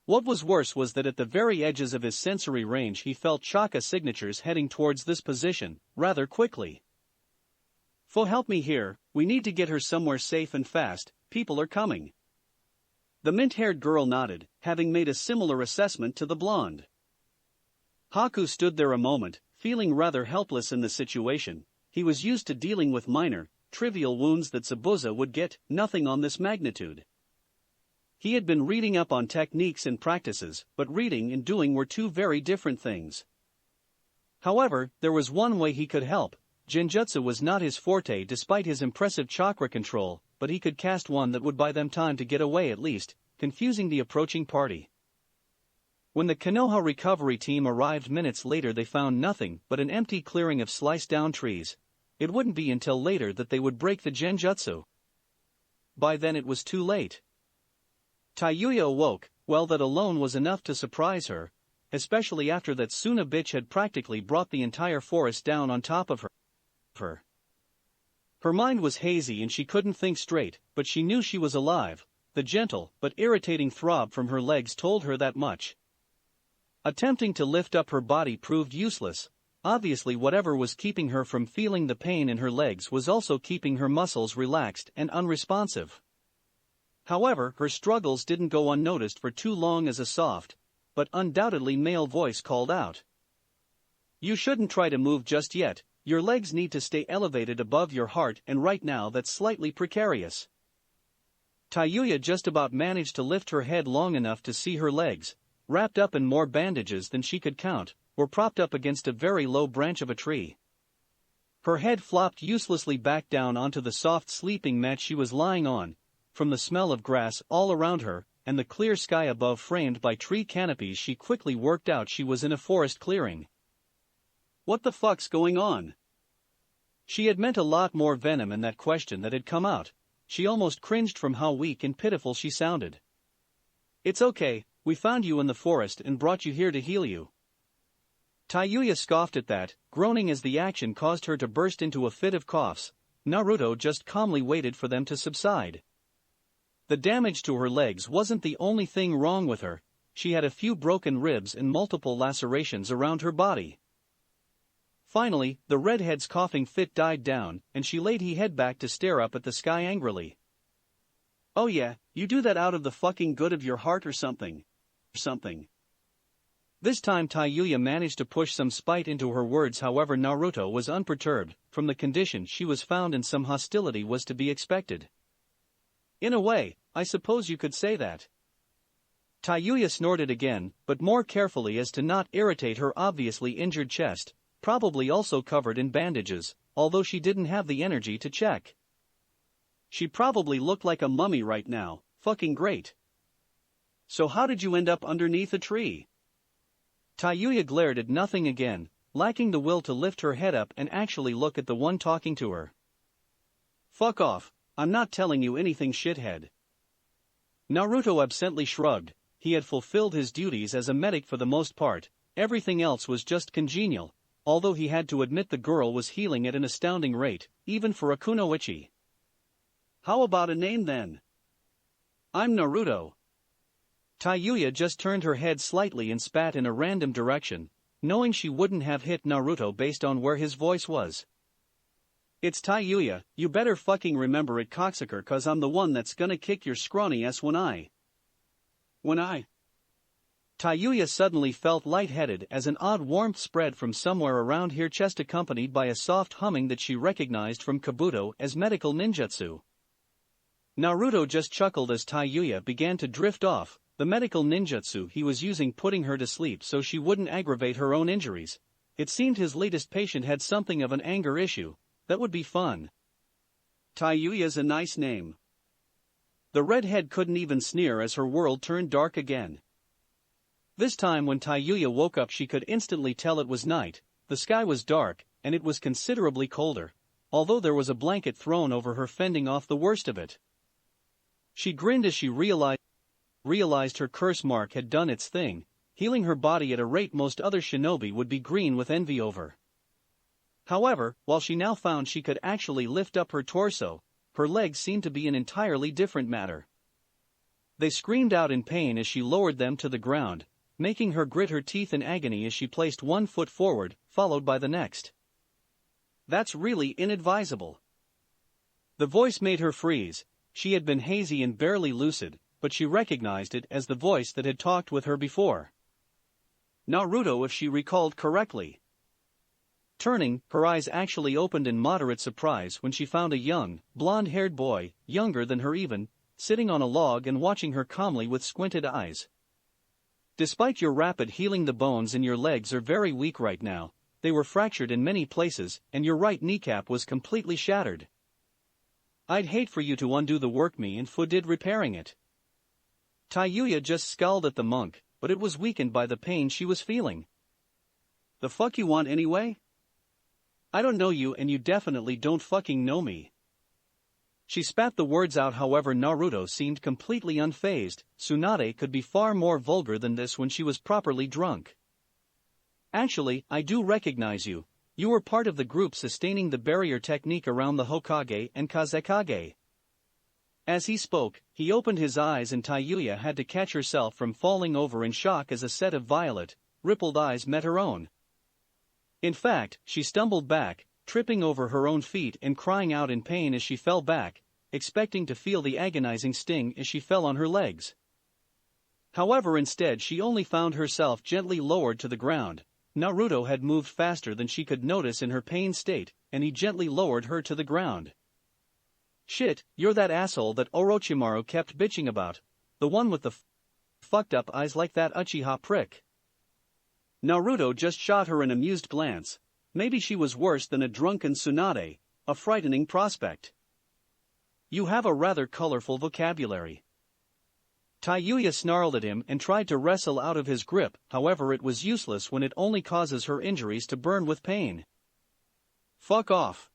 What was worse was that at the very edges of his sensory range he felt chakra signatures heading towards this position, rather quickly. Fu, help me here, we need to get her somewhere safe and fast, people are coming. The mint-haired girl nodded, having made a similar assessment to the blonde. Haku stood there a moment, feeling rather helpless in the situation. He was used to dealing with minor, trivial wounds that Zabuza would get, nothing on this magnitude. He had been reading up on techniques and practices, but reading and doing were two very different things. However, there was one way he could help. Genjutsu was not his forte despite his impressive chakra control, but he could cast one that would buy them time to get away at least, confusing the approaching party. When the Konoha recovery team arrived minutes later, they found nothing but an empty clearing of sliced-down trees. It wouldn't be until later that they would break the genjutsu. By then it was too late. Tayuya awoke. Well, that alone was enough to surprise her, especially after that Suna bitch had practically brought the entire forest down on top of her. Her mind was hazy and she couldn't think straight, but she knew she was alive. The gentle but irritating throb from her legs told her that much. Attempting to lift up her body proved useless. Obviously, whatever was keeping her from feeling the pain in her legs was also keeping her muscles relaxed and unresponsive. However, her struggles didn't go unnoticed for too long as a soft, but undoubtedly male voice called out. "You shouldn't try to move just yet. Your legs need to stay elevated above your heart, and right now that's slightly precarious." Tayuya just about managed to lift her head long enough to see her legs, wrapped up in more bandages than she could count, were propped up against a very low branch of a tree. Her head flopped uselessly back down onto the soft sleeping mat she was lying on. From the smell of grass all around her, and the clear sky above framed by tree canopies, she quickly worked out she was in a forest clearing. What the fuck's going on? She had meant a lot more venom in that question that had come out. She almost cringed from how weak and pitiful she sounded. "It's okay, we found you in the forest and brought you here to heal you." Tayuya scoffed at that, groaning as the action caused her to burst into a fit of coughs. Naruto just calmly waited for them to subside. The damage to her legs wasn't the only thing wrong with her. She had a few broken ribs and multiple lacerations around her body. Finally, the redhead's coughing fit died down, and she laid her head back to stare up at the sky angrily. "Oh yeah, you do that out of the fucking good of your heart or something. This time Tayuya managed to push some spite into her words. However, Naruto was unperturbed. From the condition she was found in, some hostility was to be expected. "In a way, I suppose you could say that." Tayuya snorted again, but more carefully as to not irritate her obviously injured chest, probably also covered in bandages, although she didn't have the energy to check. She probably looked like a mummy right now. Fucking great. "So how did you end up underneath a tree?" Tayuya glared at nothing again, lacking the will to lift her head up and actually look at the one talking to her. "Fuck off, I'm not telling you anything, shithead." Naruto absently shrugged. He had fulfilled his duties as a medic for the most part. Everything else was just congenial, although he had to admit the girl was healing at an astounding rate, even for a kunoichi. "How about a name then?" "I'm Naruto." Tayuya just turned her head slightly and spat in a random direction, knowing she wouldn't have hit Naruto based on where his voice was. "It's Tayuya, you better fucking remember it, cocksucker, cause I'm the one that's gonna kick your scrawny ass when I... Tayuya suddenly felt lightheaded as an odd warmth spread from somewhere around her chest, accompanied by a soft humming that she recognized from Kabuto as medical ninjutsu. Naruto just chuckled as Tayuya began to drift off, the medical ninjutsu he was using putting her to sleep so she wouldn't aggravate her own injuries. It seemed his latest patient had something of an anger issue. That would be fun. "Tayuya's a nice name." The redhead couldn't even sneer as her world turned dark again. This time when Tayuya woke up she could instantly tell it was night. The sky was dark, and it was considerably colder, although there was a blanket thrown over her fending off the worst of it. She grinned as she realized her curse mark had done its thing, healing her body at a rate most other shinobi would be green with envy over. However, while she now found she could actually lift up her torso, her legs seemed to be an entirely different matter. They screamed out in pain as she lowered them to the ground, making her grit her teeth in agony as she placed one foot forward, followed by the next. "That's really inadvisable." The voice made her freeze. She had been hazy and barely lucid, but she recognized it as the voice that had talked with her before. Naruto if she recalled correctly. Turning, her eyes actually opened in moderate surprise when she found a young, blonde-haired boy, younger than her even, sitting on a log and watching her calmly with squinted eyes. Despite your rapid healing, the bones in your legs are very weak right now. They were fractured in many places, and your right kneecap was completely shattered. I'd hate for you to undo the work me and Fu did repairing it. Tayuya just scowled at the monk, but it was weakened by the pain she was feeling. The fuck you want anyway? I don't know you and you definitely don't fucking know me. She spat the words out. However, Naruto seemed completely unfazed. Tsunade could be far more vulgar than this when she was properly drunk. Actually, I do recognize you. You were part of the group sustaining the barrier technique around the Hokage and Kazekage. As he spoke, he opened his eyes and Tayuya had to catch herself from falling over in shock as a set of violet, rippled eyes met her own. In fact, she stumbled back, tripping over her own feet and crying out in pain as she fell back, expecting to feel the agonizing sting as she fell on her legs. However, instead she only found herself gently lowered to the ground. Naruto had moved faster than she could notice in her pain state, and he gently lowered her to the ground. Shit, you're that asshole that Orochimaru kept bitching about, the one with the fucked up eyes like that Uchiha prick. Naruto just shot her an amused glance. Maybe she was worse than a drunken Tsunade, a frightening prospect. You have a rather colorful vocabulary. Tayuya snarled at him and tried to wrestle out of his grip, however it was useless when it only causes her injuries to burn with pain. Fuck off.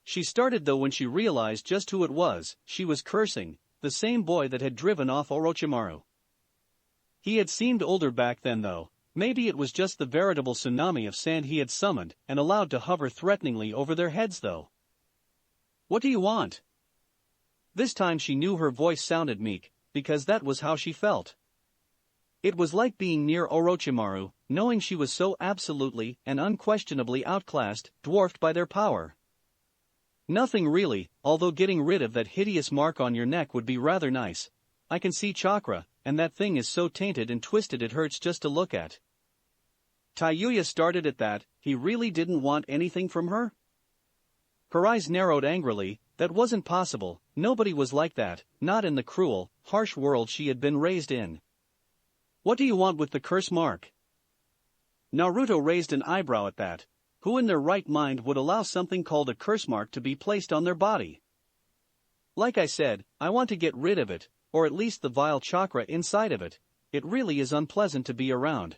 She started though when she realized just who it was. She was cursing, the same boy that had driven off Orochimaru. He had seemed older back then though. Maybe it was just the veritable tsunami of sand he had summoned and allowed to hover threateningly over their heads though. What do you want? This time she knew her voice sounded meek, because that was how she felt. It was like being near Orochimaru, knowing she was so absolutely and unquestionably outclassed, dwarfed by their power. Nothing really, although getting rid of that hideous mark on your neck would be rather nice. I can see chakra, and that thing is so tainted and twisted it hurts just to look at. Tayuya started at that. He really didn't want anything from her? Her eyes narrowed angrily. That wasn't possible. Nobody was like that, not in the cruel, harsh world she had been raised in. What do you want with the curse mark? Naruto raised an eyebrow at that. Who in their right mind would allow something called a curse mark to be placed on their body? Like I said, I want to get rid of it, or at least the vile chakra inside of it. It really is unpleasant to be around.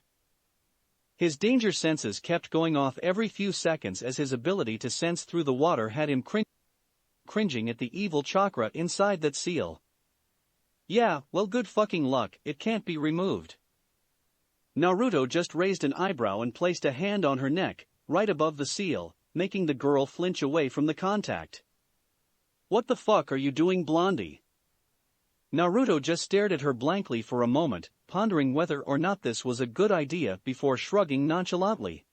His danger senses kept going off every few seconds as his ability to sense through the water had him cringing at the evil chakra inside that seal. Yeah, well, good fucking luck, it can't be removed. Naruto just raised an eyebrow and placed a hand on her neck, right above the seal, making the girl flinch away from the contact. What the fuck are you doing, Blondie? Naruto just stared at her blankly for a moment, pondering whether or not this was a good idea before shrugging nonchalantly.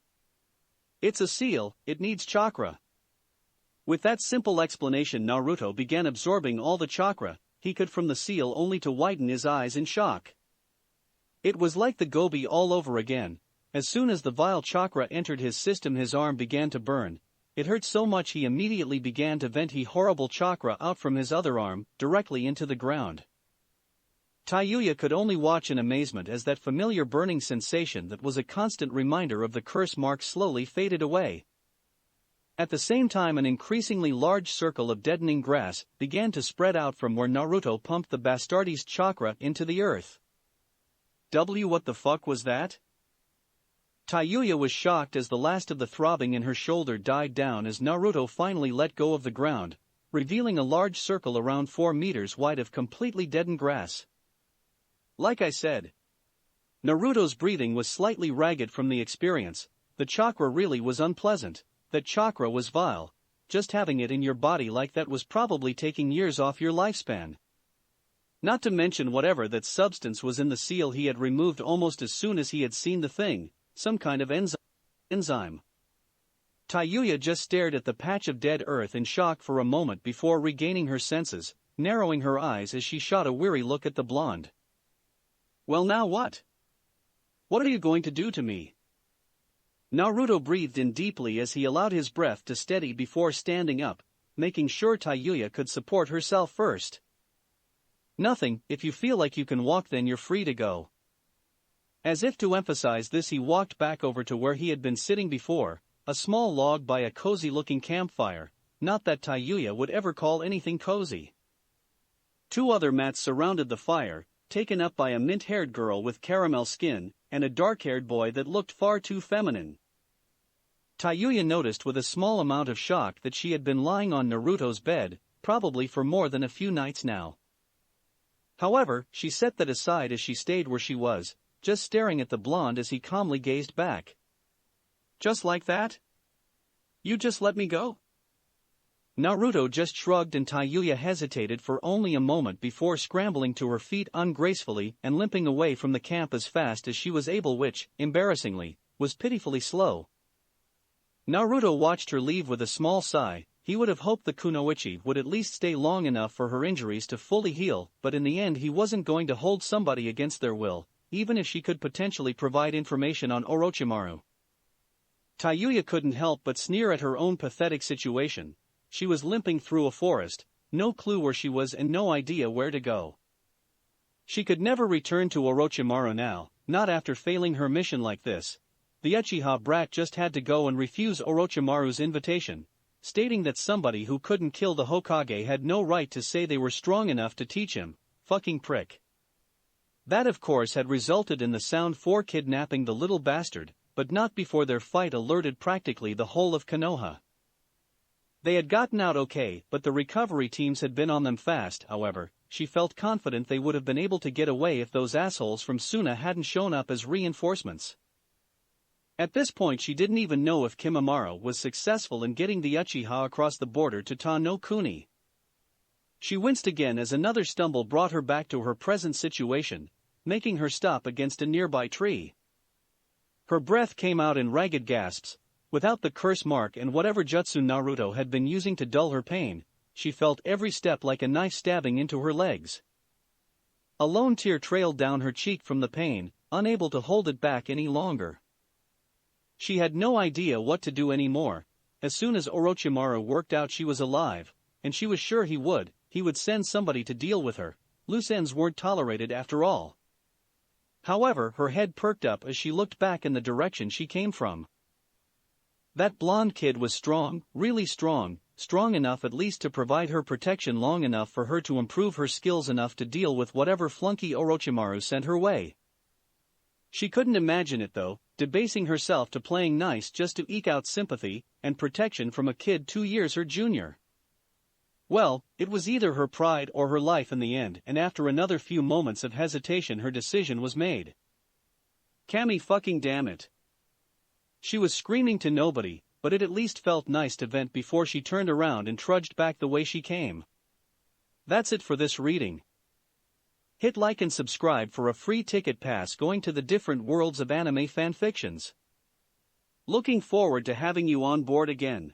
It's a seal, it needs chakra. With that simple explanation, Naruto began absorbing all the chakra he could from the seal, only to widen his eyes in shock. It was like the Gobi all over again. As soon as the vile chakra entered his system, his arm began to burn. It hurt so much he immediately began to vent his horrible chakra out from his other arm, directly into the ground. Tayuya could only watch in amazement as that familiar burning sensation that was a constant reminder of the curse mark slowly faded away. At the same time, an increasingly large circle of deadening grass began to spread out from where Naruto pumped the bastardi's chakra into the earth. What the fuck was that? Tayuya was shocked as the last of the throbbing in her shoulder died down as Naruto finally let go of the ground, revealing a large circle around 4 meters wide of completely deadened grass. Like I said, Naruto's breathing was slightly ragged from the experience. The chakra really was unpleasant. That chakra was vile. Just having it in your body like that was probably taking years off your lifespan. Not to mention whatever that substance was in the seal he had removed almost as soon as he had seen the thing, some kind of enzyme. Tayuya just stared at the patch of dead earth in shock for a moment before regaining her senses, narrowing her eyes as she shot a weary look at the blonde. Well, now what? What are you going to do to me? Naruto breathed in deeply as he allowed his breath to steady before standing up, making sure Tayuya could support herself first. Nothing, if you feel like you can walk then you're free to go. As if to emphasize this he walked back over to where he had been sitting before, a small log by a cozy-looking campfire, not that Tayuya would ever call anything cozy. 2 other mats surrounded the fire, taken up by a mint-haired girl with caramel skin, and a dark-haired boy that looked far too feminine. Tayuya noticed with a small amount of shock that she had been lying on Naruto's bed, probably for more than a few nights now. However, she set that aside as she stayed where she was, just staring at the blonde as he calmly gazed back. Just like that? You just let me go? Naruto just shrugged and Tayuya hesitated for only a moment before scrambling to her feet ungracefully and limping away from the camp as fast as she was able, which, embarrassingly, was pitifully slow. Naruto watched her leave with a small sigh. He would have hoped the kunoichi would at least stay long enough for her injuries to fully heal, but in the end he wasn't going to hold somebody against their will, even if she could potentially provide information on Orochimaru. Tayuya couldn't help but sneer at her own pathetic situation. She was limping through a forest, no clue where she was and no idea where to go. She could never return to Orochimaru now, not after failing her mission like this. The Uchiha brat just had to go and refuse Orochimaru's invitation, stating that somebody who couldn't kill the Hokage had no right to say they were strong enough to teach him. Fucking prick. That of course had resulted in the Sound 4 kidnapping the little bastard, but not before their fight alerted practically the whole of Konoha. They had gotten out okay, but the recovery teams had been on them fast. However, she felt confident they would have been able to get away if those assholes from Suna hadn't shown up as reinforcements. At this point she didn't even know if Kimimaro was successful in getting the Uchiha across the border to Ta no Kuni. She winced again as another stumble brought her back to her present situation, making her stop against a nearby tree. Her breath came out in ragged gasps. Without the curse mark and whatever jutsu Naruto had been using to dull her pain, she felt every step like a knife stabbing into her legs. A lone tear trailed down her cheek from the pain, unable to hold it back any longer. She had no idea what to do anymore. As soon as Orochimaru worked out she was alive, and she was sure he would send somebody to deal with her. Loose ends weren't tolerated after all. However, her head perked up as she looked back in the direction she came from. That blonde kid was strong, really strong enough at least to provide her protection long enough for her to improve her skills enough to deal with whatever flunky Orochimaru sent her way. She couldn't imagine it though, debasing herself to playing nice just to eke out sympathy and protection from a kid 2 years her junior. Well, it was either her pride or her life in the end, and after another few moments of hesitation her decision was made. Cammy fucking damn it. She was screaming to nobody, but it at least felt nice to vent before she turned around and trudged back the way she came. That's it for this reading. Hit like and subscribe for a free ticket pass going to the different worlds of anime fanfictions. Looking forward to having you on board again.